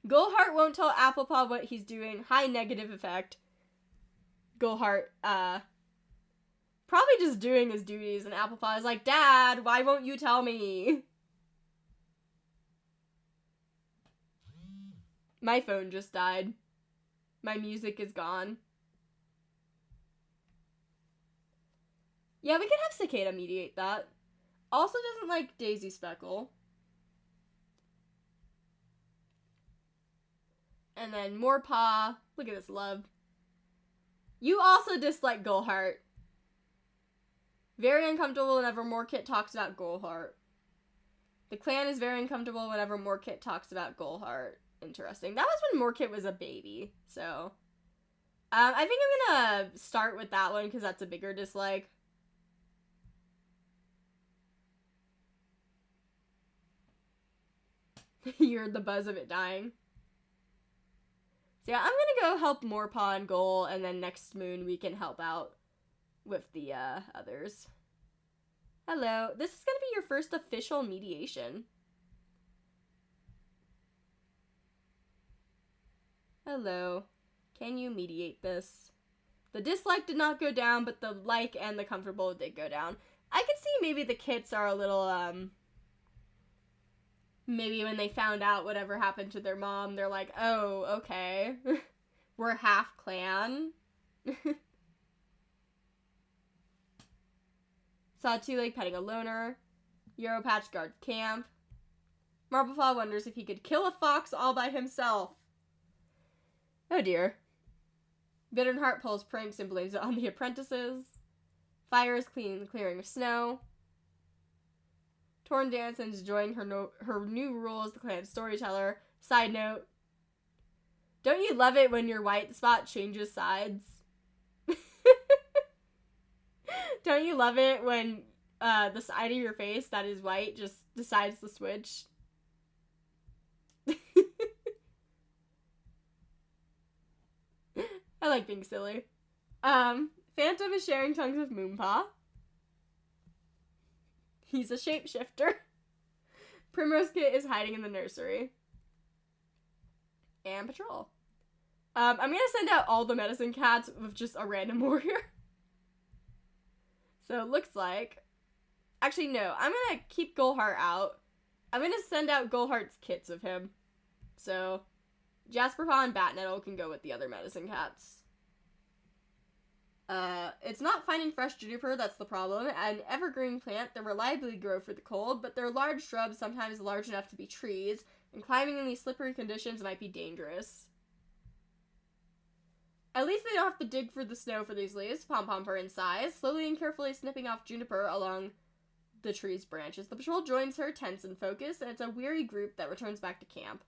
Gullheart won't tell Applepaw what he's doing. High negative effect. Gullheart, probably just doing his duties, and Applepaw is like, Dad, why won't you tell me? My phone just died. My music is gone. Yeah, we can have Cicada mediate that. Also doesn't like Daisy Speckle. And then Morepaw. Look at this love. You also dislike Gullheart. Very uncomfortable whenever Morekit talks about Gullheart. The clan is very uncomfortable whenever Morekit talks about Gullheart. Interesting. That was when Morekit was a baby, so... I think I'm gonna start with that one because that's a bigger dislike. You heard the buzz of it dying. So yeah, I'm gonna go help Morepaw and Gull, and then next moon we can help out with the others. Hello. This is gonna be your first official mediation. Hello. Can you mediate this? The dislike did not go down, but the like and the comfortable did go down. I could see maybe the kits are a little, maybe when they found out whatever happened to their mom, they're like, oh, okay. We're half clan. Saw Two-Leg petting a loner. Europatch guard camp. Marbleclaw wonders if he could kill a fox all by himself. Oh dear. Bitterheart pulls pranks and blames it on the apprentices. Fire is cleaning the clearing of snow. Torn Dance is enjoying her new role as the clan storyteller. Side note. Don't you love it when your white spot changes sides? Don't you love it when the side of your face that is white just decides to switch? I like being silly. Phantom is sharing tongues with Moonpaw. He's a shapeshifter. Primrose Kit is hiding in the nursery. And Patrol. I'm gonna send out all the medicine cats with just a random warrior. So it looks like... Actually, no. I'm gonna keep Gullheart out. I'm gonna send out Gullheart's kits of him. So... Jasperpaw and Batnettle can go with the other medicine cats. It's not finding fresh juniper that's the problem. An evergreen plant that reliably grow for the cold, but they're large shrubs, sometimes large enough to be trees, and climbing in these slippery conditions might be dangerous. At least they don't have to dig for the snow for these leaves. Pom-Pom are in size, slowly and carefully snipping off juniper along the tree's branches. The patrol joins her, tense and focused, and it's a weary group that returns back to camp.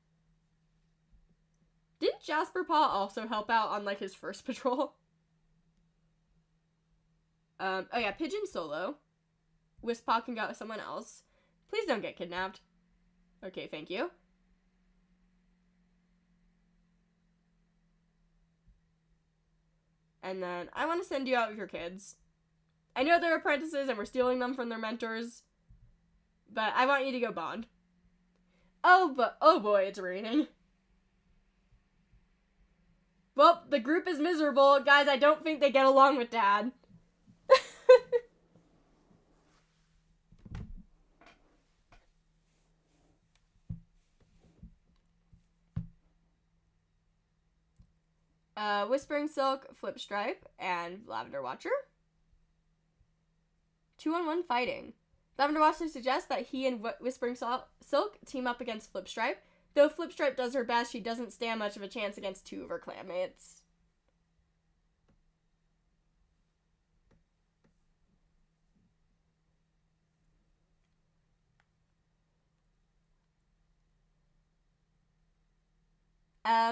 Didn't Jasperpaw also help out on, like, his first patrol? Oh yeah, Pigeon solo. Wisppaw can go with someone else. Please don't get kidnapped. Okay, thank you. And then, I want to send you out with your kids. I know they're apprentices and we're stealing them from their mentors, but I want you to go bond. Oh, but, oh boy, it's raining. Well, the group is miserable. Guys, I don't think they get along with Dad. Whispering Silk, Flipstripe, and Lavender Watcher. 2-on-1 fighting. Lavender Watcher suggests that he and Whispering Silk team up against Flipstripe. Though Flipstripe does her best, she doesn't stand much of a chance against two of her clanmates.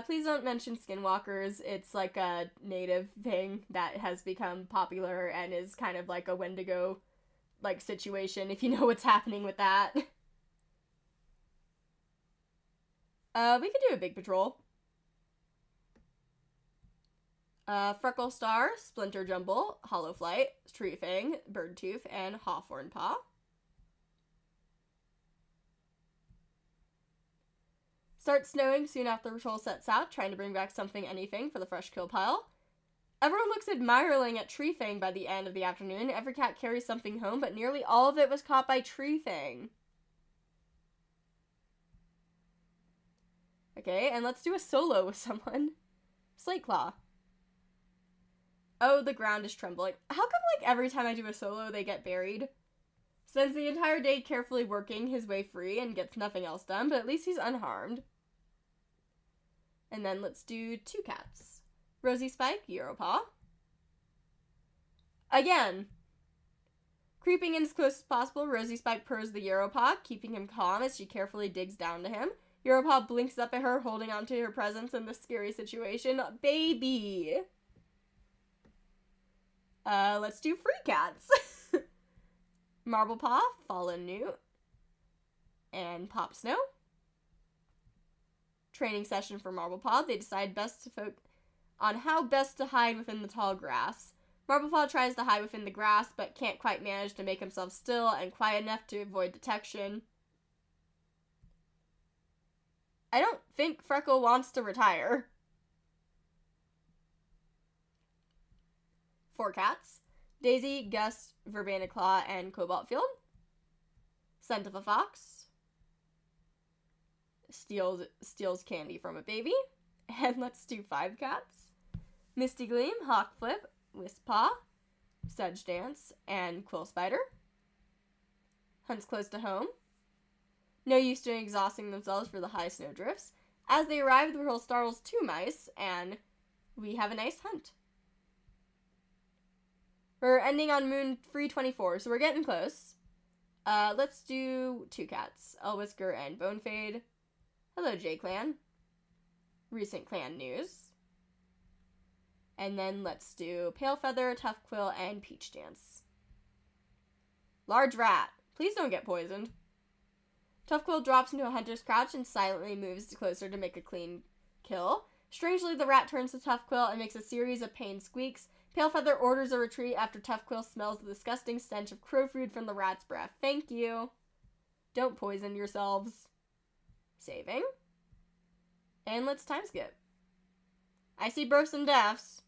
Please don't mention skinwalkers. It's like a native thing that has become popular and is kind of like a Wendigo like situation, if you know what's happening with that. We could do a big patrol. Freckle Star, Splinter Jumble, Hollow Flight, Tree Fang, Birdtooth, and Hawthorn Paw. Starts snowing soon after the patrol sets out, trying to bring back something, anything, for the fresh kill pile. Everyone looks admiring at Tree Fang by the end of the afternoon. Every cat carries something home, but nearly all of it was caught by Tree Fang. Okay, and let's do a solo with someone. Slate Claw. Oh, the ground is trembling. How come, like, every time I do a solo, they get buried? Spends the entire day carefully working his way free and gets nothing else done, but at least he's unharmed. And then let's do 2 cats. Rosy Spike, Europaw. Again, creeping in as close as possible, Rosy Spike purrs the Europaw, keeping him calm as she carefully digs down to him. Europaw blinks up at her, holding on to her presence in this scary situation. Baby! Let's do free cats. Marblepaw, Fallen Newt, and Pop Snow. Training session for Marblepaw. They decide best to focus on how best to hide within the tall grass. Marblepaw tries to hide within the grass, but can't quite manage to make himself still and quiet enough to avoid detection. I don't think Freckle wants to retire. 4 cats. Daisy, Gus, Verbena Claw, and Cobalt Field. Scent of a Fox. Steals candy from a baby. And let's do 5 cats. Misty Gleam, Hawk Flip, Wispaw, Sedge Dance, and Quill Spider. Hunts close to home. No use doing exhausting themselves for the high snow drifts. As they arrive, the world startles 2 mice, and we have a nice hunt. We're ending on Moon 324, so we're getting close. Let's do 2 cats. Elwhisker and Bonefade. Hello, J-Clan. Recent clan news. And then let's do Pale Feather, Tough Quill, and Peach Dance. Large rat. Please don't get poisoned. Tough Quill drops into a hunter's crouch and silently moves closer to make a clean kill. Strangely, the rat turns to Tough Quill and makes a series of pained squeaks. Pale Feather orders a retreat after Tough Quill smells the disgusting stench of crow food from the rat's breath. Thank you. Don't poison yourselves. Saving. And let's time skip. I see births and deaths.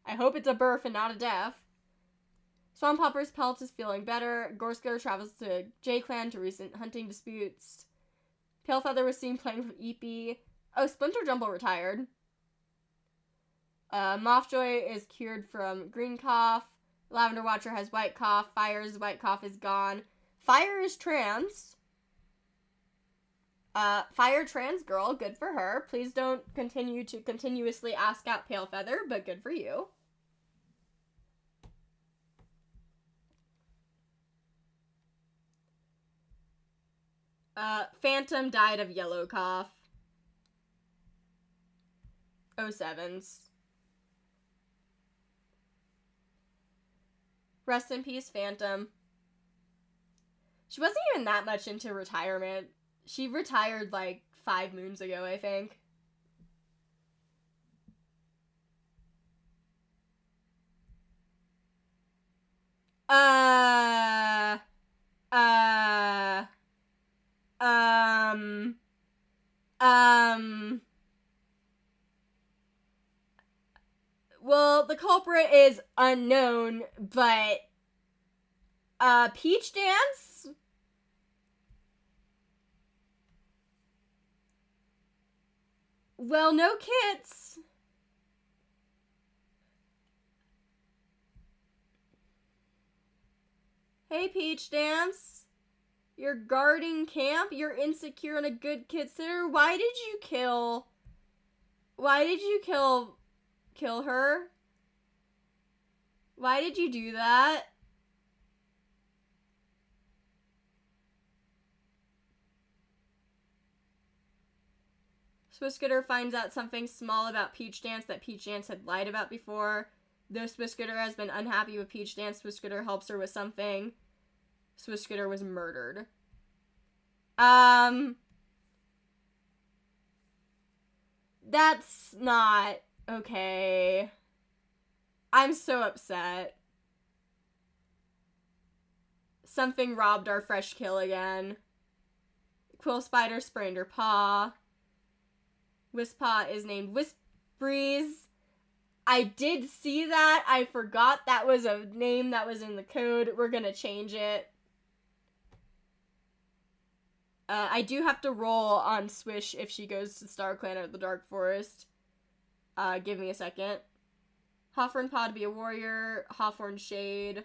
I hope it's a birth and not a death. Swampopper's pelt is feeling better. Gorsker travels to J-Clan to recent hunting disputes. Palefeather was seen playing with Eepee. Oh, Splinter Jumble retired. Mothjoy is cured from green cough. Lavender Watcher has white cough. Fire's white cough is gone. Fire is trans. Fire trans girl, good for her. Please don't continue to continuously ask out Palefeather, but good for you. Phantom died of yellow cough. 07s. Rest in peace, Phantom. She wasn't even that much into retirement. She retired like 5 moons ago, I think. Well, the culprit is unknown, but, Peach Dance? Well, no kits. Hey, Peach Dance. You're guarding camp? You're insecure and a good kid sitter? Why did you kill her? Why did you do that? Swisketer finds out something small about Peach Dance that Peach Dance had lied about before. Though Swisketer has been unhappy with Peach Dance, Swisketer helps her with something. Swisketer was murdered. That's not okay. I'm so upset. Something robbed our fresh kill again. Quill Spider sprained her paw. Wispaw is named Wisbreeze. I did see that. I forgot that was a name that was in the code. We're gonna change it. I do have to roll on Swish if she goes to StarClan or the Dark Forest. Give me a second. Hawthorn Paw to be a warrior. Hawthorn Shade.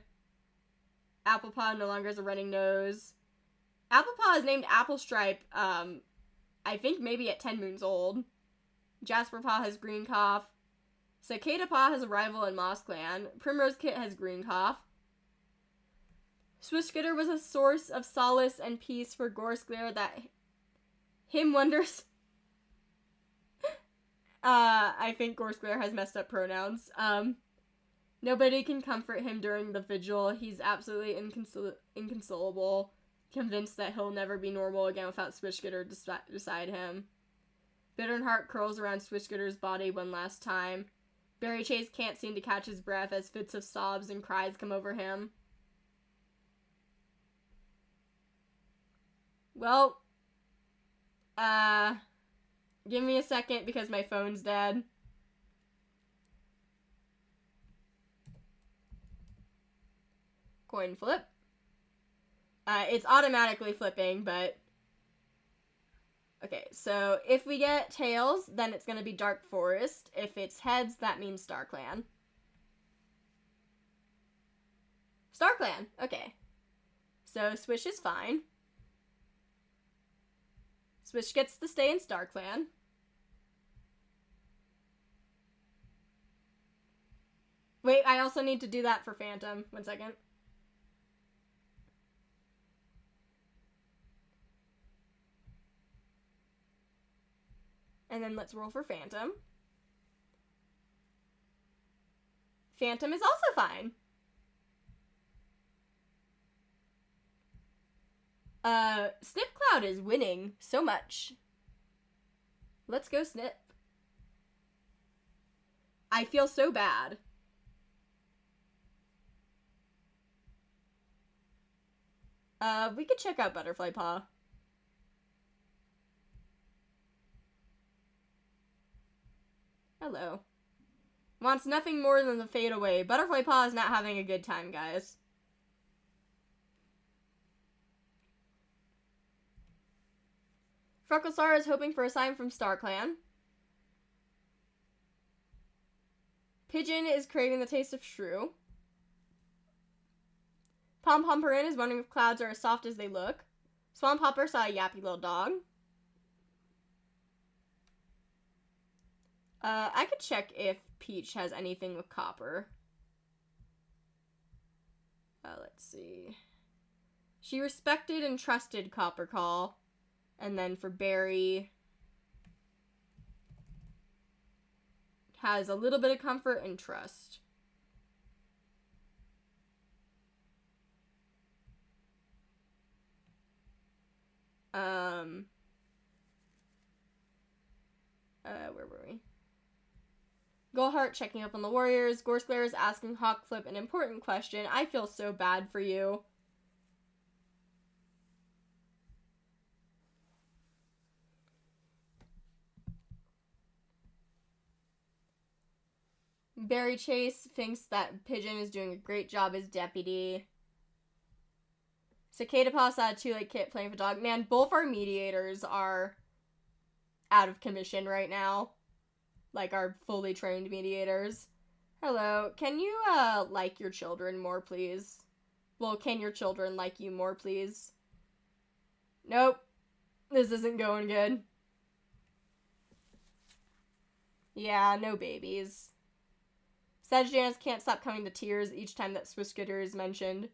Applepaw no longer has a running nose. Applepaw is named Applestripe, I think maybe at 10 moons old. Jasperpaw has green cough. Cicada Paw has a rival in Moss Clan. Primrose Kit has green cough. Swishgitter was a source of solace and peace for Gorsclair that him wonders. I think Gorsclair has messed up pronouns. Nobody can comfort him during the vigil. He's absolutely inconsolable, convinced that he'll never be normal again without Swishgitter beside him. Bittern Heart curls around Swishgitter's body one last time. Berry Chase can't seem to catch his breath as fits of sobs and cries come over him. Well, give me a second because my phone's dead. Coin flip. It's automatically flipping, but... Okay, so if we get tails, then it's going to be Dark Forest. If it's heads, that means StarClan. StarClan, okay. So Swish is fine. Swish gets to stay in StarClan. Wait, I also need to do that for Phantom. 1 second. And then let's roll for Phantom. Phantom is also fine. Snip Cloud is winning so much. Let's go, Snip. I feel so bad. We could check out Butterfly Paw. Hello. Wants nothing more than the fade away. Butterfly Paw is not having a good time, guys. Frecklestar is hoping for a sign from StarClan. Pigeon is craving the taste of shrew. Pom-Pomperin is wondering if clouds are as soft as they look. Swamp Hopper saw a yappy little dog. I could check if Peach has anything with copper. Let's see. She respected and trusted Copper Call. And then for Berry, has a little bit of comfort and trust. Where were we? Gullheart checking up on the Warriors. Gorsclair is asking Hawkflip an important question. I feel so bad for you. Berry Chase thinks that Pigeon is doing a great job as deputy. Cicada Paw saw a two-leg kit playing for dog. Man, both our mediators are out of commission right now. Like, our fully trained mediators. Hello, can you, like your children more, please? Well, can your children like you more, please? Nope. This isn't going good. Yeah, no babies. Sagittarius can't stop coming to tears each time that Swishgitter is mentioned.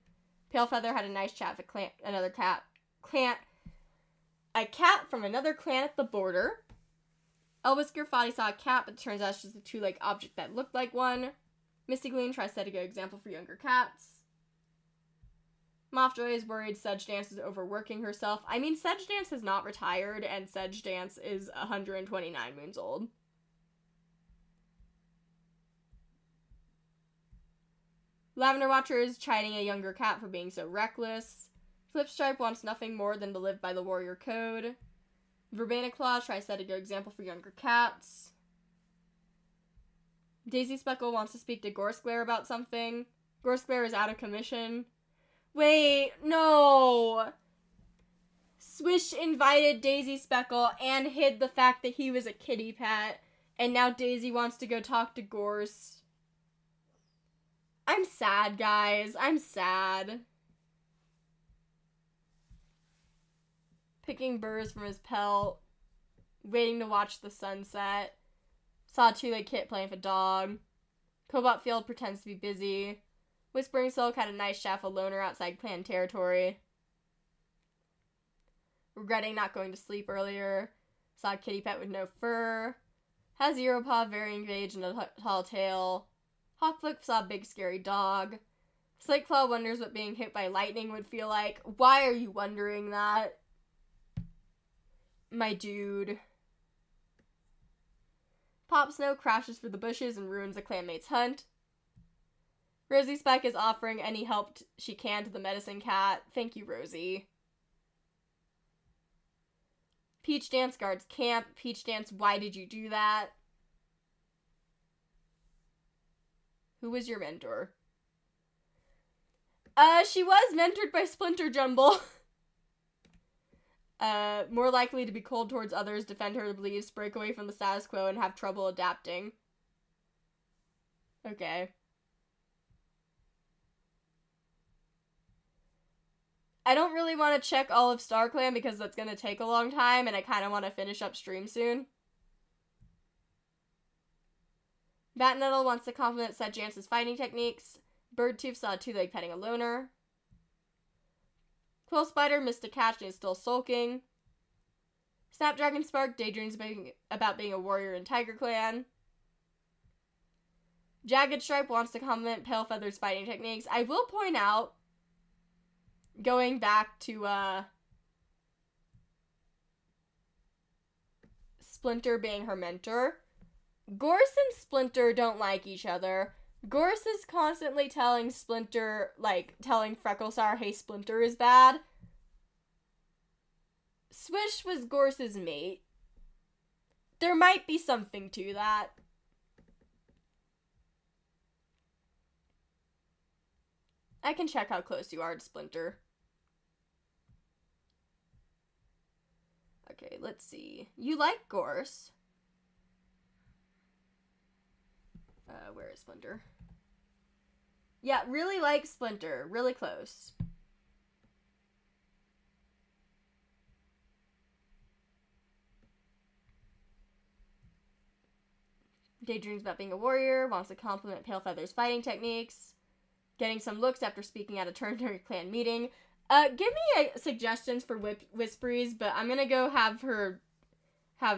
Palefeather had a nice chat with a cat from another clan at the border. Elvisker thought he saw a cat, but it turns out it's just a two-leg object that looked like one. Misty Gleam tries to set a good example for younger cats. Mothjoy is worried Sedge Dance is overworking herself. I mean, Sedge Dance has not retired, and Sedge Dance is 129 moons old. Lavender Watcher is chiding a younger cat for being so reckless. Flipstripe wants nothing more than to live by the warrior code. Verbena Claw tries to set a good example for younger cats. Daisy Speckle wants to speak to Gorsclair about something. Gorsclair is out of commission. Wait, no! Swish invited Daisy Speckle and hid the fact that he was a kitty pet, and now Daisy wants to go talk to Gorse. I'm sad, guys. I'm sad. Picking burrs from his pelt. Waiting to watch the sunset. Saw a two-legged kit playing with a dog. Cobalt Field pretends to be busy. Whispering Silk had a nice shaft of loner outside clan territory. Regretting not going to sleep earlier. Saw a kitty pet with no fur. Has Zero Paw very engaged in a tall tail. Hawkflick saw a big scary dog. Slateclaw wonders what being hit by lightning would feel like. Why are you wondering that? My dude. Pop Snow crashes through the bushes and ruins a clanmate's hunt. Rosie Speck is offering any help she can to the medicine cat. Thank you, Rosie. Peach Dance guards camp. Peach Dance, why did you do that? Who was your mentor? She was mentored by Splinter Jumble. More likely to be cold towards others, defend her beliefs, break away from the status quo, and have trouble adapting. Okay. I don't really want to check all of StarClan because that's going to take a long time, and I kind of want to finish up stream soon. Batnettle wants to compliment Seth Jance's fighting techniques. Birdtooth saw a two-leg petting a loner. Quill Spider missed a catch and is still sulking. Snapdragon Spark daydreams about being a warrior in Tiger Clan. Jagged Stripe wants to compliment Pale Feather's fighting techniques. I will point out, going back to Splinter being her mentor, Gorse and Splinter don't like each other. Gorse is constantly telling Splinter, telling Frecklestar, hey, Splinter is bad. Swish was Gorse's mate. There might be something to that. I can check how close you are to Splinter. Okay, let's see. You like Gorse. Where is Splinter? Yeah, really like Splinter. Really close. Daydreams about being a warrior. Wants to compliment Pale Feather's fighting techniques. Getting some looks after speaking at a ternary clan meeting. Give me suggestions for Whisperies, but I'm gonna go have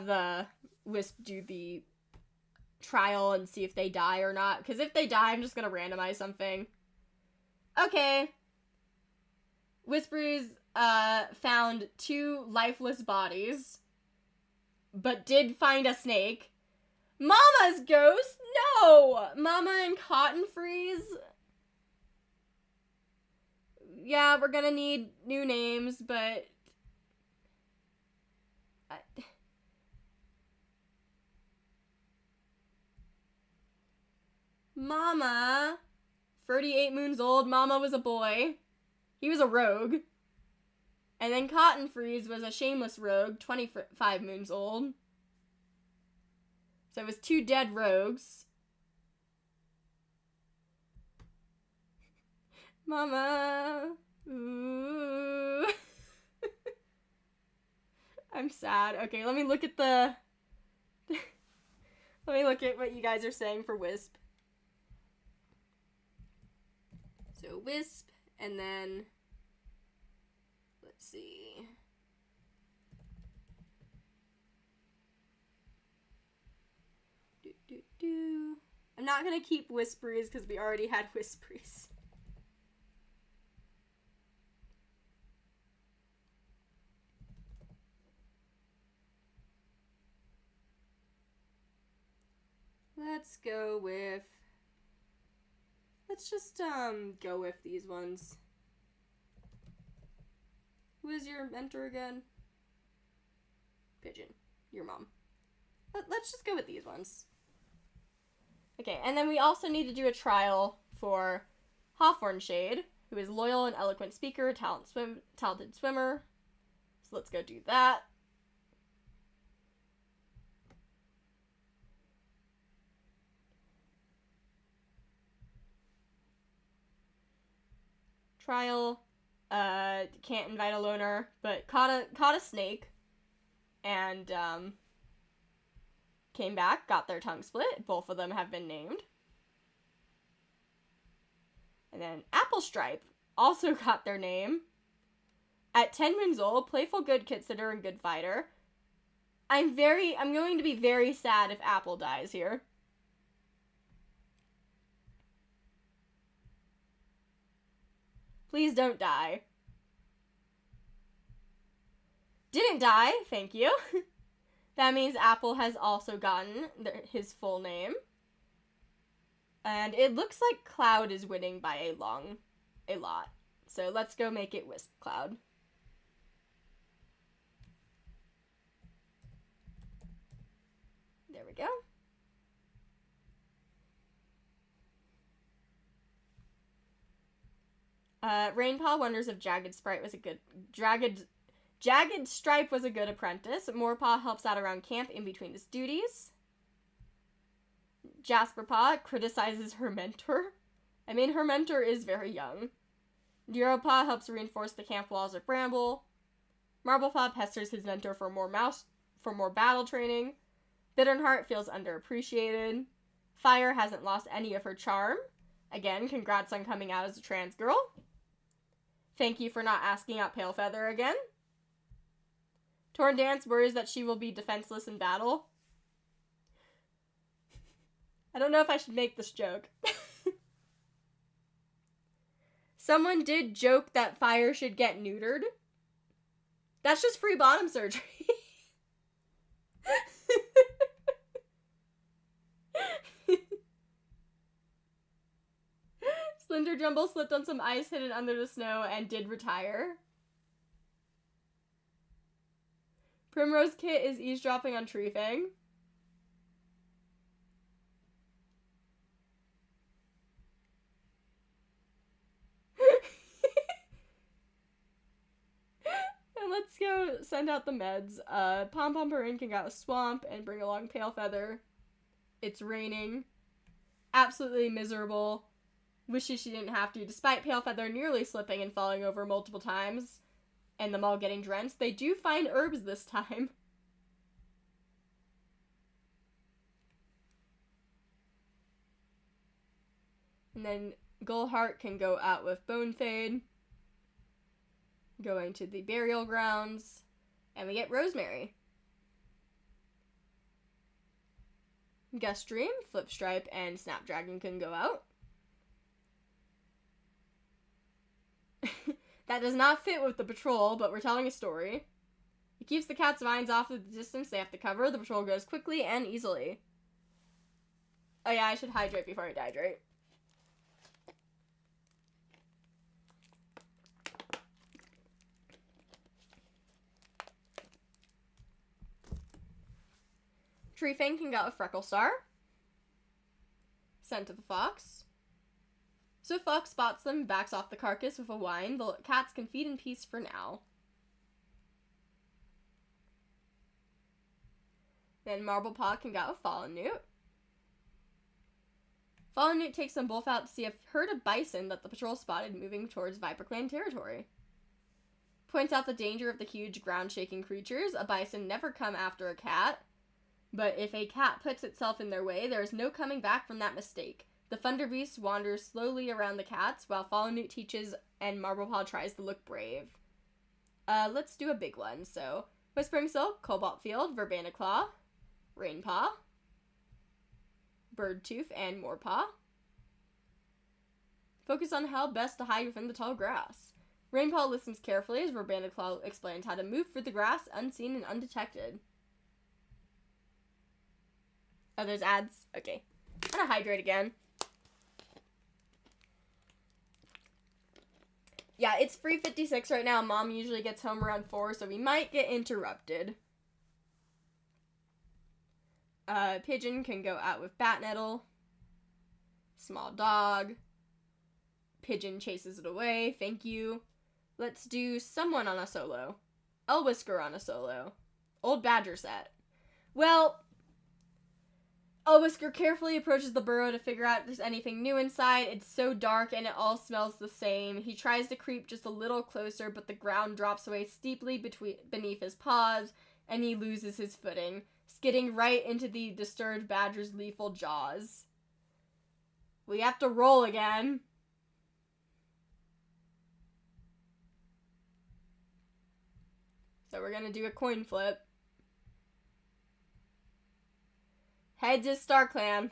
the Wisp do the trial and see if they die or not. Because if they die, I'm just gonna randomize something. Okay. Whisperies found 2 lifeless bodies, but did find a snake. Mama's ghost? No! Mama and Cotton Freeze? Yeah, we're gonna need new names, but... Mama, 38 moons old, Mama was a boy. He was a rogue. And then Cotton Freeze was a shameless rogue, 25 moons old. So it was 2 dead rogues. Mama. Ooh. I'm sad. Okay, let me look at the... let me look at what you guys are saying for Wisp. So Wisp, and then... let's see... I'm not gonna keep Whisperies because we already had Whisperies. Let's go with... let's just go with these ones. Who is your mentor again? Pigeon. Your mom. Let's just go with these ones. Okay, and then we also need to do a trial for Hawthorn Shade, who is loyal and eloquent speaker, talented swimmer. So let's go do that. Trial Can't invite a loner, but caught a snake, and came back, got their tongue split. Both of them have been named. And then Apple Stripe also got their name. At 10 moons old, playful, good kid sitter, and good fighter. I'm going to be very sad if Apple dies here. Please don't die. Didn't die, thank you. That means Apple has also gotten his full name. And it looks like Cloud is winning by a lot. So let's go make it Wisp Cloud. There we go. Rainpaw wonders if Jagged Stripe was a good apprentice. Morepaw helps out around camp in between his duties. Jasperpaw criticizes her mentor. I mean, her mentor is very young. Duropaw helps reinforce the camp walls of Bramble. Marblepaw pesters his mentor for more battle training. Bitternheart feels underappreciated. Fire hasn't lost any of her charm. Again, congrats on coming out as a trans girl. Thank you for not asking out Palefeather again. Torn Dance worries that she will be defenseless in battle. I don't know if I should make this joke. Someone did joke that Fire should get neutered. That's just free bottom surgery. Slender Jumble slipped on some ice hidden under the snow and did retire. Primrose Kit is eavesdropping on Treefang. And let's go send out the meds. Pom Pomperin can go out a swamp and bring along Palefeather. It's raining. Absolutely miserable. Wishes she didn't have to. Despite Palefeather nearly slipping and falling over multiple times, and them all getting drenched, they do find herbs this time. And then Gullheart can go out with Bonefade, going to the burial grounds, and we get Rosemary. Gustream, Flipstripe, and Snapdragon can go out. That does not fit with the patrol, but we're telling a story. It keeps the cat's vines off of the distance they have to cover. The patrol goes quickly and easily. Oh yeah, I should hydrate before I dehydrate. Treefang can go with Frecklestar. Sent to the fox. So Fox spots them and backs off the carcass with a whine. The cats can feed in peace for now. Then Marblepaw can go with Fallen Newt. Fallen Newt takes them both out to see a herd of bison that the patrol spotted moving towards ViperClan territory. Points out the danger of the huge ground-shaking creatures. A bison never come after a cat, but if a cat puts itself in their way, there is no coming back from that mistake. The Thunder Beast wanders slowly around the cats, while Fallen Newt teaches and Marblepaw tries to look brave. Let's do a big one. So, Whispering Silk, Cobalt Field, Verbena Claw, Rainpaw, Birdtooth, and Morepaw. Focus on how best to hide within the tall grass. Rainpaw listens carefully as Verbena Claw explains how to move through the grass unseen and undetected. Oh, there's ads? Okay. I'm gonna hydrate again. Yeah, it's 3:56 right now. Mom usually gets home around 4, so we might get interrupted. Pigeon can go out with Batnettle. Small dog. Pigeon chases it away. Thank you. Let's do someone on a solo. Elwhisker on a solo. Old Badger set. Well, Whisker carefully approaches the burrow to figure out if there's anything new inside. It's so dark and it all smells the same. He tries to creep just a little closer, but the ground drops away steeply beneath his paws, and he loses his footing, skidding right into the disturbed badger's lethal jaws. We have to roll again. So we're gonna do a coin flip. Heads is StarClan.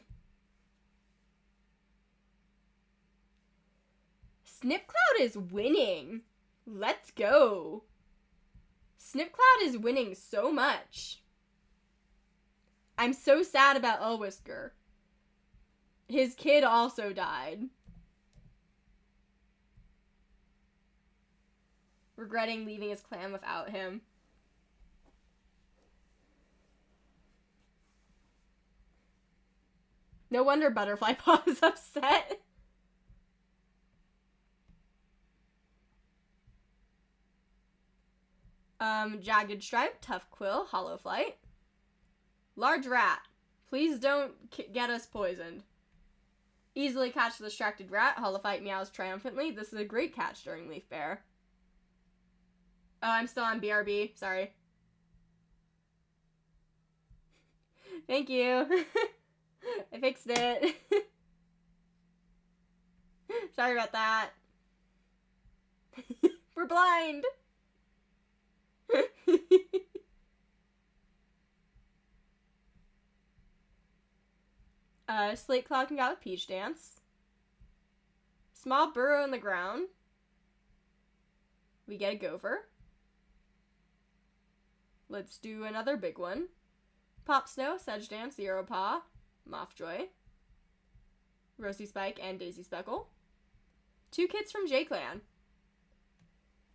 Snipcloud is winning. Let's go. Snipcloud is winning so much. I'm so sad about Elwhisker. His kid also died. Regretting leaving his clan without him. No wonder Butterfly Paw is upset. Jagged Stripe, Tough Quill, Hollow Flight. Large Rat. Please don't get us poisoned. Easily catch the distracted rat. Hollow Flight meows triumphantly. This is a great catch during Leaf Bear. Oh, I'm still on BRB. Sorry. Thank you. I fixed it. Sorry about that. We're blind. Slate Cloud got with Peach Dance. Small burrow in the ground. We get a gopher. Let's do another big one. Pop Snow, Sedge Dance, Zero Paw, Mothjoy, Rosie Spike, and Daisy Speckle. 2 kids from J-Clan.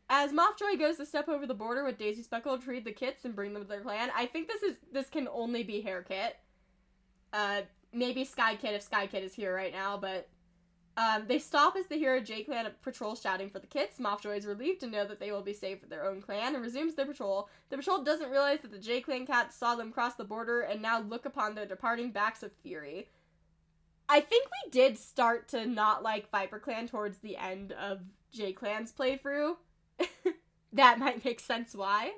As Mothjoy goes to step over the border with Daisy Speckle to retrieve the kits and bring them to their clan, I think this can only be Hair Kit. Maybe Sky Kid if Sky Kid is here right now, but they stop as they hear a J-Clan patrol shouting for the kits. Mothjoy is relieved to know that they will be safe with their own clan and resumes their patrol. The patrol doesn't realize that the J-Clan cats saw them cross the border and now look upon their departing backs with fury. I think we did start to not like ViperClan towards the end of J-Clan's playthrough. That might make sense why.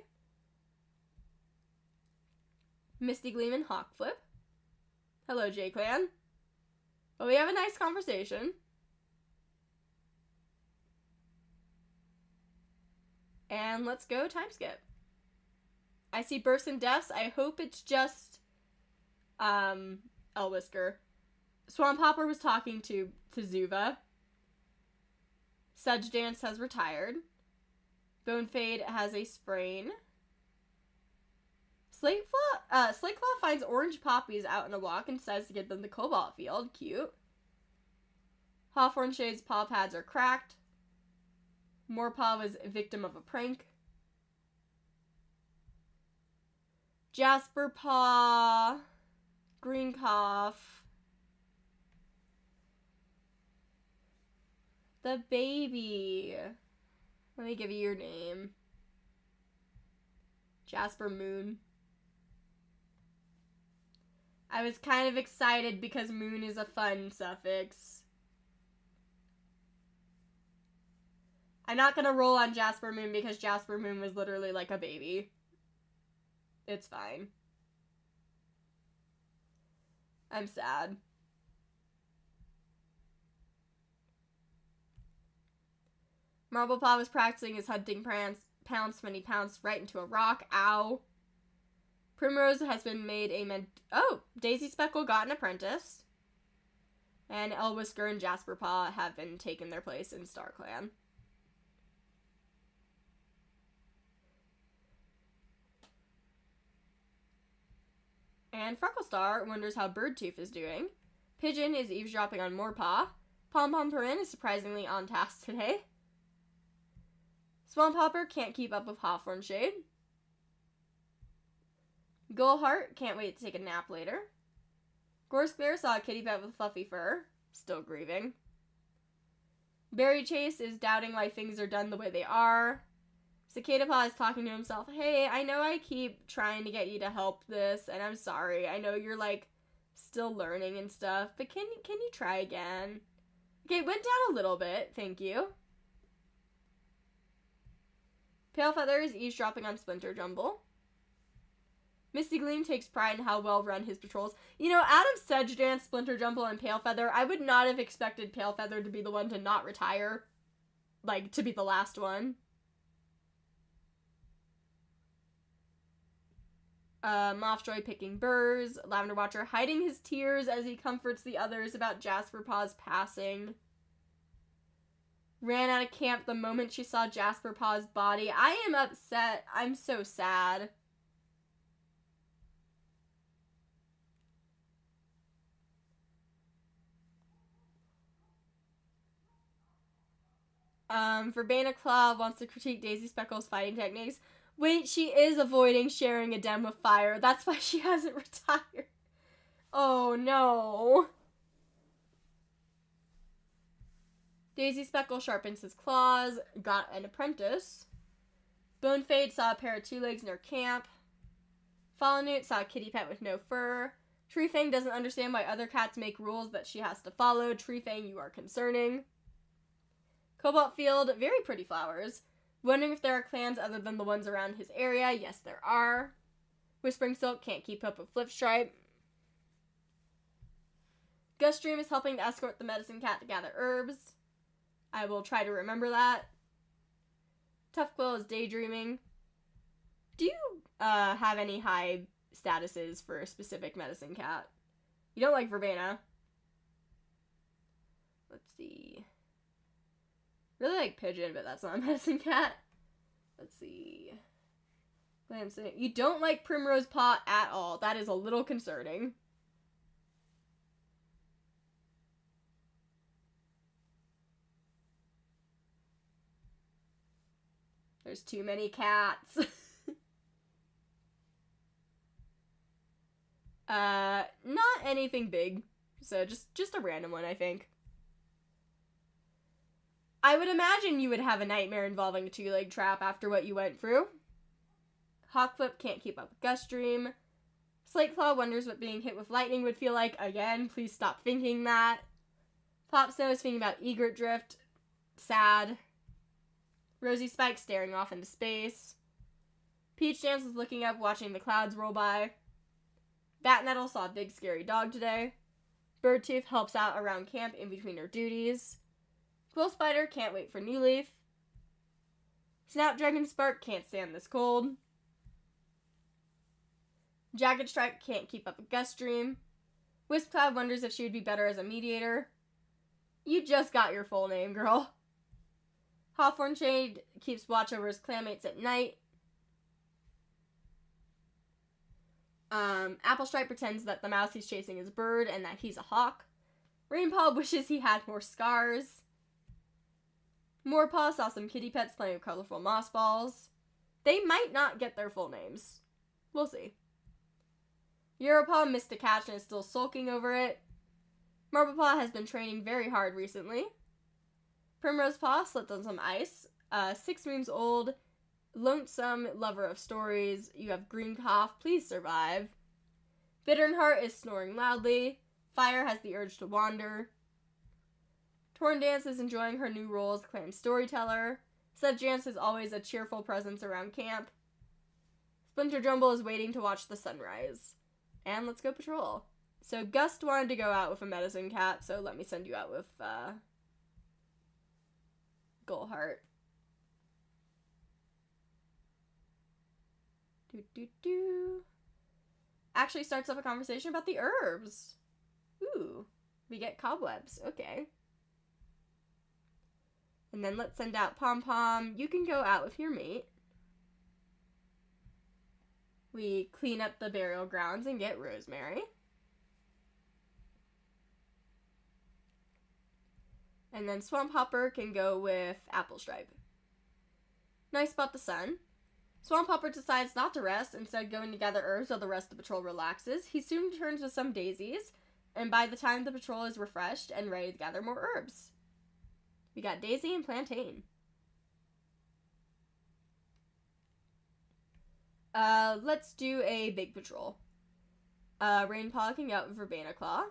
Misty Gleam and Hawk Flip. Hello, J-Clan. Well, we have a nice conversation. And let's go time skip. I see births and deaths. I hope it's just Elwhisker. Swamp Hopper was talking to Zuva. Sedge Dance has retired. Bone Fade has a sprain. Slate Claw finds orange poppies out in a walk and says to get them to Cobalt Field. Cute. Hawthorn Shade's paw pads are cracked. Morepaw was a victim of a prank. Jasper Paw. Green Cough. The baby. Let me give you your name. Jasper Moon. I was kind of excited because moon is a fun suffix. I'm not gonna roll on Jasper Moon because Jasper Moon was literally like a baby. It's fine. I'm sad. Marblepaw was practicing his hunting pounce when he pounced right into a rock. Ow. Primrose has been made a Daisy Speckle got an apprentice. And Elwhisker and Jasper Paw have been taken their place in StarClan. And Frecklestar wonders how Birdtooth is doing. Pigeon is eavesdropping on Morepaw. Pom Pom Perrin is surprisingly on task today. Swamp Hopper can't keep up with Hawthorn Shade. Gullheart can't wait to take a nap later. Gorsebear saw a kitty pet with fluffy fur. Still grieving. Berry Chase is doubting why things are done the way they are. Cicada Paw is talking to himself. Hey, I know I keep trying to get you to help this, and I'm sorry. I know you're, like, Still learning and stuff, but can you try again? Okay, it went down a little bit, thank you. Pale Feather is eavesdropping on Splinter Jumble. Misty Gleam takes pride in how well run his patrols. You know, out of Sedge Dance, Splinter Jumble, and Pale Feather, I would not have expected Pale Feather to be the one to not retire. Like, to be the last one. Mothjoy picking burrs. Lavender Watcher hiding his tears as he comforts the others about Jasper Paw's passing. Ran out of camp the moment she saw Jasper Paw's body. I am upset. I'm so sad. Verbena Claw wants to critique Daisy Speckle's fighting techniques. Wait, she is avoiding sharing a den with fire. That's why she hasn't retired. Oh, no. Daisy Speckle sharpens his claws. Got an apprentice. Bonefade saw a pair of 2 legs near camp. Fallownewt saw a kitty pet with no fur. Treefang doesn't understand why other cats make rules that she has to follow. Treefang, you are concerning. Cobalt Field, very pretty flowers. Wondering if there are clans other than the ones around his area. Yes, there are. Whispering Silk can't keep up with Flipstripe. Guststream is helping to escort the medicine cat to gather herbs. I will try to remember that. Tough Quill is daydreaming. Do you have any high statuses for a specific medicine cat? You don't like Verbena. Let's see. Really like Pigeon, but that's not a medicine cat. Let's see. You don't like Primrose Paw at all. That is a little concerning. There's too many cats. Not anything big. So just a random one, I think. I would imagine you would have a nightmare involving a 2-leg trap after what you went through. Hawkflip can't keep up with Guststream. Slateclaw wonders what being hit with lightning would feel like. Again, please stop thinking that. Popsnow is thinking about Egret Drift. Sad. Rosy Spike staring off into space. Peach Dance is looking up, watching the clouds roll by. Batnettle saw a big scary dog today. Birdtooth helps out around camp in between her duties. Quill Spider can't wait for New Leaf. Snapdragon Spark can't stand this cold. Jagged Stripe can't keep up with Guststream. Wisp Cloud wonders if she would be better as a mediator. You just got your full name, girl. Hawthorn Shade keeps watch over his clanmates at night. Applestripe pretends that the mouse he's chasing is a bird and that he's a hawk. Rainpaw wishes he had more scars. Moorpaw saw some kitty pets playing with colorful moss balls. They might not get their full names. We'll see. Europaw missed a catch and is still sulking over it. Marblepaw has been training very hard recently. Primrose Paw slipped on some ice. 6 moons old. Lonesome lover of stories. You have green cough. Please survive. Bitternheart is snoring loudly. Fire has the urge to wander. Torn Dance is enjoying her new role as clan storyteller. Sedge Dance is always a cheerful presence around camp. Splinter Jumble is waiting to watch the sunrise. And let's go patrol. So Gust wanted to go out with a medicine cat, so let me send you out with Gullheart. Actually starts up a conversation about the herbs. Ooh, we get cobwebs. Okay. And then let's send out Pom Pom. You can go out with your mate. We clean up the burial grounds and get Rosemary. And then Swamp Hopper can go with Applestripe. Nice spot the sun. Swamp Hopper decides not to rest, instead going to gather herbs while the rest of the patrol relaxes. He soon returns with some daisies, and by the time the patrol is refreshed and ready to gather more herbs. We got Daisy and Plantain. Let's do a big patrol. Rain Paw can out Verbena Claw,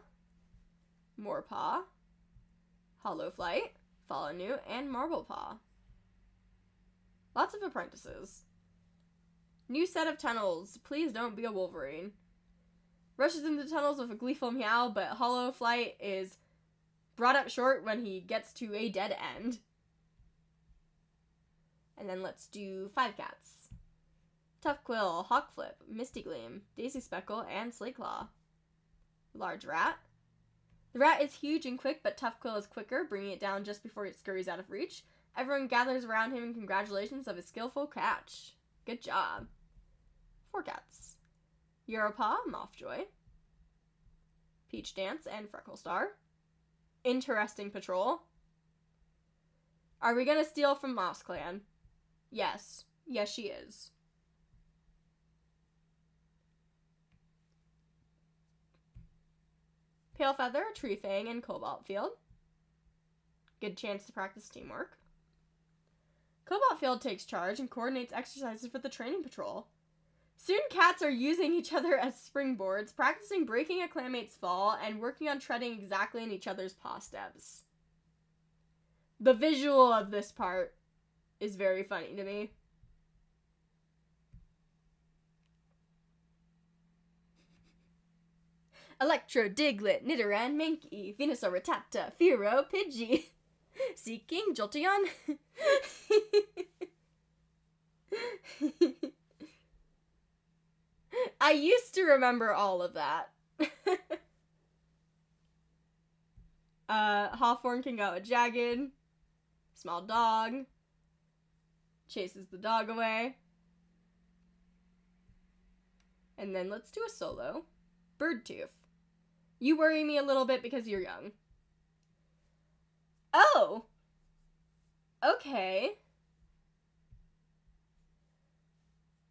Moorpaw, Hollow Flight, Follow New, and Marble Paw. Lots of apprentices. New set of tunnels. Please don't be a Wolverine. Rushes into tunnels with a gleeful meow, but Hollow Flight is brought up short when he gets to a dead end. And then let's do 5 cats. Tough Quill, Hawk Flip, Misty Gleam, Daisy Speckle, and Slate Claw. Large Rat. The rat is huge and quick, but Tough Quill is quicker, bringing it down just before it scurries out of reach. Everyone gathers around him in congratulations of his skillful catch. Good job. 4 cats. Europaw, Mothjoy, Peach Dance, and Freckle Star. Interesting patrol. Are we gonna steal from Moss Clan? Yes. Yes, she is. Pale Feather, Tree Fang, and Cobalt Field. Good chance to practice teamwork. Cobalt Field takes charge and coordinates exercises for the training patrol. Soon cats are using each other as springboards, practicing breaking a clanmate's fall, and working on treading exactly in each other's paw steps. The visual of this part is very funny to me. Electro, Diglett, Nidoran, Mankey, Venusaur, Rattata, Fearow, Pidgey, Seeking, Jolteon. I used to remember all of that. Hawthorne can go with Jagged. Small dog. Chases the dog away. And then let's do a solo. Birdtooth. You worry me a little bit because you're young. Oh! Okay.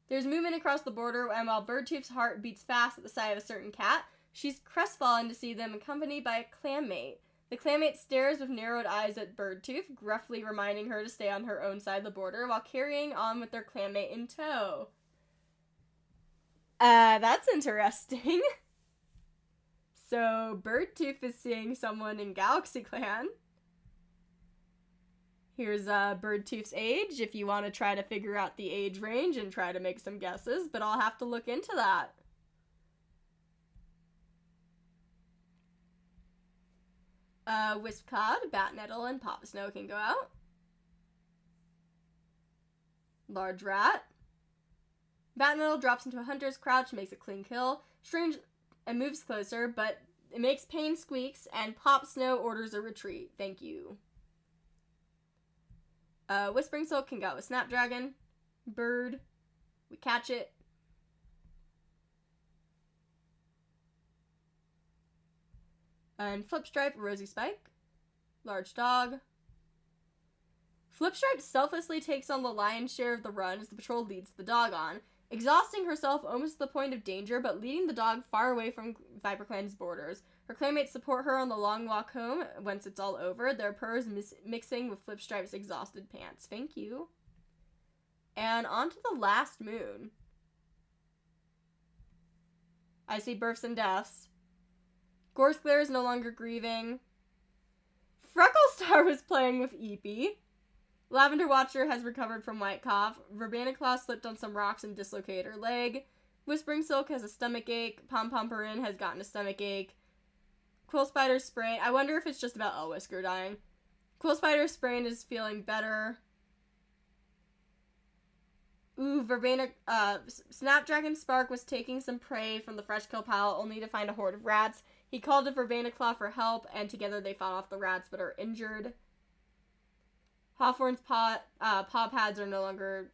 There's movement across the border, and while Birdtooth's heart beats fast at the sight of a certain cat, she's crestfallen to see them accompanied by a clanmate. The clanmate stares with narrowed eyes at Birdtooth, gruffly reminding her to stay on her own side of the border while carrying on with their clanmate in tow. That's interesting. So, Birdtooth is seeing someone in Galaxy Clan. Here's Birdtooth's age, if you want to try to figure out the age range and try to make some guesses, but I'll have to look into that. Wispcod, Batnettle, and Papa Snow can go out. Large Rat. Batnettle drops into a hunter's crouch, makes a clean kill, Strange, and moves closer, but it makes Pain squeaks, and Pop Snow orders a retreat. Thank you. Whispering Silk can go with Snapdragon. Bird. We catch it. And Flipstripe, Rosy Spike. Large Dog. Flipstripe selflessly takes on the lion's share of the run as the patrol leads the dog on, exhausting herself almost to the point of danger, but leading the dog far away from ViperClan's borders. Her clanmates support her on the long walk home once it's all over, their purrs mixing with Flipstripe's exhausted pants. Thank you. And on to the last moon. I see births and deaths. Gorseclear is no longer grieving. Frecklestar was playing with Eepy. Lavender Watcher has recovered from White Cough. Verbena Claw slipped on some rocks and dislocated her leg. Whispering Silk has a stomach ache. Pom Pomperin has gotten a stomach ache. Quill Spider's sprain. I wonder if it's just about Whisker dying. Quill Spider's sprain is feeling better. Ooh, Verbena, Snapdragon Spark was taking some prey from the fresh kill pile only to find a horde of rats. He called to Verbena Claw for help, and together they fought off the rats but are injured. Hawthorne's paw pads are no longer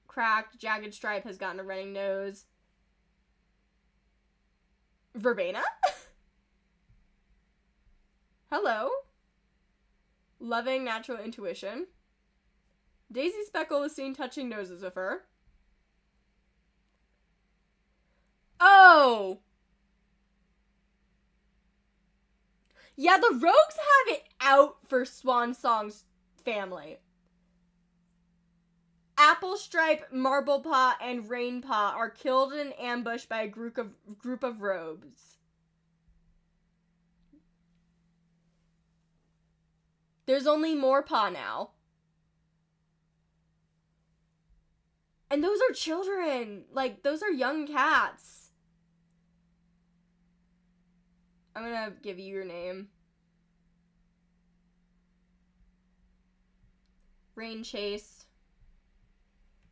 cracked. Jagged Stripe has gotten a running nose. Verbena? Hello. Loving natural intuition. Daisy Speckle is seen touching noses with her. Oh! Yeah, the Rogues have it out for Swan Song's family. Applestripe, Marblepaw, and Rainpaw are killed in an ambush by a group of rogues. There's only Morepaw now. And those are children. Like, those are young cats. I'm gonna give you your name. Rain Chase.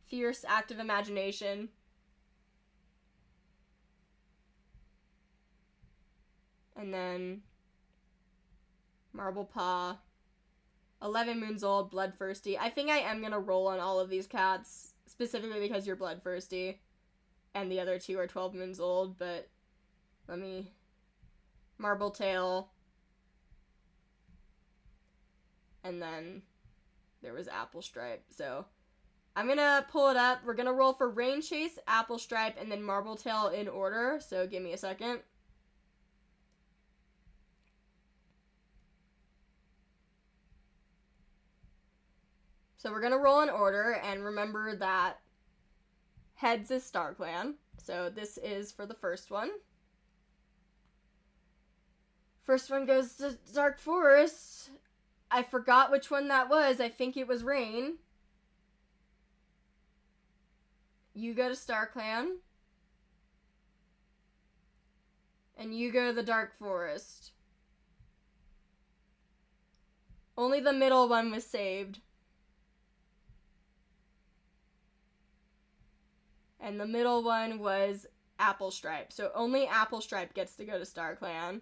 Fierce, active imagination. And then Marblepaw. 11 moons old, bloodthirsty. I think I am gonna roll on all of these cats, specifically because you're bloodthirsty. And the other two are 12 moons old, but let me... Marbletail. And then there was Applestripe. So I'm gonna pull it up. We're gonna roll for Rain Chase, Applestripe, and then Marbletail in order. So give me a second. So we're gonna roll in order, and remember that heads is StarClan. So this is for the first one. First one goes to Dark Forest. I forgot which one that was. I think it was Rain. You go to StarClan. And you go to the Dark Forest. Only the middle one was saved. And the middle one was Applestripe. So only Applestripe gets to go to StarClan.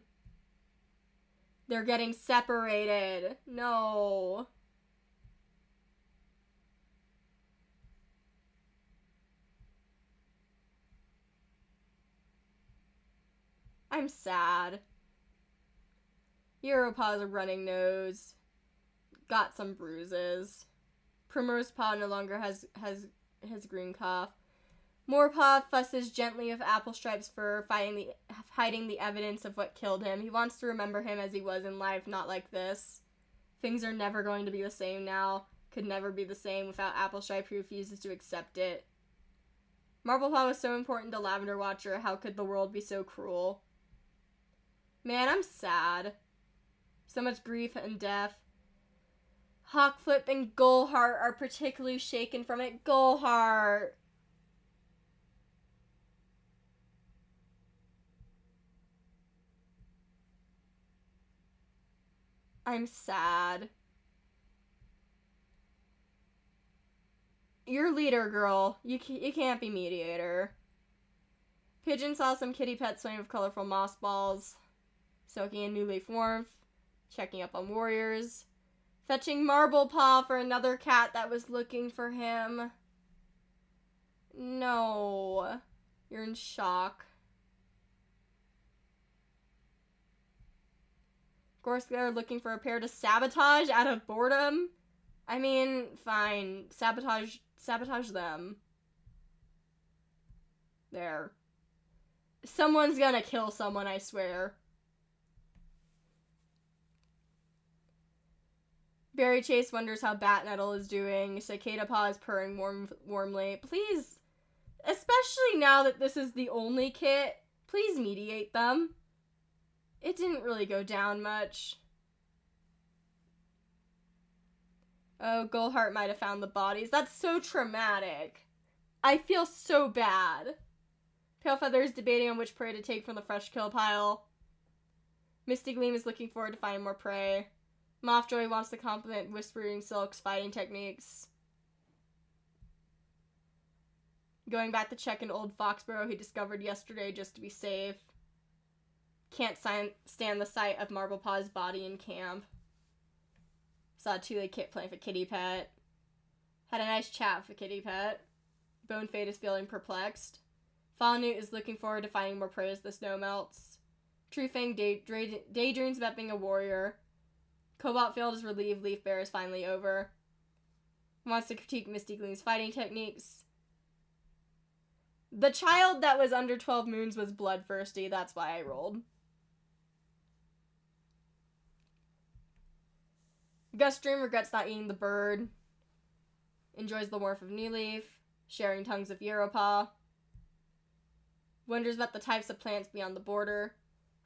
They're getting separated. No. I'm sad. Europaw's a running nose. Got some bruises. Primrose Paw no longer has green cough. Morepaw fusses gently with Applestripe's fur, hiding the evidence of what killed him. He wants to remember him as he was in life, not like this. Things are never going to be the same now. Could never be the same without Applestripe, who refuses to accept it. Marblepaw was so important to Lavender Watcher. How could the world be so cruel? Man, I'm sad. So much grief and death. Hawkflip and Gullheart are particularly shaken from it. Gullheart! I'm sad. You're leader, girl. You can't be mediator. Pigeon saw some kitty pets swimming with colorful moss balls, soaking in new leaf warmth, checking up on warriors, fetching Marblepaw for another cat that was looking for him. No. You're in shock. Gorskler looking for a pair to sabotage out of boredom? I mean, fine. Sabotage them. There. Someone's gonna kill someone, I swear. Berry Chase wonders how Batnettle is doing. Cicada Paw is purring warmly. Please, especially now that this is the only kit, please mediate them. It didn't really go down much. Oh, Gullheart might have found the bodies. That's so traumatic. I feel so bad. Palefeather is debating on which prey to take from the fresh kill pile. Misty Gleam is looking forward to finding more prey. Mothjoy wants to compliment Whispering Silk's fighting techniques. Going back to check an old Foxborough he discovered yesterday just to be safe. Can't stand the sight of Marblepaw's body in camp. Saw Tule Kit playing for Kitty Pet. Had a nice chat with the Kitty Pet. Bone Fade is feeling perplexed. Fallout is looking forward to finding more prey as the snow melts. Treefang daydreams about being a warrior. Cobalt Field is relieved Leaf Bear is finally over. Wants to critique Misty Gleam's fighting techniques. The child that was under 12 moons was bloodthirsty, that's why I rolled. Gustream regrets not eating the bird. enjoys the warmth of New Leaf, sharing tongues of Europaw. Wonders about the types of plants beyond the border.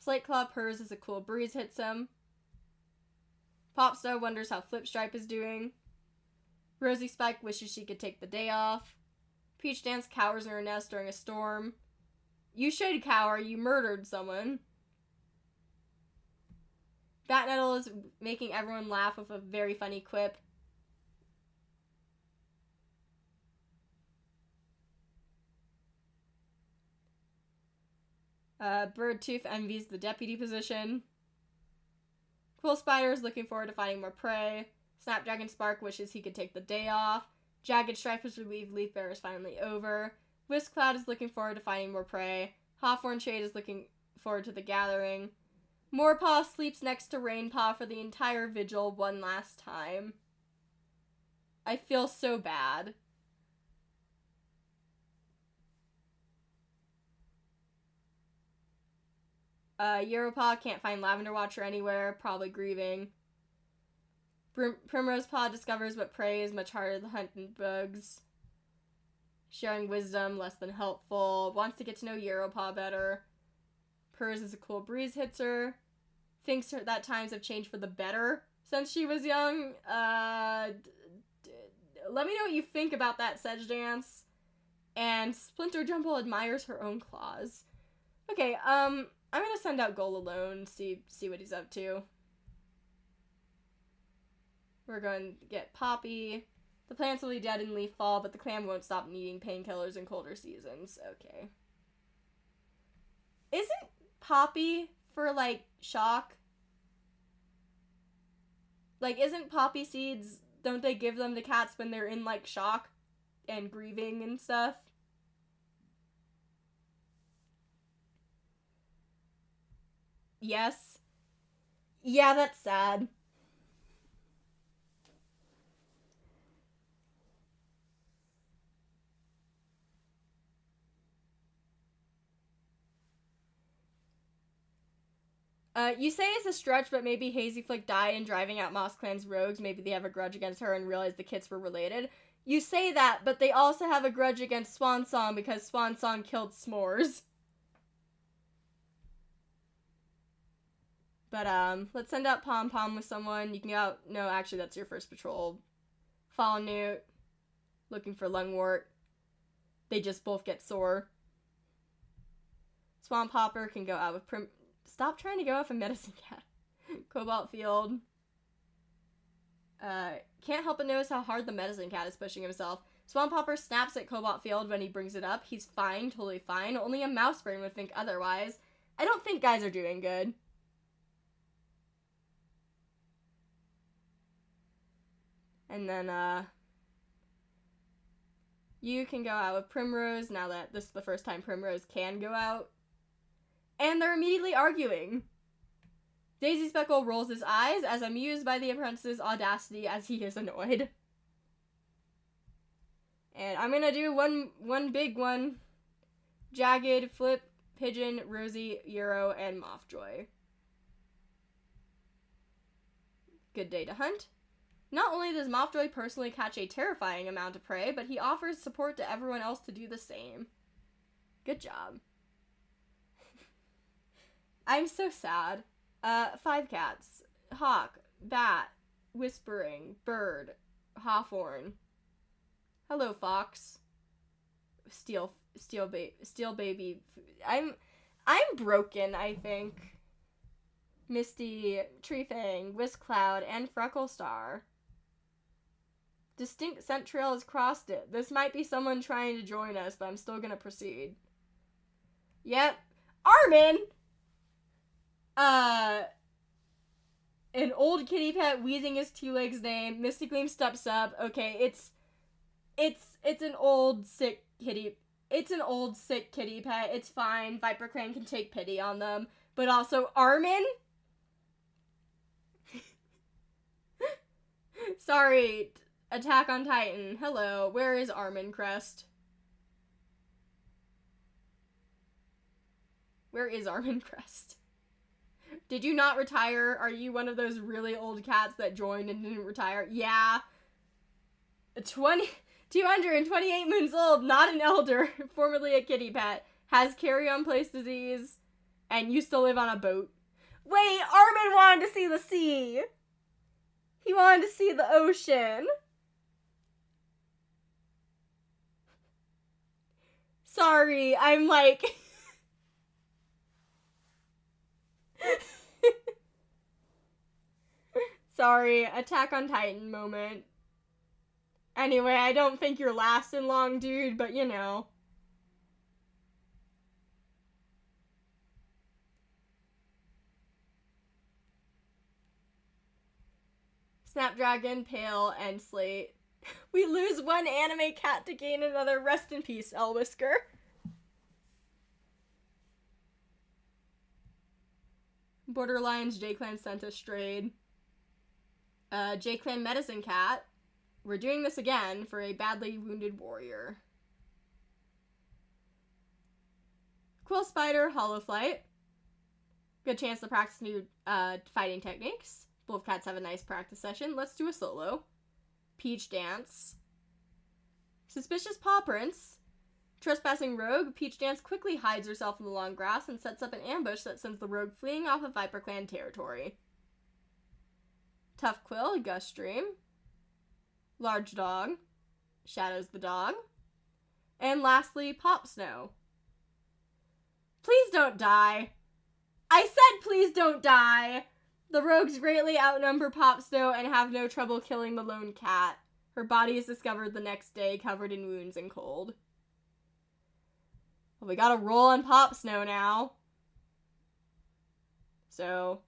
Slateclaw purrs as a cool breeze hits him. Popstar wonders how Flipstripe is doing. Rosie Spike wishes she could take the day off. Peach Dance cowers in her nest during a storm. You should cower, you murdered someone. Batnettle is making everyone laugh with a very funny quip. Birdtooth envies the deputy position. Quill Spider is looking forward to finding more prey. Snapdragon Spark wishes he could take the day off. Jagged Stripe is relieved Leaf Bear is finally over. Whisk Cloud is looking forward to finding more prey. Hawthorn Shade is looking forward to the gathering. Morepaw sleeps next to Rainpaw for the entire vigil one last time. I feel so bad. Europaw can't find Lavender Watcher anywhere, probably grieving. Primrose Paw discovers what prey is much harder to hunt than bugs. Sharing wisdom, less than helpful. Wants to get to know Europaw better. Purrs as a cool breeze hits her. Thinks that times have changed for the better since she was young. Let me know what you think about that, Sedge Dance. And Splinter Jumble admires her own claws. Okay, I'm gonna send out Goal alone, see what he's up to. We're going to get Poppy. The plants will be dead in leaf fall, but the clan won't stop needing painkillers in colder seasons. Okay. Isn't Poppy for, like, shock? Like, isn't poppy seeds, don't they give them to cats when they're in, like, shock and grieving and stuff? Yes. Yeah, that's sad. You say it's a stretch, but maybe Hazy Flick died in driving out Moss Clan's rogues. Maybe they have a grudge against her and realize the kits were related. You say that, but they also have a grudge against Swan Song because Swan Song killed S'mores. But, let's send out Pom Pom with someone. You can go out. No, actually, that's your first patrol. Follow Newt. Looking for Lungwort. They just both get sore. Swamp Hopper can go out with Stop trying to go off a Medicine Cat. Cobalt Field. Can't help but notice how hard the Medicine Cat is pushing himself. Swamp Hopper snaps at Cobalt Field when he brings it up. He's fine, totally fine. Only a mouse brain would think otherwise. I don't think guys are doing good. And then, you can go out with Primrose now that this is the first time Primrose can go out. And they're immediately arguing. Daisy Speckle rolls his eyes as amused by the apprentice's audacity as he is annoyed. And I'm gonna do one big one. Jagged, Flip, Pigeon, Rosie, Euro, and Mothjoy. Good day to hunt. Not only does Mothjoy personally catch a terrifying amount of prey, but he offers support to everyone else to do the same. Good job. I'm so sad. 5 cats. Hawk, Bat, Whispering, Bird, Hawthorn. Hello, Fox. Steel Baby. I'm broken, I think. Misty, Treefang, Whisk Cloud, and Freckle Star. Distinct scent trail has crossed it. This might be someone trying to join us, but I'm still gonna proceed. Yep. Armin! An old kitty pet wheezing his 2 legs name. Misty Gleam steps up. Okay, it's an old sick kitty. It's an old sick kitty pet. It's fine. ViperClan can take pity on them. But also, Armin? Sorry. Attack on Titan. Hello. Where is Armin Crest? Where is Armin Crest? Did you not retire? Are you one of those really old cats that joined and didn't retire? Yeah. 20, 228 moons old, not an elder, formerly a kitty pet, has carry-on place disease, and used to live on a boat. Wait, Armin wanted to see the sea. He wanted to see the ocean. Sorry, I'm like... Sorry, Attack on Titan moment. Anyway, I don't think you're lasting long, dude, but you know. Snapdragon, Pale, and Slate. We lose one anime cat to gain another. Rest in peace, Elwhisker. Borderlines, J-Clan sent us strayed. J-Clan medicine cat. We're doing this again for a badly wounded warrior. Quill Spider, Hollow Flight. Good chance to practice new fighting techniques. Both cats have a nice practice session. Let's do a solo. Peach Dance. Suspicious Paw Prints. Trespassing Rogue. Peach Dance quickly hides herself in the long grass and sets up an ambush that sends the rogue fleeing off of ViperClan territory. Tough Quill, Gust Stream. Large Dog. Shadows the Dog. And lastly, Pop Snow. Please don't die. I said please don't die! The rogues greatly outnumber Pop Snow and have no trouble killing the lone cat. Her body is discovered the next day, covered in wounds and cold. Well, we gotta roll on Pop Snow now. So,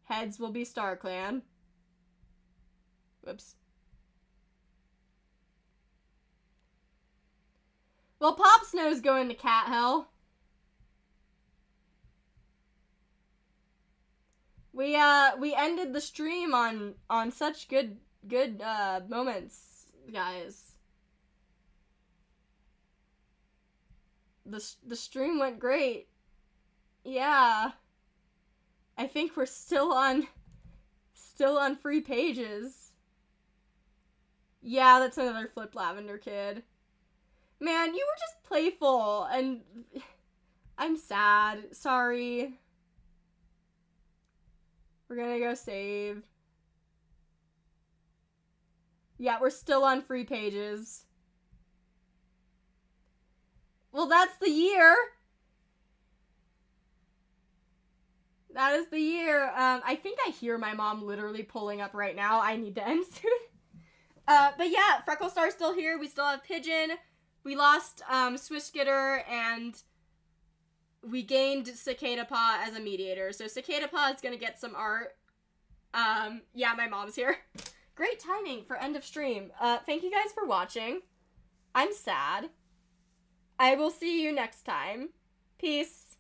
heads will be StarClan. Whoops. Well, Pop Snow's going to cat hell. We ended the stream on such good moments, guys. The stream went great. Yeah. I think we're still on free pages. Yeah, that's another Flip Lavender kid. Man, you were just playful, and I'm sad. Sorry. We're gonna go save. Yeah, we're still on free pages. Well, that's the year. That is the year. I think I hear my mom literally pulling up right now. I need to end soon. But yeah, Frecklestar's still here. We still have Pigeon. We lost Swish Skitter, and we gained Cicada Paw as a mediator. So Cicada Paw is gonna get some art. Yeah, my mom's here. Great timing for end of stream. Thank you guys for watching. I'm sad. I will see you next time. Peace.